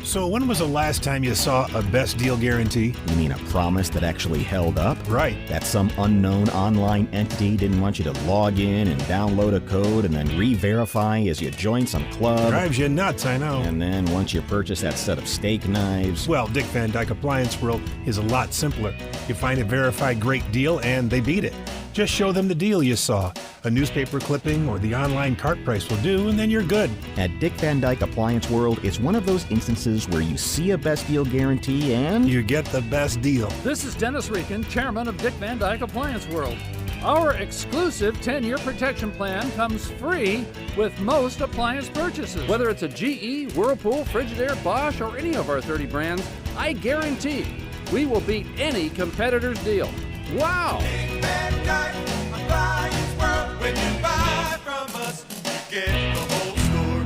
So when was the last time you saw a best deal guarantee? You mean a promise that actually held up? Right. That some unknown online entity didn't want you to log in and download a code and then re-verify as you join some club. Drives you nuts, I know. And then once you purchase that set of steak knives... Well, Dick Van Dyke Appliance World is a lot simpler. You find a verified great deal and they beat it. Just show them the deal you saw. A newspaper clipping or the online cart price will do, and then you're good. At Dick Van Dyke Appliance World, it's one of those instances where you see a best deal guarantee and... you get the best deal. This is Dennis Reekin, chairman of Dick Van Dyke Appliance World. Our exclusive 10-year protection plan comes free with most appliance purchases. Whether it's a GE, Whirlpool, Frigidaire, Bosch, or any of our 30 brands, I guarantee we will beat any competitor's deal. Wow! Big Van Dyke Appliance World. When you buy from us, you get the whole store.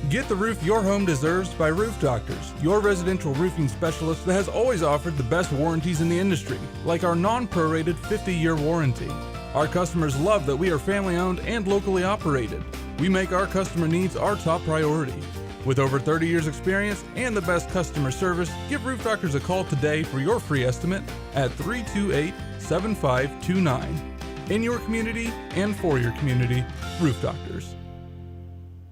Get the roof your home deserves by Roof Doctors, your residential roofing specialist that has always offered the best warranties in the industry, like our non-prorated 50-year warranty. Our customers love that we are family-owned and locally operated. We make our customer needs our top priority. With over 30 years experience and the best customer service, give Roof Doctors a call today for your free estimate at 328-7529. In your community and for your community, Roof Doctors.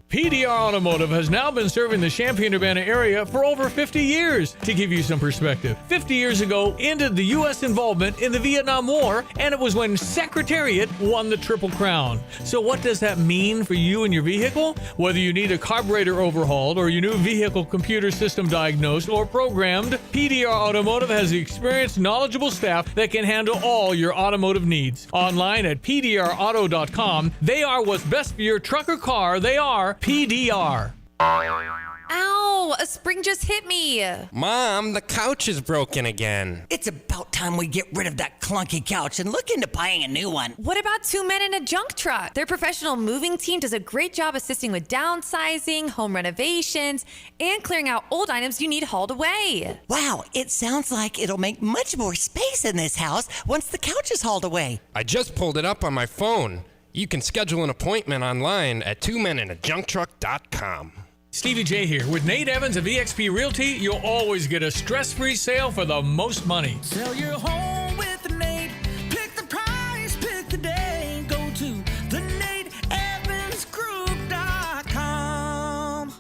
PDR Automotive has now been serving the Champaign-Urbana area for over 50 years. To give you some perspective, 50 years ago ended the U.S. involvement in the Vietnam War, and it was when Secretariat won the Triple Crown. So what does that mean for you and your vehicle? Whether you need a carburetor overhauled or your new vehicle computer system diagnosed or programmed, PDR Automotive has the experienced, knowledgeable staff that can handle all your automotive needs. Online at pdrauto.com, they are what's best for your truck or car. They are PDR. Ow! A spring just hit me. Mom, the couch is broken again. It's about time we get rid of that clunky couch and look into buying a new one. What about two men in a junk truck? Their professional moving team does a great job assisting with downsizing, home renovations, and clearing out old items you need hauled away. Wow, it sounds like it'll make much more space in this house once the couch is hauled away. I just pulled it up on my phone. You can schedule an appointment online at twomeninAjunkTruck.com. Stevie Jay here. With Nate Evans of eXp Realty, you'll always get a stress-free sale for the most money. Sell your home with Nate. Pick the price, pick the day. Go to theNateEvansGroup.com.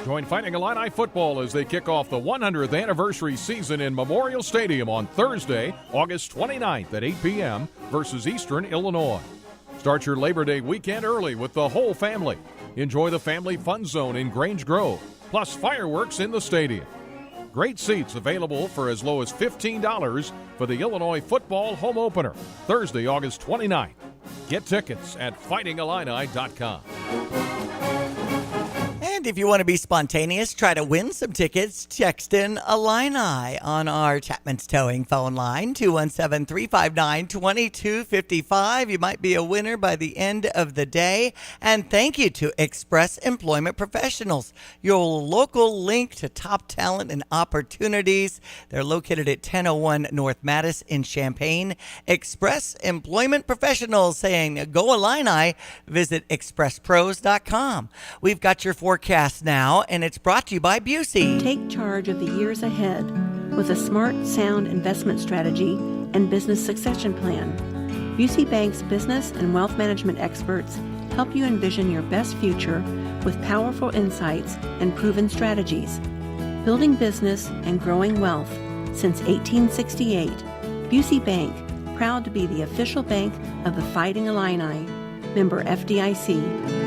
Join Fighting Illini football as they kick off the 100th anniversary season in Memorial Stadium on Thursday, August 29th at 8 p.m. versus Eastern Illinois. Start your Labor Day weekend early with the whole family. Enjoy the Family Fun Zone in Grange Grove, plus fireworks in the stadium. Great seats available for as low as $15 for the Illinois football home opener, Thursday, August 29th. Get tickets at fightingillini.com. And And if you want to be spontaneous, try to win some tickets, text in Illini on our Chapman's Towing phone line, 217-359-2255. You might be a winner by the end of the day. And thank you to Express Employment Professionals, your local link to top talent and opportunities. They're located at 1001 North Mattis in Champaign. Express Employment Professionals saying, go Illini. Visit expresspros.com. We've got your forecast now, and it's brought to you by Busey. Take charge of the years ahead with a smart, sound investment strategy and business succession plan. Busey Bank's business and wealth management experts help you envision your best future with powerful insights and proven strategies. Building business and growing wealth since 1868. Busey Bank, proud to be the official bank of the Fighting Illini. Member FDIC.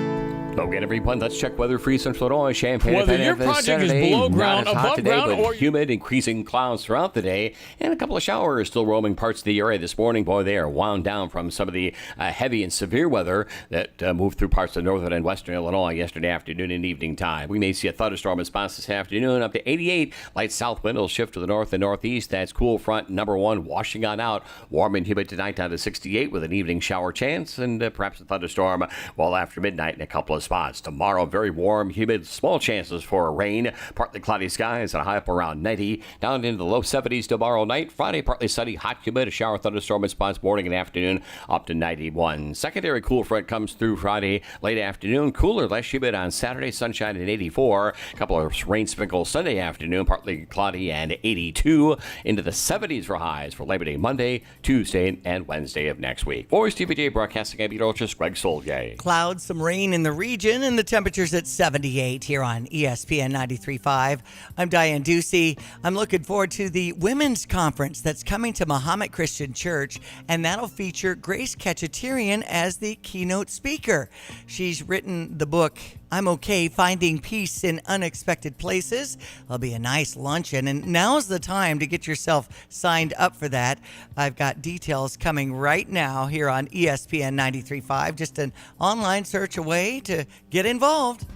Okay, everyone, let's check weather for Central Illinois. Champaign. Whether your project Saturday, is below ground, not as hot above today, ground, but or humid, increasing clouds throughout the day, and a couple of showers still roaming parts of the area this morning. Boy, they are wound down from some of the heavy and severe weather that moved through parts of northern and western Illinois yesterday afternoon and evening time. We may see a thunderstorm response this afternoon up to 88. Light south wind will shift to the north and northeast. That's cool front number 1 washing on out. Warm and humid tonight down to 68 with an evening shower chance and perhaps a thunderstorm well after midnight in a couple of spots. Tomorrow, very warm, humid, small chances for rain. Partly cloudy skies and a high up around 90. Down into the low 70s tomorrow night. Friday, partly sunny, hot, humid, a shower, thunderstorm in spots morning and afternoon up to 91. Secondary cool front comes through Friday late afternoon. Cooler, less humid on Saturday, sunshine at 84. A couple of rain sprinkles Sunday afternoon, partly cloudy and 82. Into the 70s for highs for Labor Day Monday, Tuesday, and Wednesday of next week. For Stevie Jay broadcasting at meteorologist Greg Solje. Clouds, some rain in the region, and the temperatures at 78 here on ESPN 93.5. I'm Diane Ducey. I'm looking forward to the women's conference that's coming to Mahomet Christian Church, and that'll feature Grace Cacciatarian as the keynote speaker. She's written the book, I'm Okay, Finding Peace in Unexpected Places. There'll be a nice luncheon, and now's the time to get yourself signed up for that. I've got details coming right now here on ESPN 93.5. Just an online search away to get involved.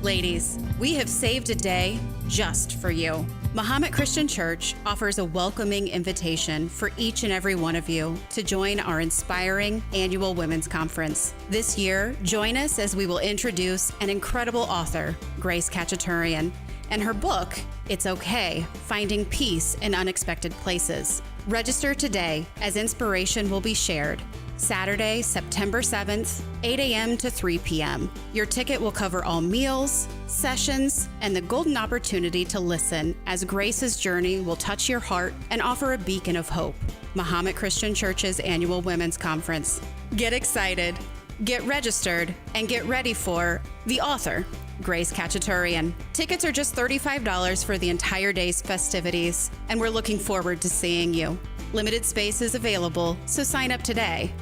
Ladies, we have saved a day just for you. Mahomet Christian Church offers a welcoming invitation for each and every one of you to join our inspiring annual women's conference. This year, join us as we will introduce an incredible author, Grace Cacciatarian, and her book, It's Okay, Finding Peace in Unexpected Places. Register today as inspiration will be shared. Saturday, September 7th, 8 a.m. to 3 p.m. Your ticket will cover all meals, sessions, and the golden opportunity to listen as Grace's journey will touch your heart and offer a beacon of hope. Mahomet Christian Church's annual women's conference. Get excited, get registered, and get ready for the author, Grace Cacciatarian. Tickets are just $35 for the entire day's festivities, and we're looking forward to seeing you. Limited space is available, so sign up today.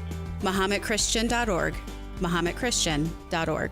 MahometChristian.org. MahometChristian.org.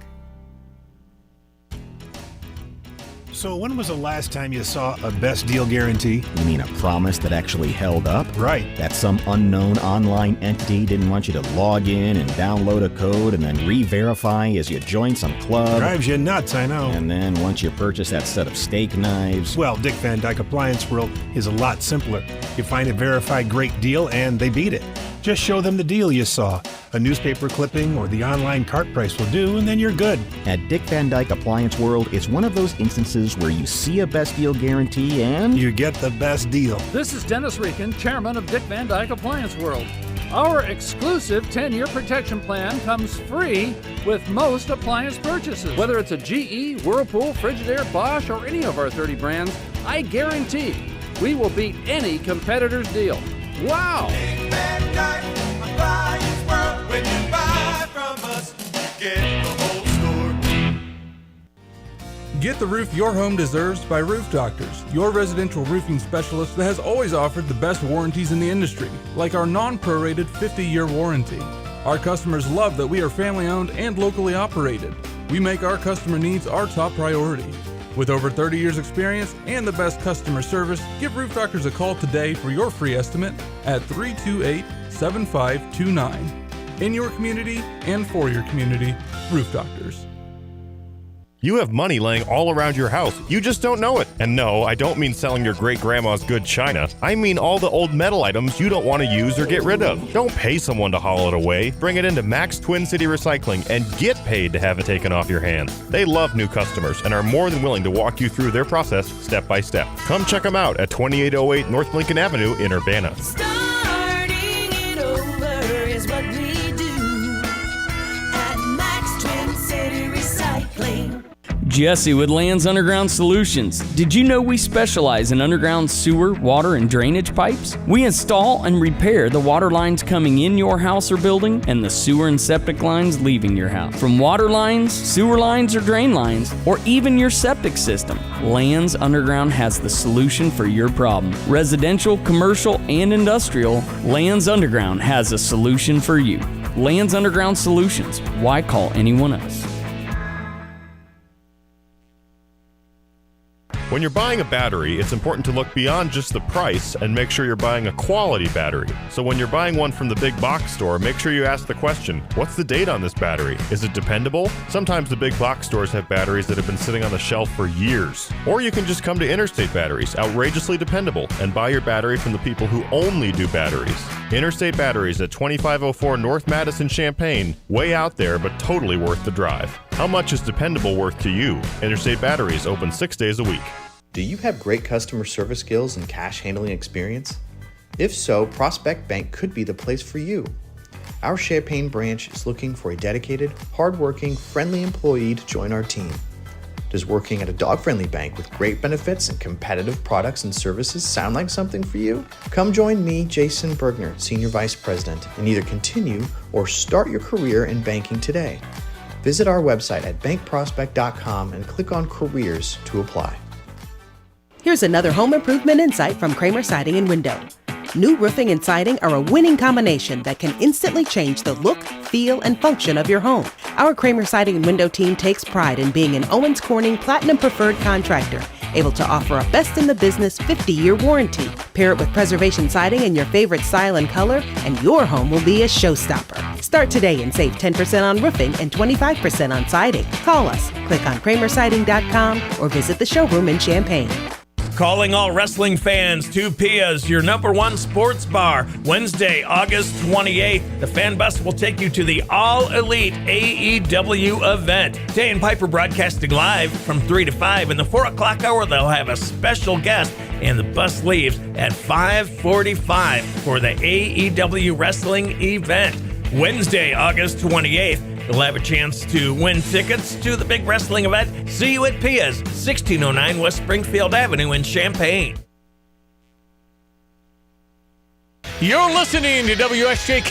So when was the last time you saw a best deal guarantee? You mean a promise that actually held up? Right. That some unknown online entity didn't want you to log in and download a code and then re-verify as you join some club? Drives you nuts, I know. And then once you purchase that set of steak knives... Well, Dick Van Dyke Appliance World is a lot simpler. You find a verified great deal and they beat it. Just show them the deal you saw. A newspaper clipping or the online cart price will do, and then you're good. At Dick Van Dyke Appliance World, it's one of those instances where you see a best deal guarantee and... you get the best deal. This is Dennis Rieken, chairman of Dick Van Dyke Appliance World. Our exclusive 10-year protection plan comes free with most appliance purchases. Whether it's a GE, Whirlpool, Frigidaire, Bosch, or any of our 30 brands, I guarantee we will beat any competitor's deal. Wow! Dick Van Dyke Appliance World. When you buy from us, get the whole store. Get the roof your home deserves by Roof Doctors, your residential roofing specialist that has always offered the best warranties in the industry, like our non-prorated 50-year warranty. Our customers love that we are family-owned and locally operated. We make our customer needs our top priority. With over 30 years experience and the best customer service, give Roof Doctors a call today for your free estimate at 328-7529. In your community and for your community, Roof Doctors. You have money laying all around your house. You just don't know it. And no, I don't mean selling your great-grandma's good china. I mean all the old metal items you don't want to use or get rid of. Don't pay someone to haul it away. Bring it into Max Twin City Recycling and get paid to have it taken off your hands. They love new customers and are more than willing to walk you through their process step by step. Come check them out at 2808 North Lincoln Avenue in Urbana. Starting it over is what we do at Max Twin City Recycling. Jesse with Lands Underground Solutions. Did you know we specialize in underground sewer, water, and drainage pipes? We install and repair the water lines coming in your house or building and the sewer and septic lines leaving your house. From water lines, sewer lines, or drain lines, or even your septic system, Lands Underground has the solution for your problem. Residential, commercial, and industrial, Lands Underground has a solution for you. Lands Underground Solutions. Why call anyone else? When you're buying a battery, it's important to look beyond just the price and make sure you're buying a quality battery. So when you're buying one from the big box store, make sure you ask the question, what's the date on this battery? Is it dependable? Sometimes the big box stores have batteries that have been sitting on the shelf for years. Or you can just come to Interstate Batteries, outrageously dependable, and buy your battery from the people who only do batteries. Interstate Batteries at 2504 North Madison, Champaign. Way out there, but totally worth the drive. How much is dependable worth to you? Interstate Batteries open 6 days a week. Do you have great customer service skills and cash handling experience? If so, Prospect Bank could be the place for you. Our Champaign branch is looking for a dedicated, hardworking, friendly employee to join our team. Does working at a dog-friendly bank with great benefits and competitive products and services sound like something for you? Come join me, Jason Bergner, Senior Vice President, and either continue or start your career in banking today. Visit our website at bankprospect.com and click on Careers to apply. Here's another home improvement insight from Kramer Siding and Window. New roofing and siding are a winning combination that can instantly change the look, feel, and function of your home. Our Kramer Siding and Window team takes pride in being an Owens Corning Platinum Preferred contractor, able to offer a best-in-the-business 50-year warranty. Pair it with preservation siding in your favorite style and color, and your home will be a showstopper. Start today and save 10% on roofing and 25% on siding. Call us, click on kramersiding.com, or visit the showroom in Champaign. Calling all wrestling fans to Pia's, your #1 sports bar. Wednesday, August 28th, the fan bus will take you to the all-elite AEW event. Day and Piper broadcasting live from 3 to 5. In the 4 o'clock hour, they'll have a special guest, and the bus leaves at 5:45 for the AEW wrestling event. Wednesday, August 28th. You'll have a chance to win tickets to the big wrestling event. See you at Pia's, 1609 West Springfield Avenue in Champaign. You're listening to WSJK.